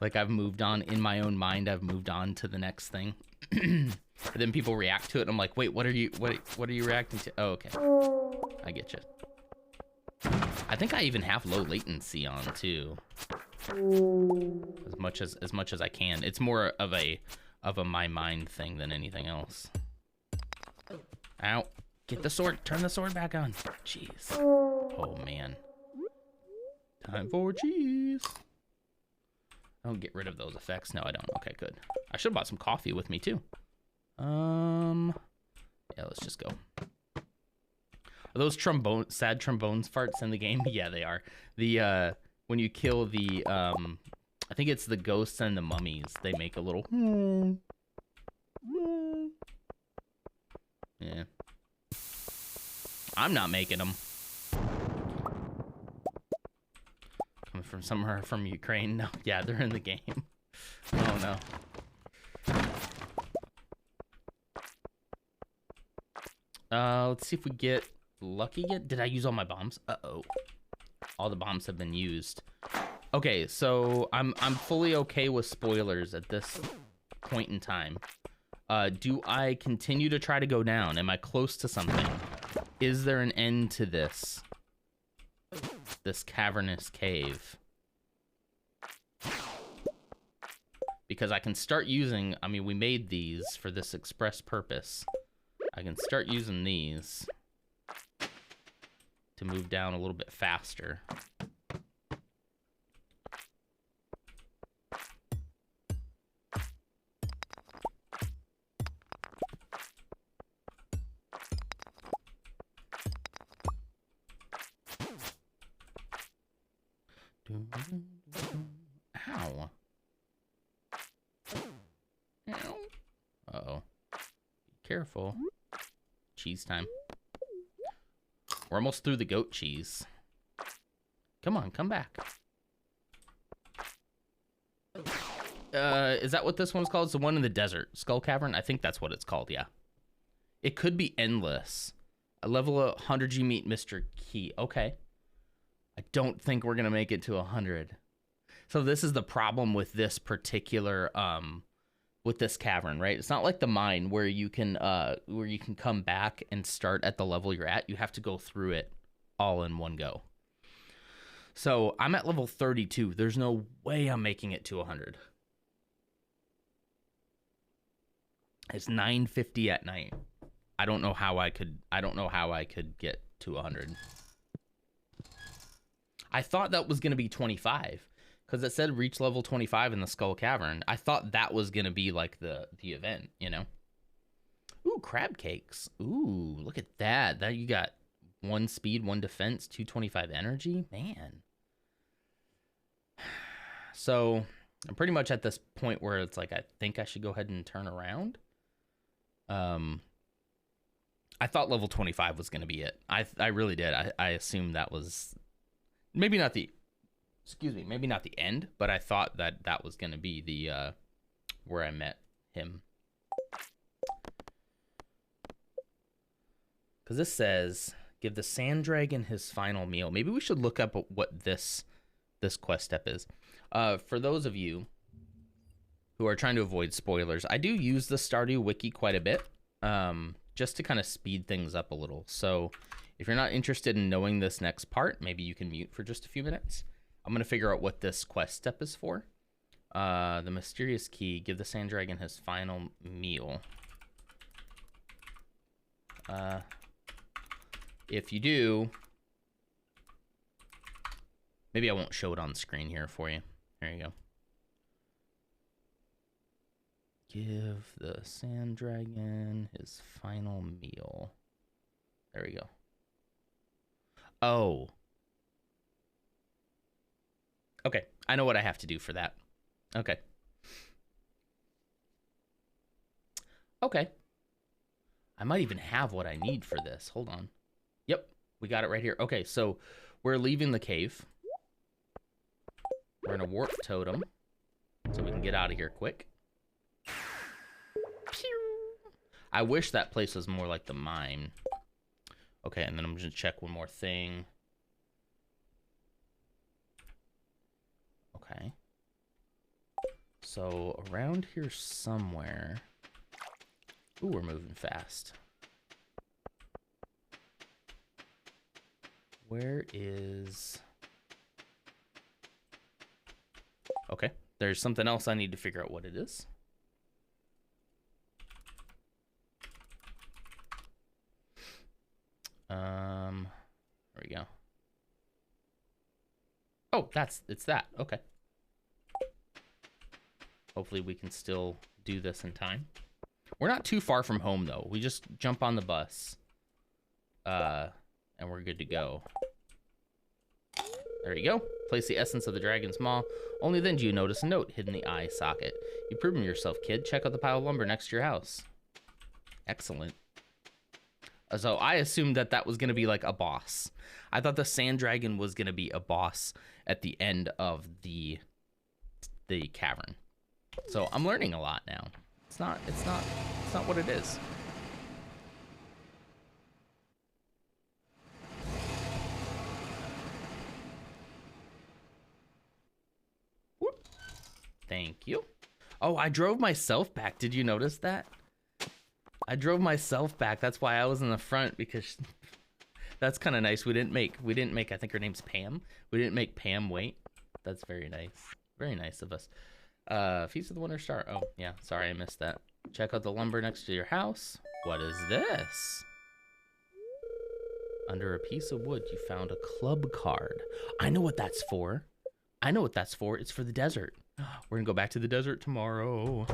like I've moved on in my own mind, I've moved on to the next thing. And then people react to it and I'm like, wait, what are you reacting to? Oh, okay. I get you. I think I even have low latency on too. As much as I can. It's more of a my mind thing than anything else. Ow. Get the sword. Turn the sword back on. Jeez. Oh man. Time for cheese. Oh, get rid of those effects. No, I don't. Okay, good. I should have bought some coffee with me too. Yeah, let's just go. Are those sad trombones farts in the game? Yeah, they are. The when you kill the I think it's the ghosts and the mummies, they make a little Yeah. I'm not making them. Coming from somewhere from Ukraine. No, yeah, they're in the game. Oh no. Let's see if we get lucky yet. Did I use all my bombs? Uh-oh. All the bombs have been used. Okay, so I'm fully okay with spoilers at this point in time. Do I continue to try to go down? Am I close to something? Is there an end to this? This cavernous cave? Because I can start using, I mean, we made these for this express purpose. I can start using these to move down a little bit faster. Ow. Ow. Uh-oh. Be careful. Cheese time. We're almost through the goat cheese. Come on, come back. Is that what this one's called? It's the one in the desert. Skull Cavern? I think that's what it's called, yeah. It could be endless. A level 100 you meet Mr. Key. Okay. I don't think we're going to make it to 100. So this is the problem with this particular, with this cavern, right? It's not like the mine where you can come back and start at the level you're at. You have to go through it all in one go. So I'm at level 32. There's no way I'm making it to 100. It's 9:50 at night. I don't know how I could get to 100. I thought that was going to be 25 because it said reach level 25 in the Skull Cavern. I thought that was going to be like the event, you know? Ooh, crab cakes. Ooh, look at that. That you got 1 speed, 1 defense, 225 energy. Man. So I'm pretty much at this point where it's like, I think I should go ahead and turn around. I thought level 25 was going to be it. I really did. I assumed that was maybe not the end, but I thought that was going to be the where I met him. Because this says, give the sand dragon his final meal. Maybe we should look up what this quest step is. For those of you who are trying to avoid spoilers, I do use the Stardew Wiki quite a bit, just to kind of speed things up a little. So if you're not interested in knowing this next part, maybe you can mute for just a few minutes. I'm going to figure out what this quest step is for. The mysterious key, give the sand dragon his final meal. If you do, maybe I won't show it on screen here for you. There you go. Give the sand dragon his final meal. There we go. Oh. Okay, I know what I have to do for that. Okay. Okay. I might even have what I need for this. Hold on. Yep, we got it right here. Okay, so we're leaving the cave. We're gonna warp totem so we can get out of here quick. Pew! I wish that place was more like the mine. Okay, and then I'm just gonna check one more thing. Okay. So around here somewhere. Ooh, we're moving fast. Where is... Okay, there's something else I need to figure out what it is. There we go. Oh, it's that. Okay. Hopefully we can still do this in time. We're not too far from home though. We just jump on the bus. And we're good to go. There you go. Place the essence of the dragon's maw. Only then do you notice a note hidden in the eye socket. You've proven yourself, kid. Check out the pile of lumber next to your house. Excellent. So I assumed that that was going to be like a boss. I thought the sand dragon was going to be a boss at the end of the cavern. So I'm learning a lot now. It's not what it is. Whoop. Thank you. Oh, I drove myself back. Did you notice that? I drove myself back. That's why I was in the front, because that's kind of nice. We didn't make, I think her name's Pam. We didn't make Pam wait. That's very nice. Very nice of us. Feast of the Winter Star. Oh, yeah. Sorry, I missed that. Check out the lumber next to your house. What is this? Under a piece of wood, you found a club card. I know what that's for. I know what that's for. It's for the desert. We're going to go back to the desert tomorrow.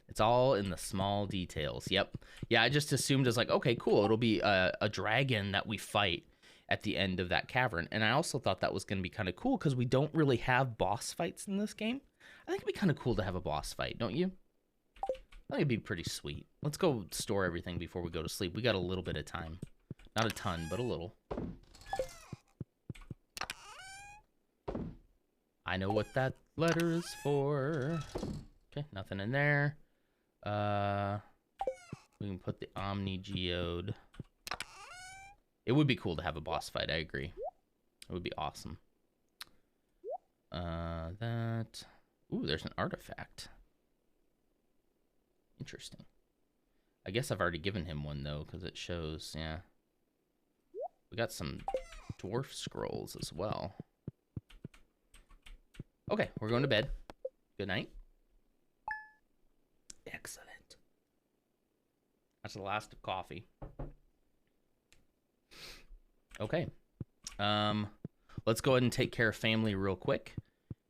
It's all in the small details. Yep. Yeah, I just assumed as like, okay, cool. It'll be a dragon that we fight at the end of that cavern. And I also thought that was going to be kind of cool because we don't really have boss fights in this game. I think it'd be kind of cool to have a boss fight, don't you? I think it'd be pretty sweet. Let's go store everything before we go to sleep. We got a little bit of time. Not a ton, but a little. I know what that letter is for. Okay, nothing in there. We can put the Omni Geode. It would be cool to have a boss fight, I agree. It would be awesome. That... Ooh, there's an artifact. Interesting. I guess I've already given him one, though, because it shows, yeah. We got some dwarf scrolls as well. Okay, we're going to bed. Good night. Excellent. That's the last of coffee. Okay. Let's go ahead and take care of family real quick.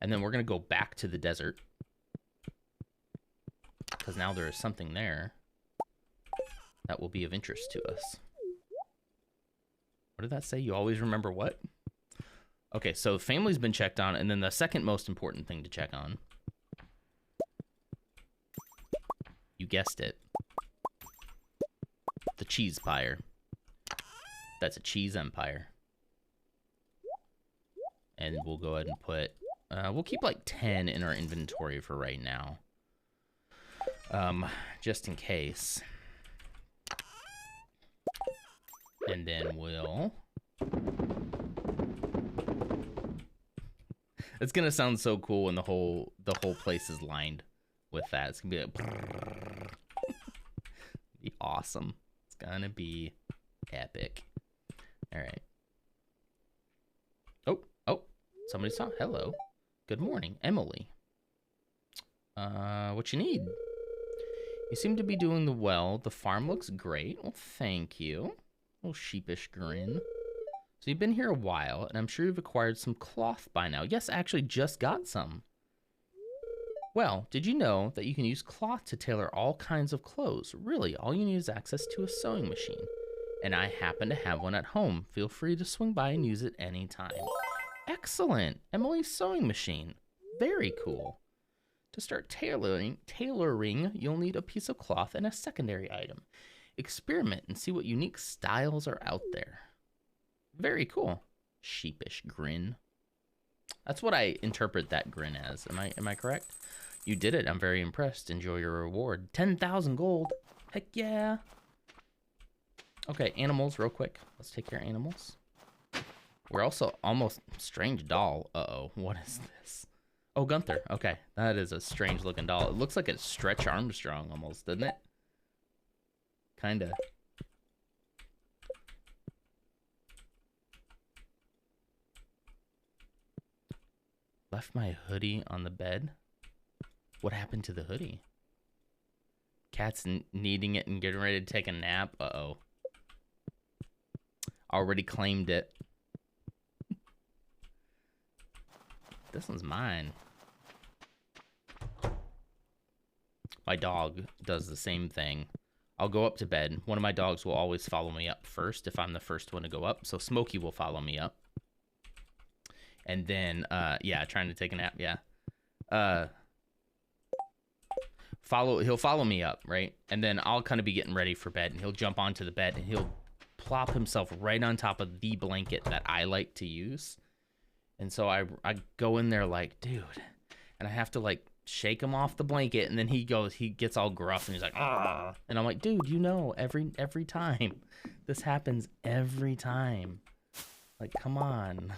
And then we're going to go back to the desert. Because now there is something there that will be of interest to us. What did that say? You always remember what? Okay, so family's been checked on, and then the second most important thing to check on. You guessed it. The cheese pyre. That's a cheese empire. And we'll go ahead and put... we'll keep like 10 in our inventory for right now. Just in case. And then we'll... It's gonna sound so cool when the whole place is lined with that. It's gonna be like... be awesome. It's gonna be epic. All right. Oh, somebody saw. Hello. Good morning, Emily. What you need? You seem to be doing well. The farm looks great. Well, thank you. Little sheepish grin. So you've been here a while, and I'm sure you've acquired some cloth by now. Yes, I actually just got some. Well, did you know that you can use cloth to tailor all kinds of clothes? Really, all you need is access to a sewing machine. And I happen to have one at home. Feel free to swing by and use it anytime. Excellent! Emily's sewing machine. Very cool. To start tailoring, you'll need a piece of cloth and a secondary item. Experiment and see what unique styles are out there. Very cool. Sheepish grin. That's what I interpret that grin as. Am I correct? You did it. I'm very impressed. Enjoy your reward. 10,000 gold. Heck yeah. Okay, animals real quick. Let's take care of animals. We're also almost strange doll. Uh-oh. What is this? Oh, Gunther. Okay. That is a strange looking doll. It looks like it's Stretch Armstrong almost, doesn't it? Kinda. Left my hoodie on the bed. What happened to the hoodie? Cat's needing it and getting ready to take a nap. Uh-oh. Already claimed it. This one's mine. My dog does the same thing. I'll go up to bed. One of my dogs will always follow me up first if I'm the first one to go up. So Smokey will follow me up. And then, yeah, trying to take a nap. Yeah. He'll follow me up, right? And then I'll kind of be getting ready for bed, and he'll jump onto the bed, and he'll plop himself right on top of the blanket that I like to use. And so I go in there like, dude, and I have to like shake him off the blanket, and then he gets all gruff, and he's like, ah, and I'm like, dude, you know, every time this happens every time, like, come on.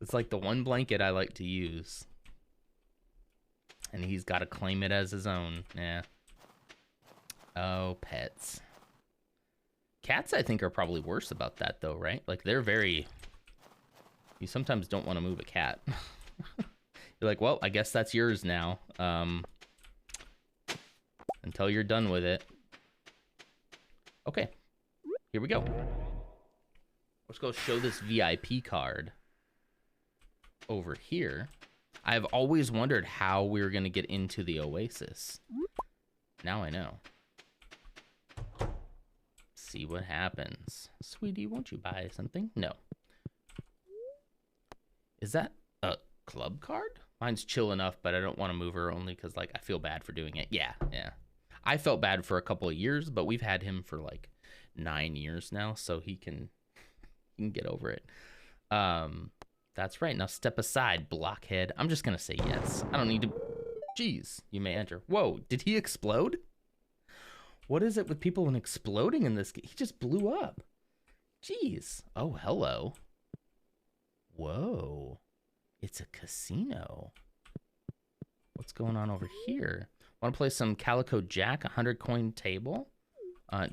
It's like the one blanket I like to use, and he's got to claim it as his own. Yeah. Oh, pets. Cats, I think, are probably worse about that, though, right? Like, they're very... You sometimes don't want to move a cat. You're like, well, I guess that's yours now. Until you're done with it. Okay. Here we go. Let's go show this VIP card over here. I've always wondered how we were going to get into the Oasis. Now I know. See what happens. Sweetie, won't you buy something? No. Is that a club card? Mine's chill enough, but I don't want to move her only because, like, I feel bad for doing it. Yeah. I felt bad for a couple of years, but we've had him for, like, 9 years now, so he can get over it. That's right. Now step aside, blockhead. I'm just going to say yes. I don't need to... Jeez, you may enter. Whoa, did he explode? What is it with people and exploding in this game? He just blew up. Jeez. Oh, hello. Whoa. It's a casino. What's going on over here? Want to play some Calico Jack, 100 coin table?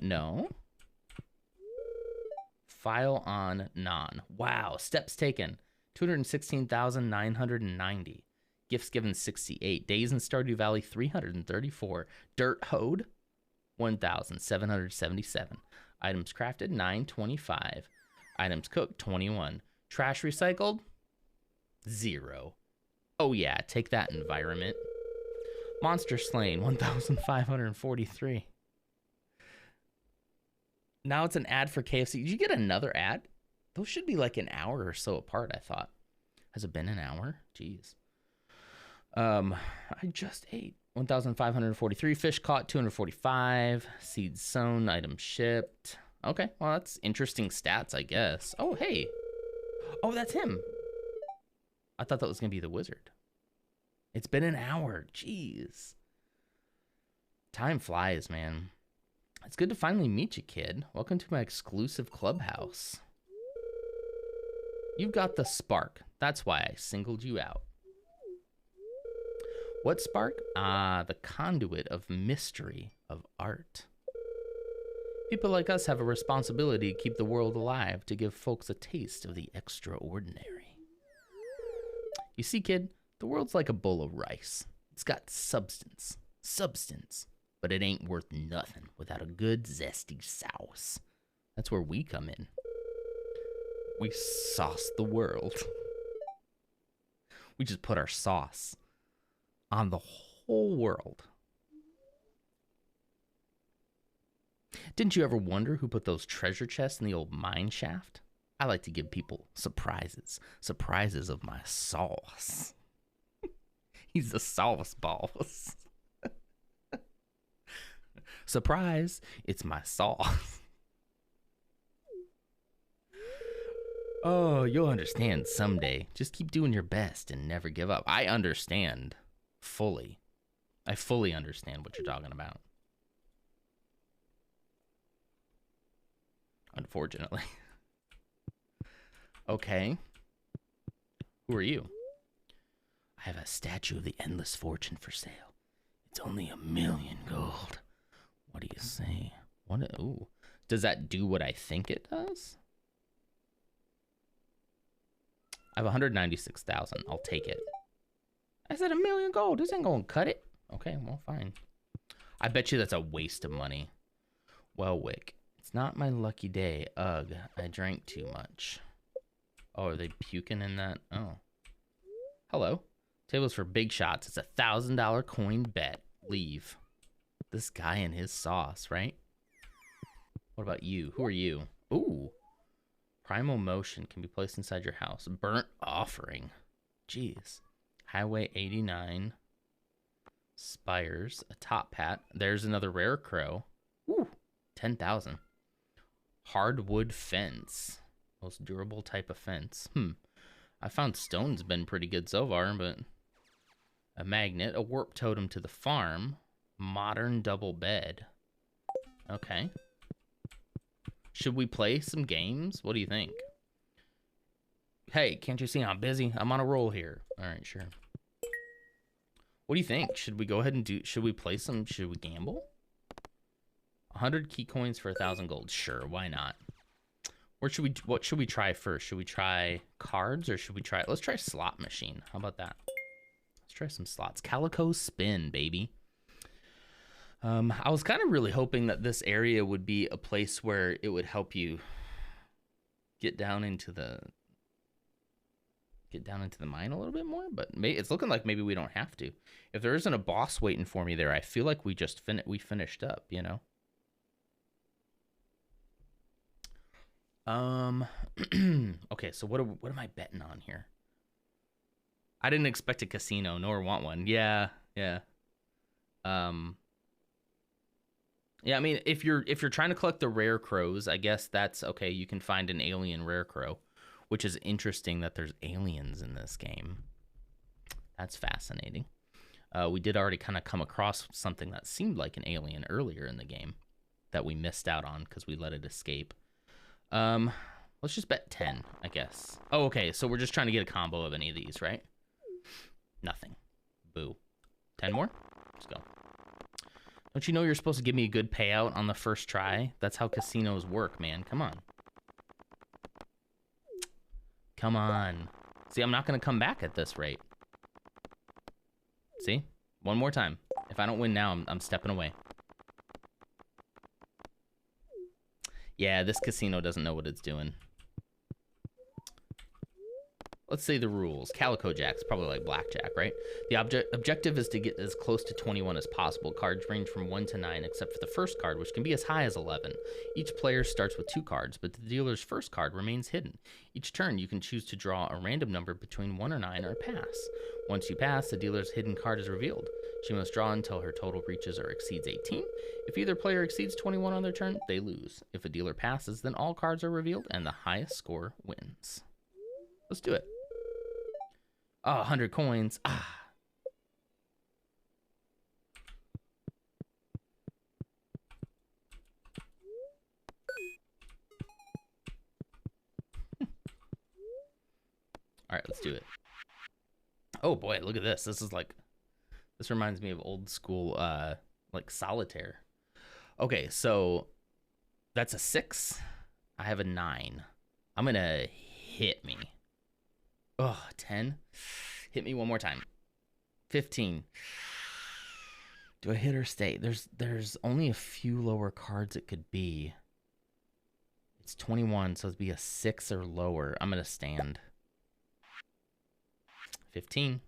No. File on non. Wow. Steps taken. 216,990. Gifts given 68. Days in Stardew Valley 334. Dirt hoed 1,777. Items crafted 925. Items cooked 21. Trash recycled 0. Oh yeah, take that, environment. Monster slain 1,543. Now it's an ad for KFC. Did you get another ad? Those should be like an hour or so apart, I thought. Has it been an hour? Jeez. I just ate. 1,543. Fish caught 245. Seeds sown. Item shipped. Okay, well, that's interesting stats, I guess. Oh, hey. Oh, that's him. I thought that was going to be the wizard. It's been an hour. Jeez. Time flies, man. It's good to finally meet you, kid. Welcome to my exclusive clubhouse. You've got the spark. That's why I singled you out. What spark? Ah, the conduit of mystery, of art. People like us have a responsibility to keep the world alive, to give folks a taste of the extraordinary. You see, kid, the world's like a bowl of rice. It's got substance, but it ain't worth nothing without a good zesty sauce. That's where we come in. We sauce the world. We just put our sauce on the whole world. Didn't you ever wonder who put those treasure chests in the old mine shaft? I like to give people surprises. Surprises of my sauce. He's the sauce boss. Surprise, it's my sauce. Oh, you'll understand someday. Just keep doing your best and never give up. I understand fully. I fully understand what you're talking about. Unfortunately. Okay. Who are you? I have a statue of the Endless Fortune for sale. It's only 1,000,000 gold. What do you say? Ooh. Does that do what I think it does? I have 196,000. I'll take it. I said 1,000,000 gold. This ain't gonna cut it. Okay, well, fine. I bet you that's a waste of money. Well, Wick, it's not my lucky day. Ugh, I drank too much. Oh, are they puking in that? Oh. Hello. Tables for big shots. It's $1,000 coin bet. Leave. This guy and his sauce, right? What about you? Who are you? Ooh. Primal motion can be placed inside your house. Burnt offering. Jeez. Highway 89. Spires. A top hat. There's another rare crow. Ooh. 10,000. Hardwood fence. Most durable type of fence. I found stone's been pretty good so far, but... A magnet. A warp totem to the farm. Modern double bed. Okay. Should we play some games? What do you think? Hey, can't you see I'm busy? I'm on a roll here. All right, sure. What do you think? Should we go ahead and do... Should we play some... Should we gamble? 100 key coins for 1,000 gold. Sure, why not? What should we try first? Should we try cards or should we try... Let's try slot machine. How about that? Let's try some slots. Calico spin, baby. I was kind of really hoping that this area would be a place where it would help you get down into the mine a little bit more, but it's looking like maybe we don't have to. If there isn't a boss waiting for me there, I feel like we just finished up, you know. Okay, so what am I betting on here? I didn't expect a casino nor want one. Yeah. Yeah, I mean, if you're trying to collect the rare crows, I guess that's okay. You can find an alien rare crow, which is interesting that there's aliens in this game. That's fascinating. We did already kind of come across something that seemed like an alien earlier in the game that we missed out on because we let it escape. Let's just bet 10, I guess. Oh, okay, so we're just trying to get a combo of any of these, right? Nothing. Boo. 10 more? Let's go. Don't you know you're supposed to give me a good payout on the first try? That's how casinos work, man. Come on. Come on. See, I'm not going to come back at this rate. See? One more time. If I don't win now, I'm stepping away. Yeah, this casino doesn't know what it's doing. Let's say the rules. Calico Jack's probably like blackjack, right? The objective is to get as close to 21 as possible. Cards range from 1 to 9, except for the first card, which can be as high as 11. Each player starts with 2 cards, but the dealer's first card remains hidden. Each turn, you can choose to draw a random number between 1 or 9 or pass. Once you pass, the dealer's hidden card is revealed. She must draw until her total reaches or exceeds 18. If either player exceeds 21 on their turn, they lose. If a dealer passes, then all cards are revealed, and the highest score wins. Let's do it. Oh, 100 coins. Ah. All right, let's do it. Oh boy, look at this. This reminds me of old school like solitaire. Okay, so that's a 6. I have a 9. I'm going to hit me. Oh, 10. Hit me one more time. 15. Do I hit or stay? There's only a few lower cards it could be. It's 21, so it'd be a 6 or lower. I'm going to stand. 15.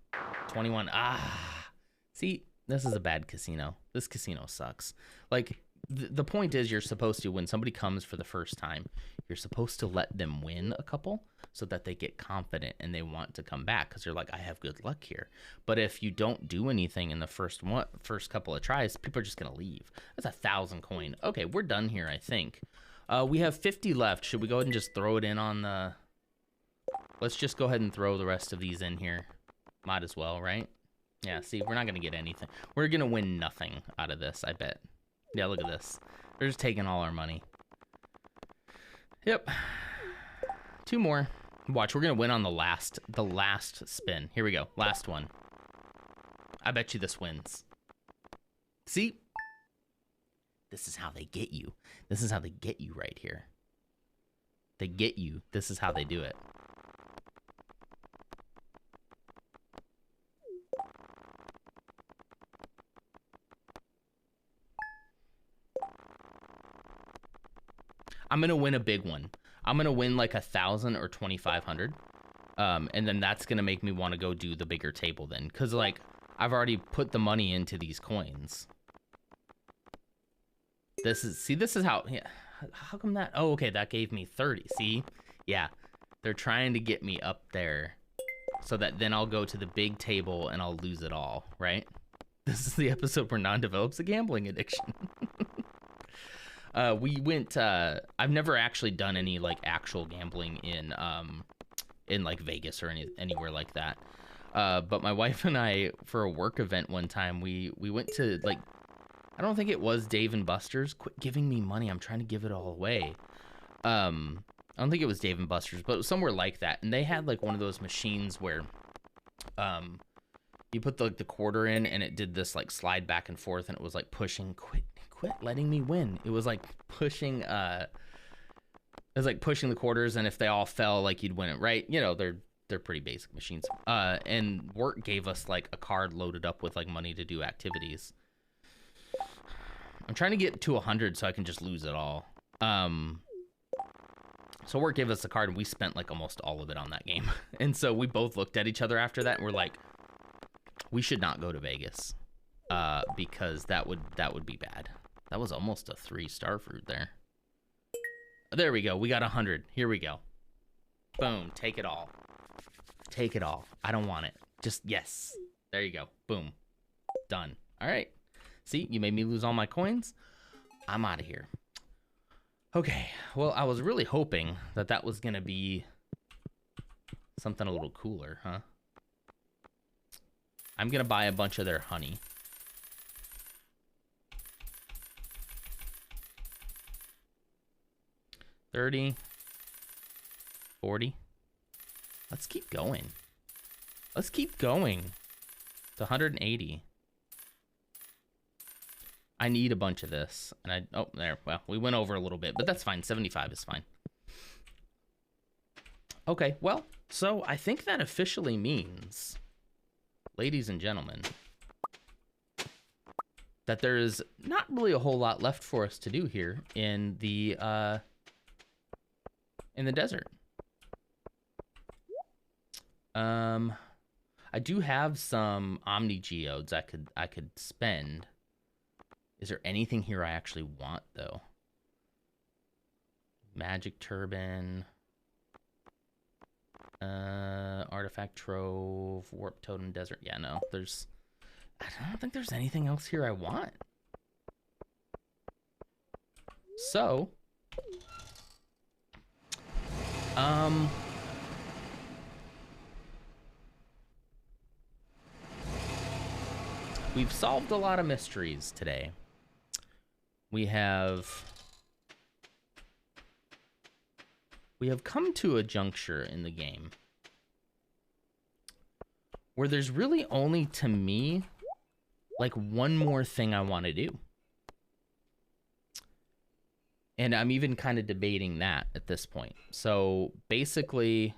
21. Ah. See, this is a bad casino. This casino sucks. Like, the point is you're supposed to, when somebody comes for the first time, you're supposed to let them win a couple so that they get confident and they want to come back because you're like, I have good luck here. But if you don't do anything in the first couple of tries, people are just going to leave. That's 1,000 coin. Okay, we're done here, I think. We have 50 left. Should we go ahead and just throw it in on the... Let's just go ahead and throw the rest of these in here. Might as well, right? Yeah, see, we're not going to get anything. We're going to win nothing out of this, I bet. Yeah, look at this. They're just taking all our money. Yep. 2 more. Watch, we're going to win on the last spin. Here we go. Last one. I bet you this wins. See? This is how they get you. This is how they get you right here. They get you. This is how they do it. I'm going to win a big one. I'm going to win like 1,000 or 2,500. And then that's going to make me want to go do the bigger table then. Because, like, I've already put the money into these coins. This is how, yeah, how come that? Oh, okay, that gave me 30. See? Yeah, they're trying to get me up there so that then I'll go to the big table and I'll lose it all, right? This is the episode where Non develops a gambling addiction. We went, I've never actually done any like actual gambling in like Vegas or anywhere like that. But my wife and I, for a work event one time, we went to like, I don't think it was Dave and Buster's. Quit giving me money. I'm trying to give it all away. I don't think it was Dave and Buster's, but it was somewhere like that. And they had like one of those machines where you put the quarter in and it did this like slide back and forth and it was like pushing, quit letting me win. It was like pushing the quarters, and if they all fell, like you'd win it, right? You know, they're pretty basic machines. And work gave us like a card loaded up with like money to do activities. I'm trying to get to 100 so I can just lose it all. So work gave us a card and we spent like almost all of it on that game. And so we both looked at each other after that and we're like, we should not go to Vegas, because that would be bad. That was almost a 3-star fruit there. There we go. We got 100. Here we go. Boom. Take it all. Take it all. I don't want it. Just yes. There you go. Boom. Done. All right. See, you made me lose all my coins. I'm out of here. Okay. Well, I was really hoping that was going to be something a little cooler, huh? I'm going to buy a bunch of their honey. $30, $40. Let's keep going. Let's keep going. To 180. I need a bunch of this. And well, we went over a little bit, but that's fine. 75 is fine. Okay, well, so I think that officially means, ladies and gentlemen, that there is not really a whole lot left for us to do here in the desert. I do have some Omni Geodes I could spend. Is there anything here I actually want though? Magic Turban, Artifact Trove, Warp Totem Desert. Yeah, no, I don't think there's anything else here I want. So, we've solved a lot of mysteries today. We have come to a juncture in the game where there's really only, to me, like one more thing I want to do. And I'm even kind of debating that at this point. So basically,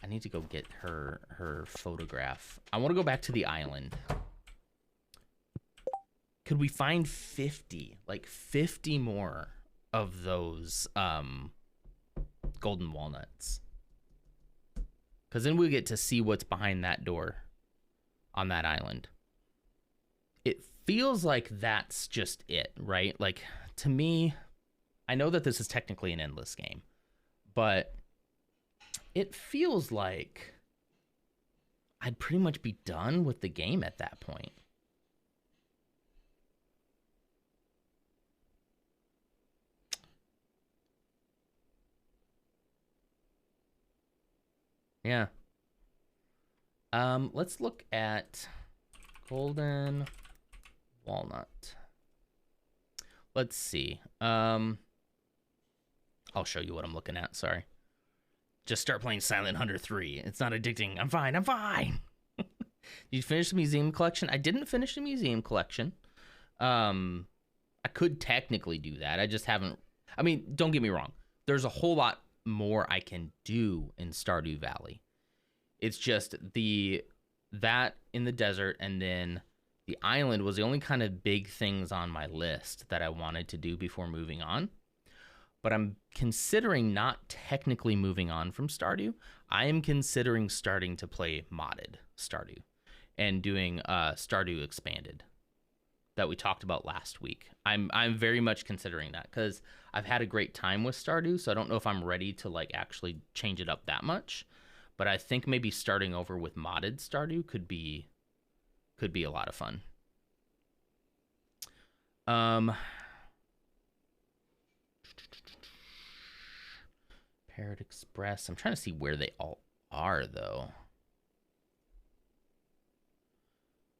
I need to go get her photograph. I want to go back to the island. Could we find 50, like 50 more of those golden walnuts? Because then we get to see what's behind that door on that island. It feels like that's just it, right? Like, to me, I know that this is technically an endless game, but it feels like I'd pretty much be done with the game at that point. Yeah. Let's look at golden walnut. Let's see. I'll show you what I'm looking at. Sorry. Just start playing Silent Hunter 3. It's not addicting. I'm fine. I'm fine. You finished the museum collection? I didn't finish the museum collection. I could technically do that. I just haven't. I mean, don't get me wrong. There's a whole lot more I can do in Stardew Valley. It's just that in the desert and then the island was the only kind of big things on my list that I wanted to do before moving on. But I'm considering not technically moving on from Stardew. I am considering starting to play modded Stardew and doing Stardew Expanded. that we talked about last week. I'm very much considering that because I've had a great time with Stardew, so I don't know if I'm ready to like actually change it up that much. But I think maybe starting over with modded Stardew could be a lot of fun. Parrot Express. I'm trying to see where they all are though.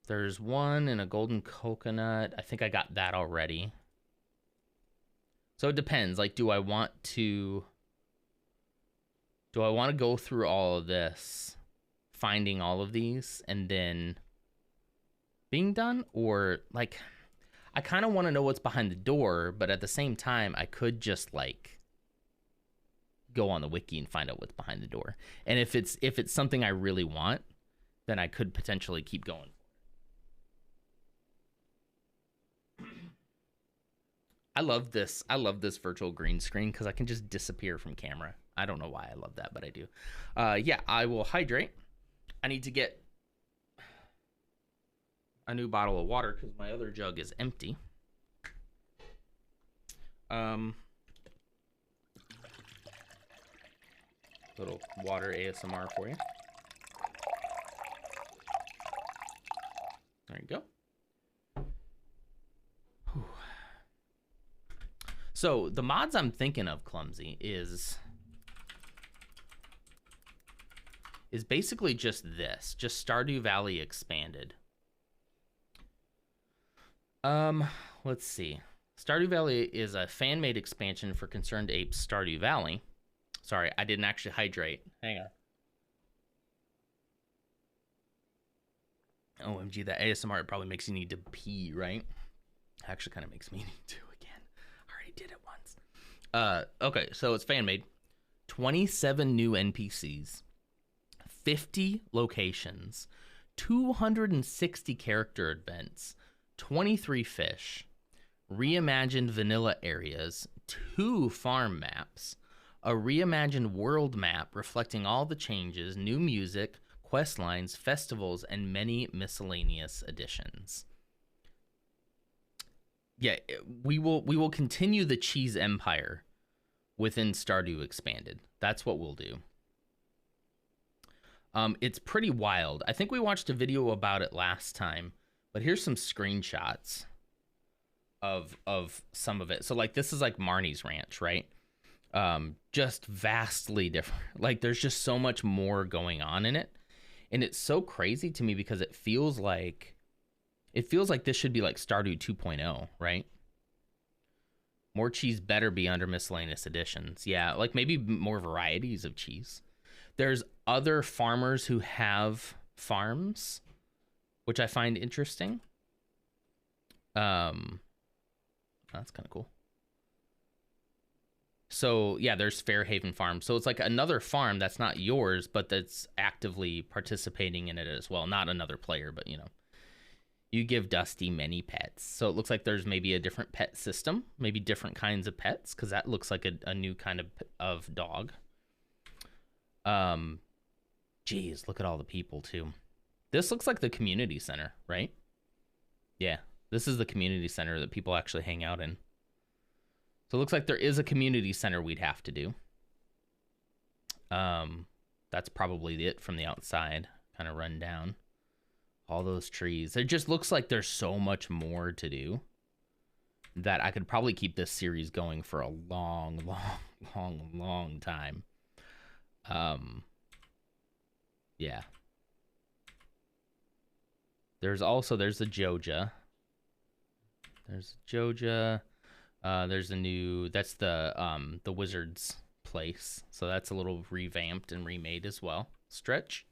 There's one in a golden coconut. I think I got that already. So it depends. Like, do I want to go through all of this, finding all of these, and then being done? Or, like, I kind of want to know what's behind the door, but at the same time, I could just, like, go on the wiki and find out what's behind the door. And if it's something I really want, then I could potentially keep going. I love this virtual green screen because I can just disappear from camera. I don't know why I love that, but I do. Yeah, I will hydrate. I need to get a new bottle of water because my other jug is empty. Little water ASMR for you. There you go. Whew. So the mods I'm thinking of, Clumsy, is basically just this, just Stardew Valley expanded. Let's see. Stardew Valley is a fan-made expansion for Concerned Apes Stardew Valley. Sorry, I didn't actually hydrate. Hang on. OMG, that ASMR probably makes you need to pee, right? Actually kind of makes me need to again. I already did it once. Okay, so it's fan-made. 27 new NPCs. 50 locations. 260 character events. 23 fish. Reimagined vanilla areas. 2 farm maps. A reimagined world map reflecting all the changes, new music, quest lines, festivals, and many miscellaneous additions. Yeah, we will continue the cheese empire within Stardew Expanded. That's what we'll do. It's pretty wild. I think we watched a video about it last time, but here's some screenshots of some of it. So like this is like Marnie's Ranch, right? Just vastly different. Like there's just so much more going on in it. And it's so crazy to me because it feels like this should be like Stardew 2.0, right? More cheese better be under miscellaneous additions. Yeah, like maybe more varieties of cheese. There's other farmers who have farms, which I find interesting. That's kind of cool. So yeah, there's Fairhaven Farm. So it's like another farm that's not yours, but that's actively participating in it as well. Not another player, but you know, you give Dusty many pets. So it looks like there's maybe a different pet system, maybe different kinds of pets, because that looks like a new kind of dog. Geez, look at all the people too. This looks like the community center, right? Yeah, this is the community center that people actually hang out in. So it looks like there is a community center we'd have to do. That's probably it from the outside, kind of run down. All those trees. It just looks like there's so much more to do that I could probably keep this series going for a long time. Yeah. There's the Joja. There's Joja. There's a new, that's the wizard's place. So that's a little revamped and remade as well. Stretch.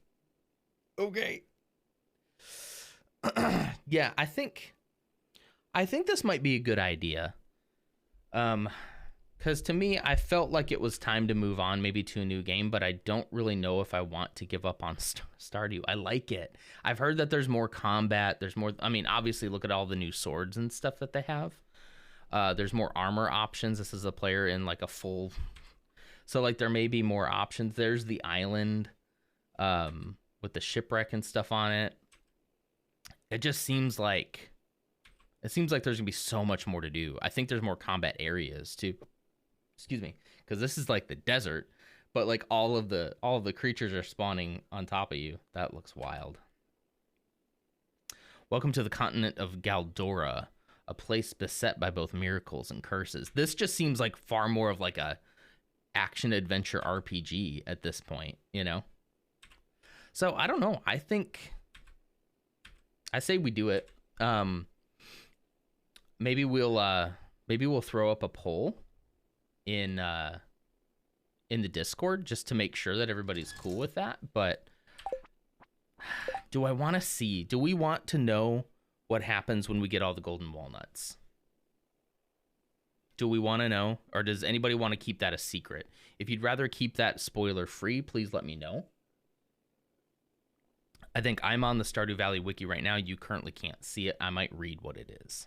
Okay. Yeah, I think this might be a good idea. Because to me, I felt like it was time to move on maybe to a new game, but I don't really know if I want to give up on Stardew. I like it. I've heard that there's more combat. There's more, I mean, obviously look at all the new swords and stuff that they have. There's more armor options. This is a player in like a full, so like there may be more options. There's the island with the shipwreck and stuff on it. It just seems like It seems like there's gonna be so much more to do. I think there's more combat areas too. Excuse me, because this is like the desert, but like all of the creatures are spawning on top of you. That looks wild. Welcome to the continent of Galdora, a place beset by both miracles and curses. This just seems like far more of like a action adventure RPG at this point, you know? So I don't know. I say we do it. Maybe we'll throw up a poll in the Discord just to make sure that everybody's cool with that. But do we want to know what happens when we get all the golden walnuts? Do we want to know, or does anybody want to keep that a secret? If you'd rather keep that spoiler free, please let me know. I think I'm on the Stardew Valley wiki right now. You currently can't see it. I might read what it is.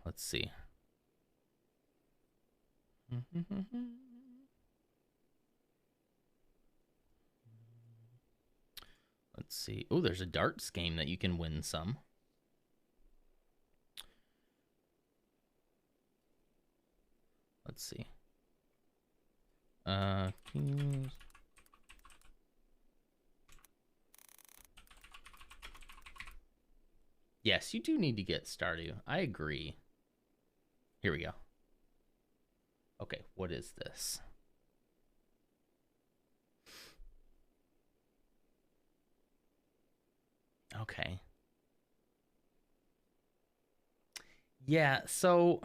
Let's see. Let's see. Oh, there's a darts game that you can win some. Let's see. Yes, you do need to get Stardew. I agree. Here we go. Okay, what is this? Okay. Yeah, so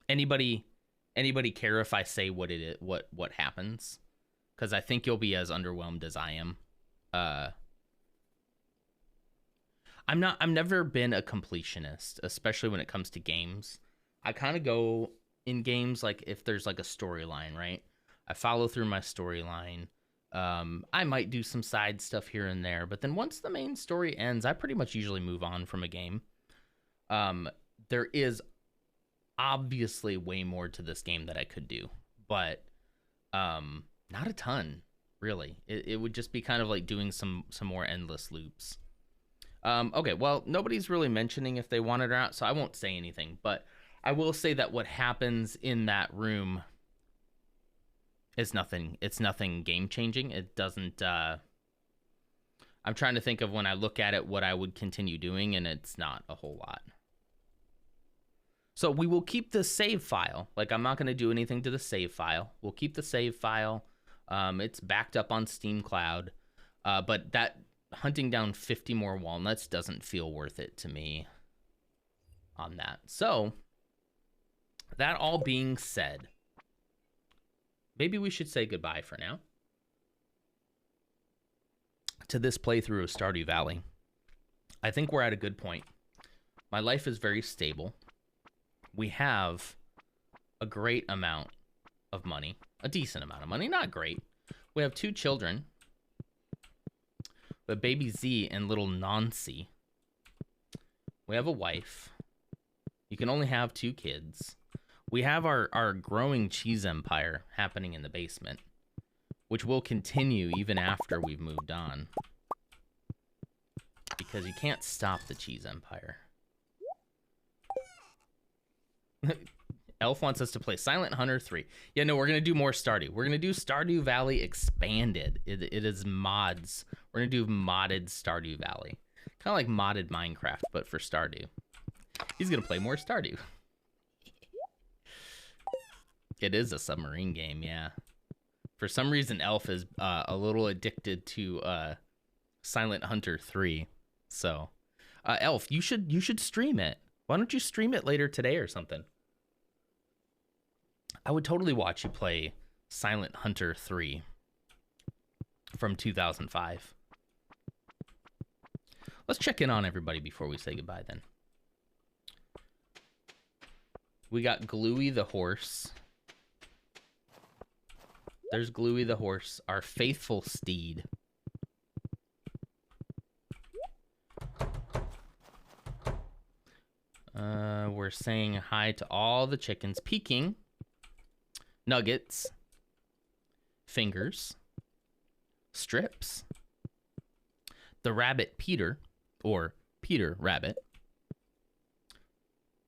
anybody care if I say what it is, what happens? Cuz I think you'll be as underwhelmed as I am. I've never been a completionist, especially when it comes to games. I kind of go in games like if there's like a storyline, right? I follow through my storyline. I might do some side stuff here and there, but then once the main story ends, I pretty much usually move on from a game. There is obviously way more to this game that I could do, but not a ton, really. It would just be kind of like doing some more endless loops. Okay, well, nobody's really mentioning if they want it or not, so I won't say anything, but I will say that what happens in that room is nothing. It's nothing game-changing. It doesn't... I'm trying to think of when I look at it what I would continue doing, and it's not a whole lot. So we will keep the save file. Like, I'm not going to do anything to the save file. We'll keep the save file. It's backed up on Steam Cloud. But that hunting down 50 more walnuts doesn't feel worth it to me on that. So, that all being said, maybe we should say goodbye for now to this playthrough of Stardew Valley. I think we're at a good point. My life is very stable. We have a great amount of money, a decent amount of money, not great. We have 2 children, but baby Z and little Nancy. We have a wife. You can only have 2 kids. We have our growing cheese empire happening in the basement, which will continue even after we've moved on. Because you can't stop the cheese empire. Elf wants us to play Silent Hunter 3. Yeah, no, we're going to do more Stardew. We're going to do Stardew Valley Expanded. It is mods. We're going to do modded Stardew Valley. Kind of like modded Minecraft, but for Stardew. He's going to play more Stardew. It is a submarine game, yeah. For some reason, Elf is a little addicted to Silent Hunter 3. So, Elf, you should stream it. Why don't you stream it later today or something? I would totally watch you play Silent Hunter 3 from 2005. Let's check in on everybody before we say goodbye then. We got Gluey the horse. There's Gluey the horse, our faithful steed. We're saying hi to all the chickens. Peeking. Nuggets. Fingers. Strips. The rabbit Peter, or Peter Rabbit,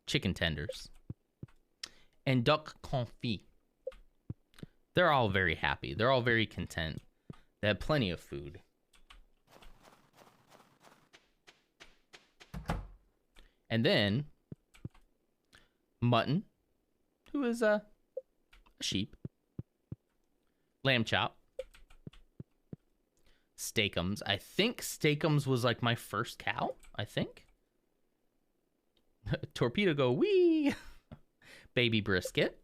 chicken tenders, and duck confit. They're all very happy. They're all very content. They have plenty of food. And then Mutton, who is a sheep, Lamb Chop, Steakums. I think Steakums was like my first cow, I think. Torpedo go wee. Baby Brisket,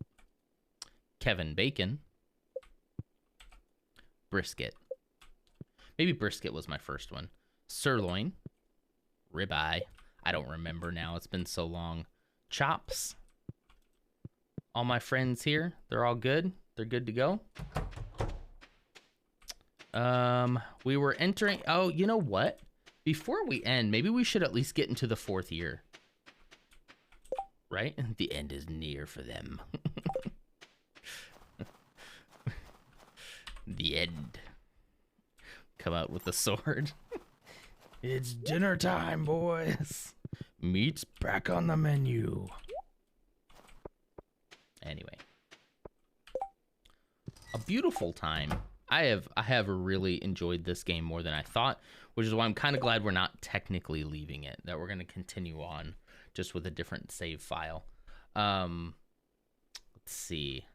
Kevin Bacon, Brisket. Maybe Brisket was my first one. Sirloin, Ribeye. I don't remember now. It's been so long. Chops. All my friends here, they're all good. They're good to go. We were entering. Oh, you know what? Before we end, maybe we should at least get into the 4th year. Right? The end is near for them. The end. Come out with the sword. It's dinner time, boys. Meat's back on the menu. Anyway. A beautiful time. I have really enjoyed this game more than I thought, which is why I'm kind of glad we're not technically leaving it, that we're going to continue on just with a different save file. Let's see.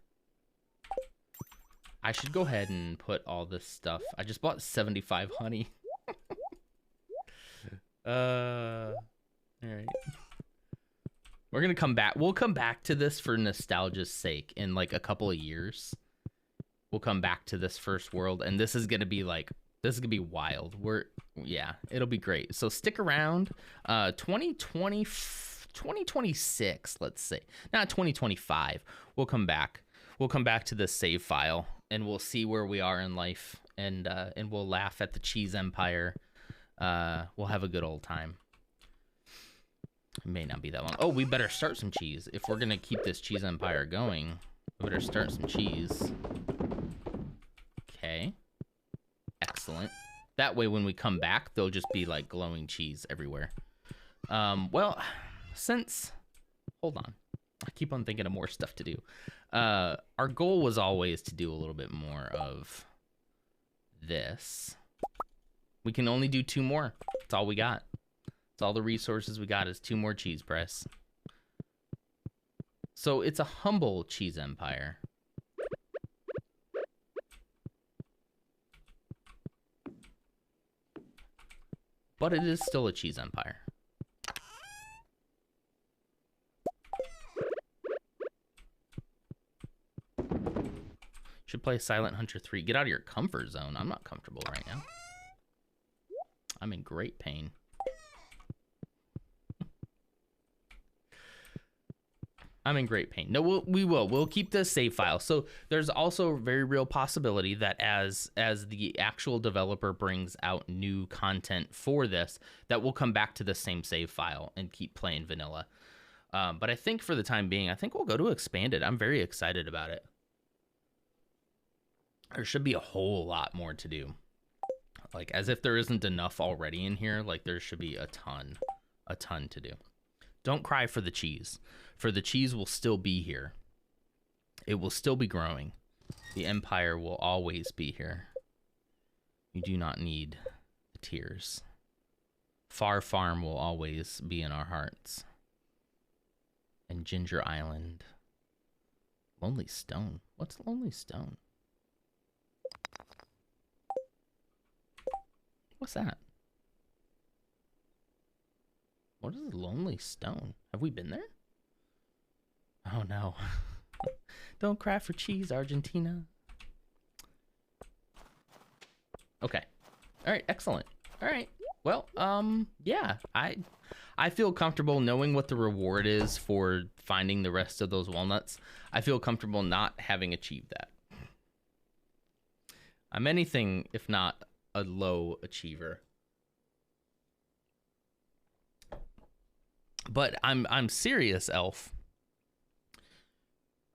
I should go ahead and put all this stuff. I just bought 75 honey. All right. We're going to come back. We'll come back to this for nostalgia's sake in like a couple of years. We'll come back to this first world, and this is going to be like, this is going to be wild. Yeah, it'll be great. So stick around. 2026, let's say. Not 2025. We'll come back. We'll come back to this save file, and we'll see where we are in life, and we'll laugh at the cheese empire. We'll have a good old time. It may not be that long. Oh, we better start some cheese. If we're going to keep this cheese empire going, we better start some cheese. Okay. Excellent. That way, when we come back, there'll just be like glowing cheese everywhere. Well, since... Hold on. I keep on thinking of more stuff to do. Our goal was always to do a little bit more of this. We can only do 2 more. That's all we got. That's all the resources we got is 2 more cheese press. So it's a humble cheese empire. But it is still a cheese empire. Should play Silent Hunter 3. Get out of your comfort zone. I'm not comfortable right now. I'm in great pain. I'm in great pain. No, we'll keep this save file. So there's also a very real possibility that as the actual developer brings out new content for this, that we'll come back to the same save file and keep playing vanilla. But I think for the time being, I think we'll go to expanded. I'm very excited about it. There should be a whole lot more to do. Like, as if there isn't enough already in here, like there should be a ton to do. Don't cry for the cheese. For the cheese will still be here. It will still be growing. The empire will always be here. You do not need the tears. Far Farm will always be in our hearts. And Ginger Island. Lonely Stone. What's Lonely Stone? What's that? What is Lonely Stone? Have we been there? Oh no. Don't cry for cheese, Argentina. Okay. All right, excellent. All right. Well, yeah, I feel comfortable knowing what the reward is for finding the rest of those walnuts. I feel comfortable not having achieved that. I'm anything if not a low achiever. But I'm serious, Elf.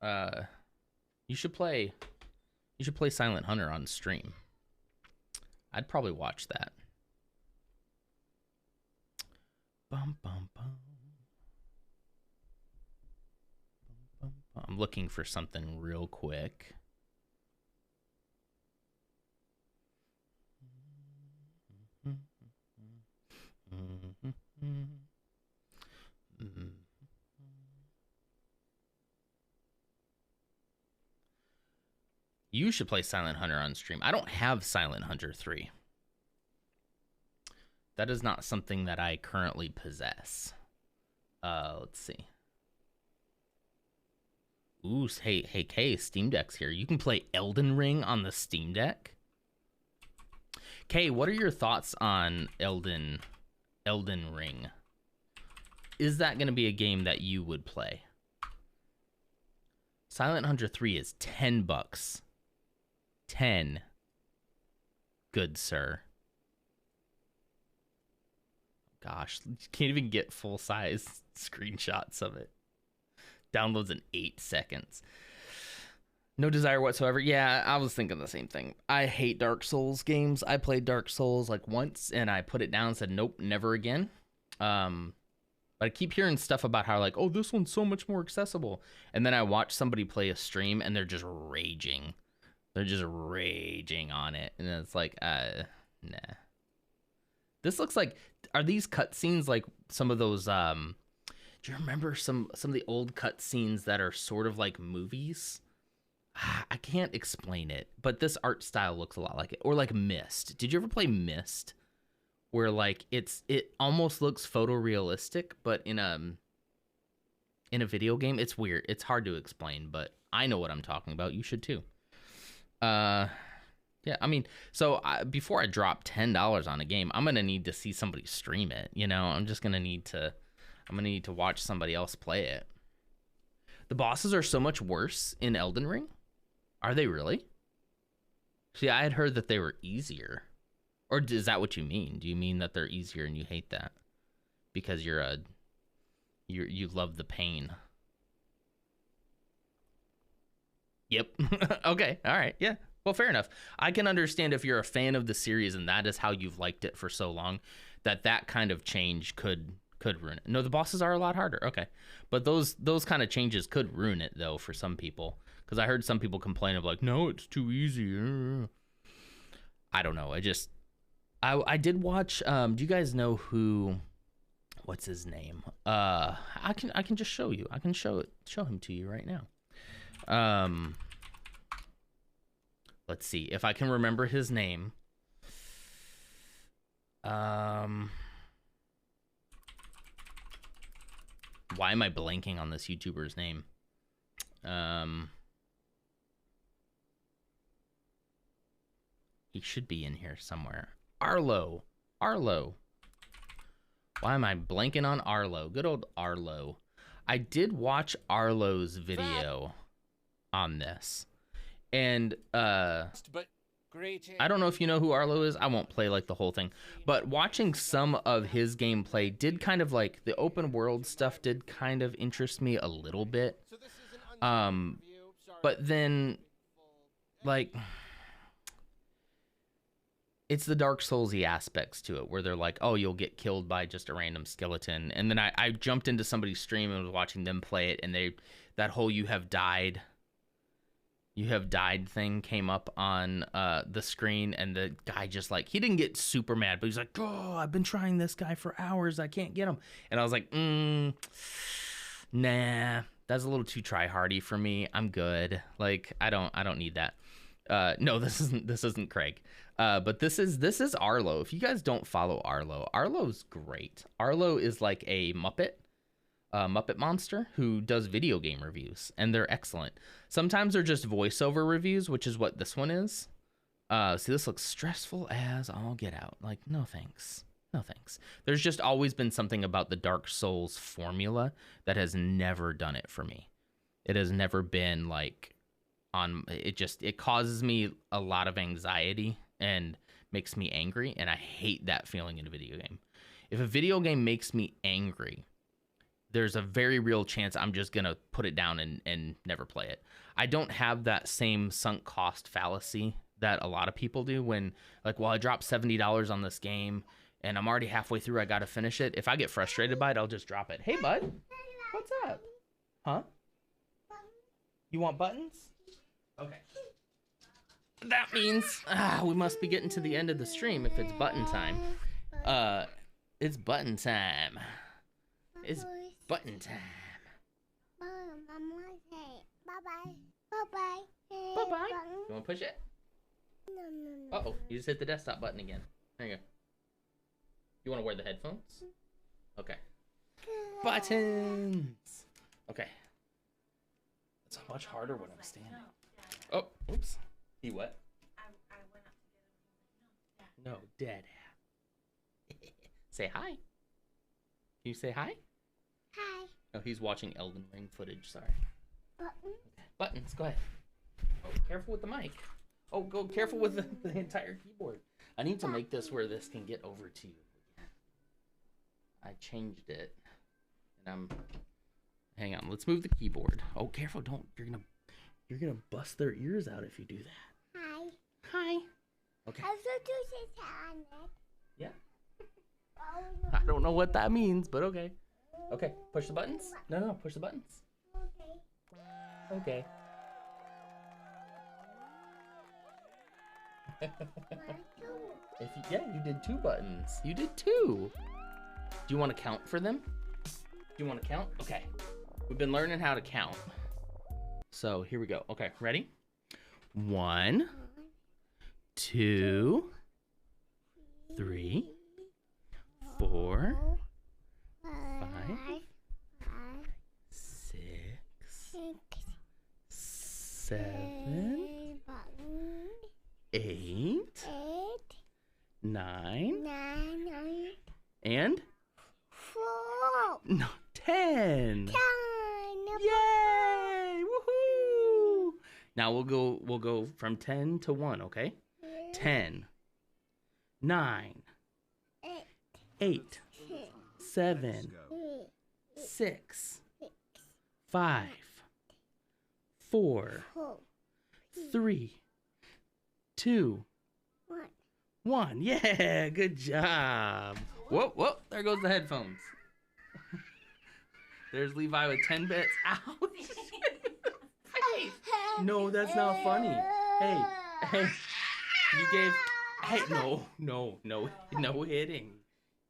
You should play Silent Hunter on stream. I'd probably watch that. Bum, bum, bum. Bum, bum. I'm looking for something real quick. You should play Silent Hunter on stream. I don't have Silent Hunter 3. That is not something that I currently possess. Let's see. Ooh, hey, Kay, Steam Deck's here. You can play Elden Ring on the Steam Deck. Kay, what are your thoughts on Elden Ring? Is that going to be a game that you would play? Silent Hunter 3 is $10. 10. Good sir. Gosh, you can't even get full-size screenshots of it. Downloads in 8 seconds. No desire whatsoever. Yeah, I was thinking the same thing. I hate Dark Souls games. I played Dark Souls like once, and I put it down and said, nope, never again. But I keep hearing stuff about how like, oh, this one's so much more accessible. And then I watch somebody play a stream, and they're just raging. They're just raging on it. And it's like, nah. This looks like, are these cutscenes like some of those, do you remember some of the old cutscenes that are sort of like movies? I can't explain it, but this art style looks a lot like it. Or like Myst. Did you ever play Myst? Where like it almost looks photorealistic, but in a video game. It's weird. It's hard to explain, but I know what I'm talking about. You should too. Yeah, I mean, so before I drop $10 on a game, I'm gonna need to see somebody stream it. You know, I'm gonna need to watch somebody else play it. The bosses are so much worse in Elden Ring. Are they really? See, I had heard that they were easier. Or is that what you mean? Do you mean that they're easier and you hate that because you love the pain? Yep. Okay. All right. Yeah. Well, fair enough. I can understand if you're a fan of the series and that is how you've liked it for so long, that kind of change could ruin it. No, the bosses are a lot harder. Okay. But those kind of changes could ruin it though for some people. Because I heard some people complain of like, no, it's too easy. I don't know. I did watch. Do you guys know what's his name? I can just show you. I can show him to you right now. Let's see if I can remember his name. Why am I blanking on this YouTuber's name? He should be in here somewhere. Arlo. Why am I blanking on Arlo? Good old Arlo. I did watch Arlo's video on this. And I don't know if you know who Arlo is. I won't play like the whole thing. But watching some of his gameplay did kind of like the open world stuff did kind of interest me a little bit. But then like it's the Dark Souls-y aspects to it where they're like, oh, you'll get killed by just a random skeleton. And then I jumped into somebody's stream and was watching them play it, and that whole you have died thing came up on the screen, and the guy just like, he didn't get super mad, but he's like, oh, I've been trying this guy for hours, I can't get him. And I was like, nah, that's a little too try-hardy for me. I'm good. Like, I don't need that. No, this isn't Craig. But this is Arlo. If you guys don't follow Arlo, Arlo's great. Arlo is like a Muppet monster who does video game reviews, and they're excellent. Sometimes they're just voiceover reviews, which is what this one is. See, this looks stressful as all get out. Like, no thanks. No thanks. There's just always been something about the Dark Souls formula that has never done it for me. It has never been like it causes me a lot of anxiety and makes me angry, and I hate that feeling in a video game. If a video game makes me angry, there's a very real chance I'm just gonna put it down and never play it. I don't have that same sunk cost fallacy that a lot of people do when like, well, I dropped $70 on this game and I'm already halfway through. I got to finish it. If I get frustrated by it, I'll just drop it. Hey, bud. What's up? Huh? You want buttons? Okay. That means we must be getting to the end of the stream if it's button time. It's button time. It's button time. Bye-bye. Bye-bye. Bye-bye. You want to push it? No. Uh-oh, you just hit the desktop button again. There you go. You want to wear the headphones? Okay. Buttons! Okay. It's much harder when I'm standing. Oh, oops. He what? No, Dad. Say hi. Can you say hi? Hi. Oh, he's watching Elden Ring footage, sorry. Button. Buttons, go ahead. Oh, careful with the mic. Oh, go careful with the entire keyboard. I need to make this where this can get over to you. I changed it. And hang on, let's move the keyboard. Oh, careful, don't, you're gonna bust their ears out if you do that. Hi. Hi. Okay. I also do this on it. Yeah. Oh, I don't know what that means, but okay. Okay, push the buttons. No, push the buttons. Okay. Okay. Yeah, you did 2 buttons. You did 2. Do you want to count for them? Do you want to count? Okay. We've been learning how to count. So here we go. Okay, ready? 1, 2, 3, 4, 5, 6, 7, 8, 9, and 10. Yay! Woohoo! Now we'll go from 10 to 1, okay? 10, 9, 8, 7, 6, 5, 4, 3, 2, 1. Yeah, good job. Whoa, there goes the headphones. There's Levi with 10 bits. Ouch. Hey, no, that's not funny. Hey, you gave, hey, no hitting.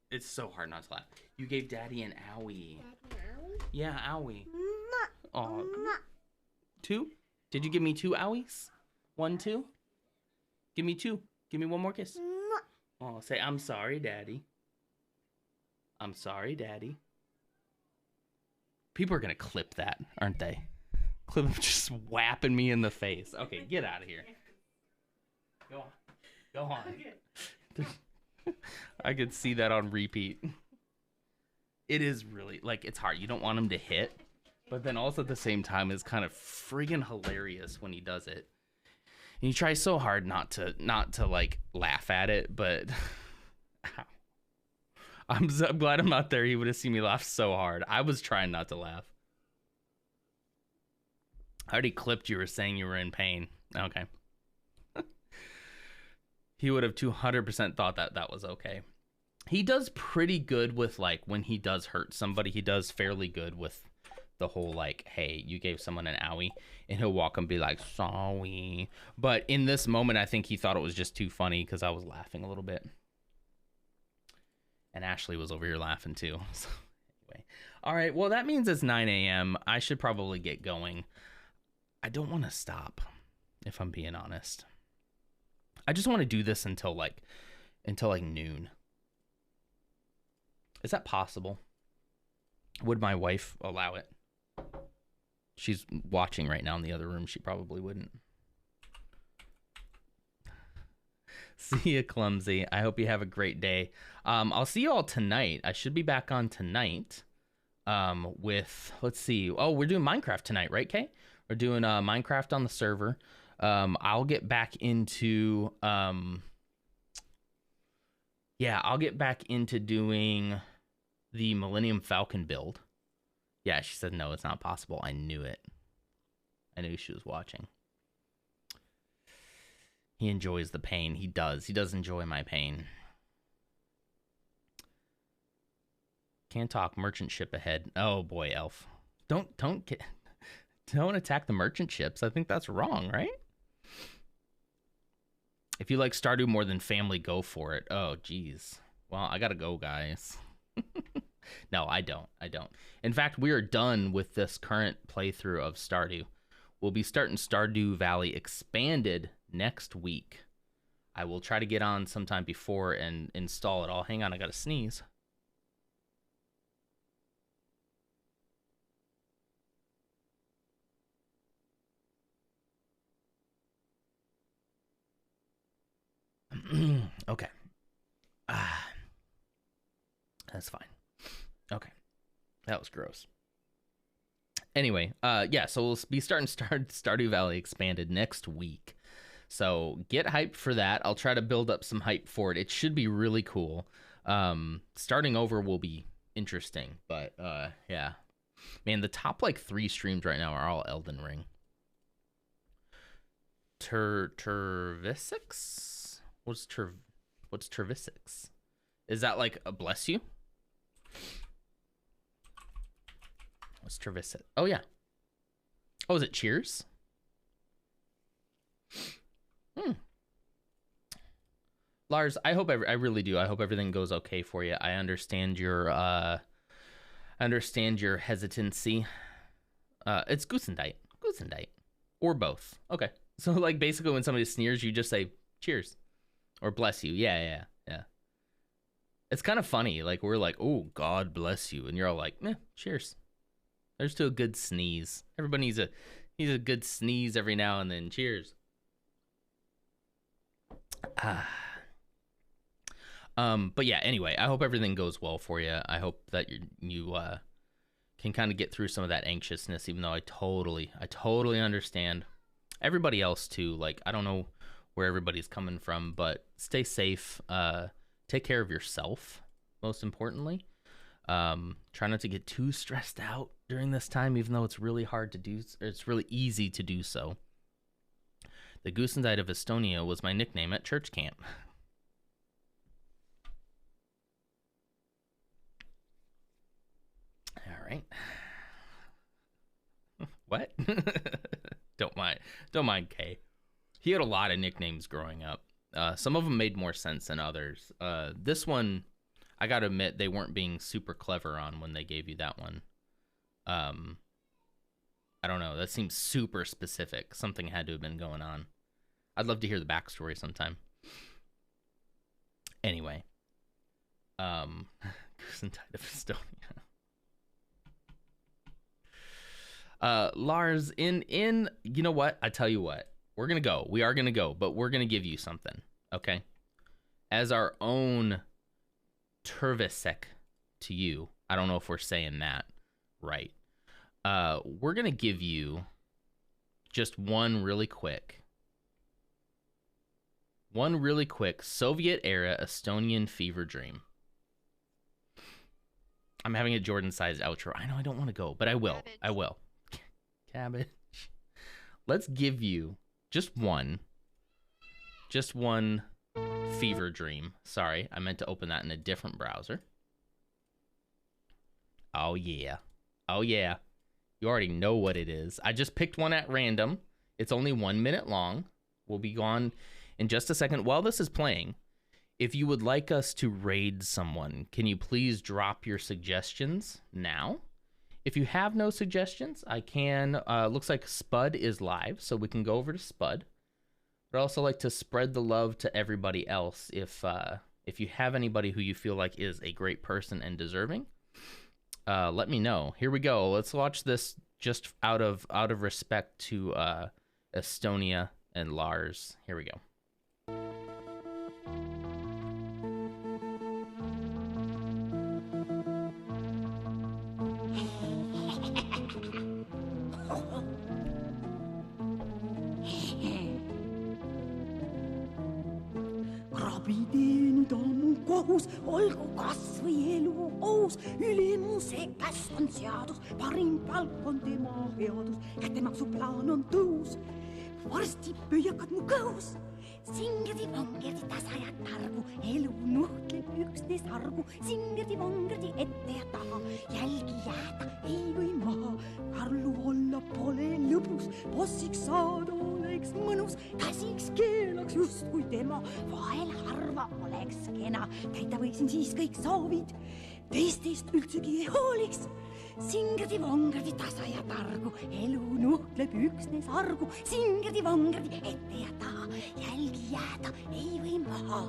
It's so hard not to laugh. You gave Daddy an owie. Yeah, owie. Oh, 2? Did you give me 2 owies? 1, 2? Give me 2. Give me one more kiss. Oh, say, I'm sorry, Daddy. I'm sorry, Daddy. People are going to clip that, aren't they? Clip him just whapping me in the face. Okay, get out of here. Go on. I could see that on repeat. It is really, like, it's hard. You don't want him to hit. But then also at the same time, it's kind of friggin' hilarious when he does it. And he tries so hard not to like laugh at it, but I'm glad I'm not there. He would have seen me laugh so hard. I was trying not to laugh. I already clipped you were saying you were in pain. Okay. He would have 200% thought that was okay. He does pretty good with, like, when he does hurt somebody, he does fairly good with the whole, like, hey, you gave someone an owie, and he'll walk and be like, sorry. But in this moment, I think he thought it was just too funny because I was laughing a little bit. And Ashley was over here laughing too. So, anyway. All right, well, that means it's 9 a.m. I should probably get going. I don't want to stop, if I'm being honest. I just want to do this until noon. Is that possible? Would my wife allow it? She's watching right now in the other room. She probably wouldn't. See you, Clumsy. I hope you have a great day. I'll see you all tonight. I should be back on tonight with, let's see. Oh, we're doing Minecraft tonight, right, Kay? We're doing Minecraft on the server. I'll get back into I'll get back into doing the Millennium Falcon build. Yeah, she said no, it's not possible. I knew it. I knew she was watching. He enjoys the pain. He does. He does enjoy my pain. Can't talk. Merchant ship ahead. Oh boy, Elf. Don't attack the merchant ships. I think that's wrong, right? If you like Stardew more than family, go for it. Oh, geez. Well, I gotta go, guys. No, I don't. In fact, we are done with this current playthrough of Stardew. We'll be starting Stardew Valley Expanded next week. I will try to get on sometime before and install it all. Hang on, I gotta sneeze. Okay. That's fine. Okay. That was gross. Anyway, yeah, so we'll be starting Stardew Valley Expanded next week. So get hyped for that. I'll try to build up some hype for it. It should be really cool. Starting over will be interesting, but yeah. Man, the top like 3 streams right now are all Elden Ring. Turvisix? What's Turvisix? Is that like a bless you? What's Turvisix? Oh yeah. Oh, is it cheers? Lars, I hope I really do. I hope everything goes okay for you. I understand your hesitancy. It's Gusendite, or both. Okay, so like basically when somebody sneers, you just say cheers or bless you. Yeah. It's kind of funny. Like we're like, oh, God bless you, and you're all like, cheers. There's to a good sneeze. Everybody needs a good sneeze every now and then. Cheers. But yeah, anyway, I hope everything goes well for you. I hope that you can kind of get through some of that anxiousness, even though I totally understand. Everybody else too. Like, I don't know where everybody's coming from, but stay safe. Take care of yourself, most importantly. Try not to get too stressed out during this time, even though it's really hard to do. It's really easy to do so. The Goosendite of Estonia was my nickname at church camp. All right. What? Don't mind Kay. He had a lot of nicknames growing up. Some of them made more sense than others. This one, I gotta admit, they weren't being super clever on when they gave you that one. I don't know. That seems super specific. Something had to have been going on. I'd love to hear the backstory sometime. Anyway. Goosendite of Estonia. Lars, in you know what? I tell you what. We're gonna go. We are gonna go, but we're gonna give you something, okay? As our own Turvisek to you. I don't know if we're saying that right. We're gonna give you just one really quick Soviet-era Estonian fever dream. I'm having a Jordan-sized outro. I know I don't want to go, but I will. Cabbage. I will. Cabbage. Let's give you just one fever dream. Sorry, I meant to open that in a different browser. Oh yeah. You already know what it is. I just picked one at random. It's only 1 minute long. We'll be gone in just a second. While this is playing, if you would like us to raid someone, can you please drop your suggestions now? If you have no suggestions, I can. Looks like Spud is live, so we can go over to Spud. But I also like to spread the love to everybody else. If you have anybody who you feel like is a great person and deserving, let me know. Here we go. Let's watch this just out of respect to Estonia and Lars. Here we go. Nüüd on mu kohus, olgu kas või elu aus, ülimusekas on seadus, parim palk on tema headus, kättemaksu plaan on tõus. Varsti pöiakad mu kõhus, Singerti-vongerti tasa ja targu, elu nuhtleb üksnes argu. Singerti-vongerti ette ja taha, jälgi jääda ei või maha. Karlu olla pole lõbus, bossiks saada oleks mõnus. Käsiks keelaks justkui tema, vahel harva oleks kena. Täita võiksin siis kõik soovid, teistest üldsegi ei hooliks. Singerdi-vongerdi tasa ja targu, elu nuhtleb üksnes argu. Singerdi-vongerdi ette ja taha, jälgi jääda ei või maha.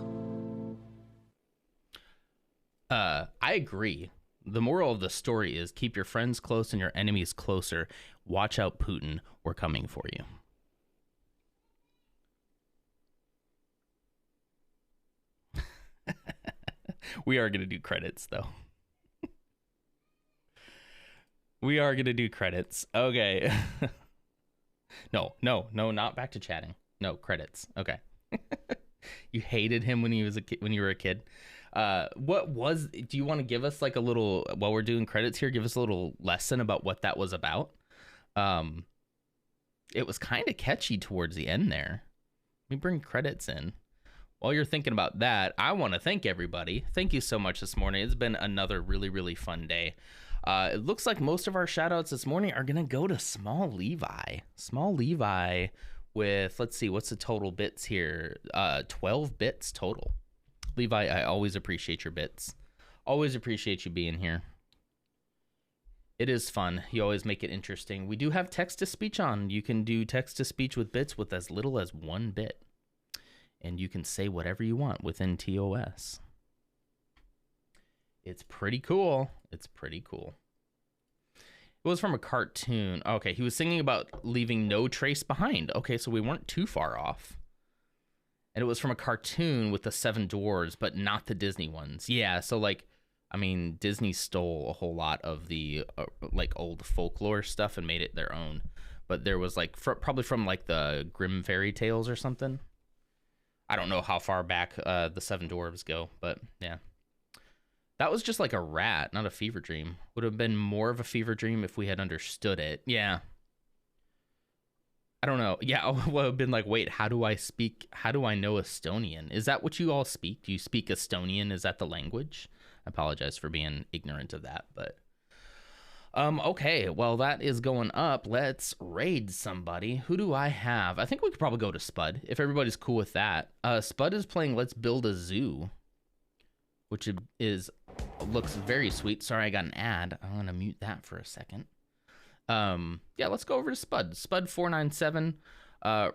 I agree. The moral of the story is keep your friends close and your enemies closer. Watch out, Putin. We're coming for you. We are going to do credits, though. We are going to do credits. Okay. No, not back to chatting. No, credits. Okay. You hated him when he was a kid, when you were a kid. Do you want to give us like a little, while we're doing credits here, give us a little lesson about what that was about? It was kind of catchy towards the end there. Let me bring credits in. While you're thinking about that, I want to thank everybody. Thank you so much this morning. It's been another really, really fun day. It looks like most of our shout outs this morning are going to go to Small Levi. Small Levi with, let's see, what's the total bits here? 12 bits total. Levi, I always appreciate your bits. Always appreciate you being here. It is fun. You always make it interesting. We do have text-to-speech on. You can do text-to-speech with bits with as little as 1 bit. And you can say whatever you want within TOS. It's pretty cool. It's pretty cool. It was from a cartoon. Okay, he was singing about leaving no trace behind. Okay, so we weren't too far off. And it was from a cartoon with the 7 dwarves, but not the Disney ones. Yeah, so like, I mean, Disney stole a whole lot of the like old folklore stuff and made it their own. But there was like, probably from like the Grimm fairy tales or something. I don't know how far back the 7 dwarves go, but yeah. That was just like a rat, not a fever dream. Would have been more of a fever dream if we had understood it. Yeah. I don't know. Yeah, I would have been like, wait, how do I know Estonian? Is that what you all speak? Do you speak Estonian? Is that the language? I apologize for being ignorant of that, but... okay, well, that is going up. Let's raid somebody. Who do I have? I think we could probably go to Spud, if everybody's cool with that. Spud is playing Let's Build a Zoo, which looks very sweet. Sorry, I got an ad. I'm going to mute that for a second. Yeah, let's go over to Spud. Spud497,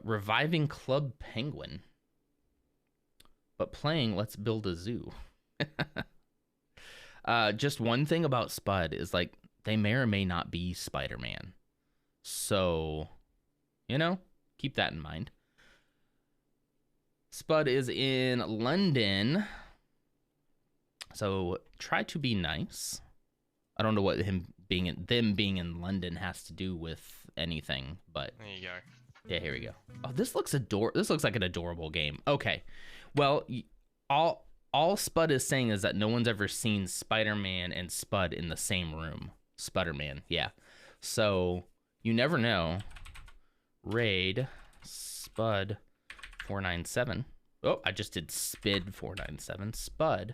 reviving Club Penguin, but playing Let's Build a Zoo. Just one thing about Spud is like, they may or may not be Spider-Man. So, you know, keep that in mind. Spud is in London. So try to be nice. I don't know what them being in London has to do with anything, but there you go. Yeah, here we go. Oh, this looks like an adorable game. Okay. Well, all Spud is saying is that no one's ever seen Spider-Man and Spud in the same room. Spudderman, yeah. So you never know. Raid Spud 497. Oh, I just did Spid 497. Spud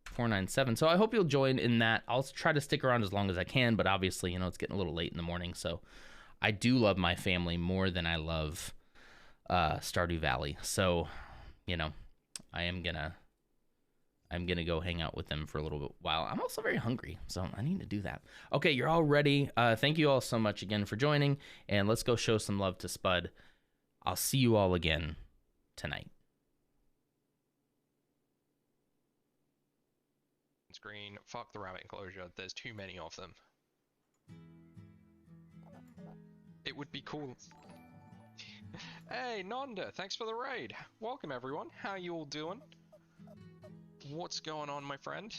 497. So I hope you'll join in that. I'll try to stick around as long as I can, but obviously, you know, it's getting a little late in the morning. So I do love my family more than I love Stardew Valley. So, you know, I'm gonna go hang out with them for a little while. I'm also very hungry, so I need to do that. Okay, you're all ready. Thank you all so much again for joining, and let's go show some love to Spud. I'll see you all again tonight. Screen, fuck the rabbit enclosure. There's too many of them. It would be cool. Hey, Nanda, thanks for the raid. Welcome, everyone. How you all doing? What's going on, my friend?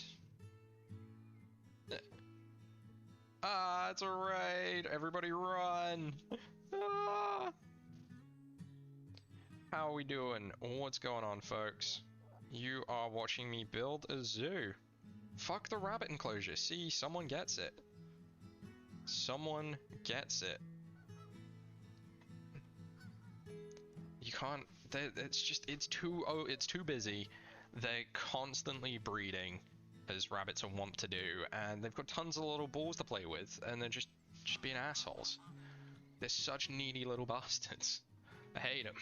It's a raid. Everybody run. How are we doing? What's going on, folks? You are watching me build a zoo. Fuck the rabbit enclosure. See, someone gets it. Someone gets it. You can't it's too busy. They're constantly breeding, as rabbits are wont to do, and they've got tons of little balls to play with, and they're just being assholes. They're such needy little bastards. I hate them.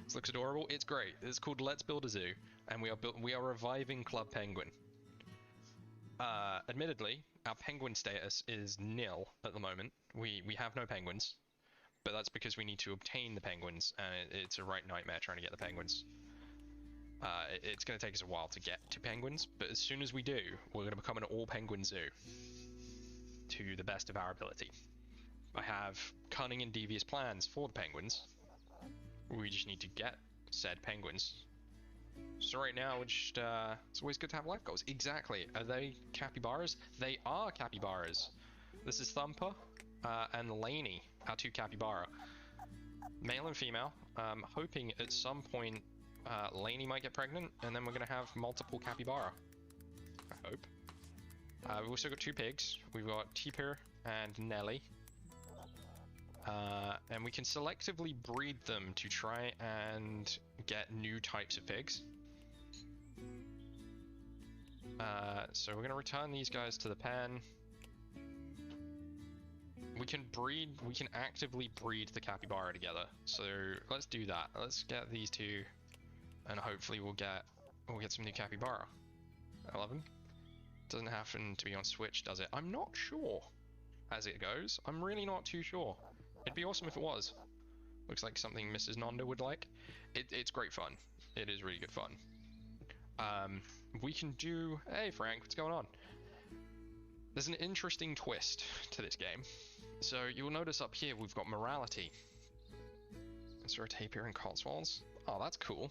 This looks adorable. It's great. It's called Let's Build a Zoo, and we are reviving Club Penguin. Admittedly, our penguin status is nil at the moment. We have no penguins, but that's because we need to obtain the penguins, and it's a right nightmare trying to get the penguins. It's going to take us a while to get to penguins, but as soon as we do, we're going to become an all-penguin zoo to the best of our ability. I have cunning and devious plans for the penguins. We just need to get said penguins. So right now, we're just, it's always good to have life goals. Exactly. Are they capybaras? They are capybaras. This is Thumper and Laney, our two capybara. Male and female. Hoping at some point Laney might get pregnant, and then we're going to have multiple capybara. I hope. We've also got two pigs. We've got Tipper and Nelly. And we can selectively breed them to try and get new types of pigs. So we're going to return these guys to the pen. We can actively breed the capybara together. So let's do that. Let's get these two, and hopefully we'll get some new capybara. I love them. Doesn't happen to be on Switch, does it? I'm not sure as it goes. I'm really not too sure. It'd be awesome if it was. Looks like something Mrs. Nonda would like. It's great fun. It is really good fun. We can do... Hey Frank, what's going on? There's an interesting twist to this game. So you'll notice up here we've got morality. Is there a tapir and Cotswolds? Oh, that's cool.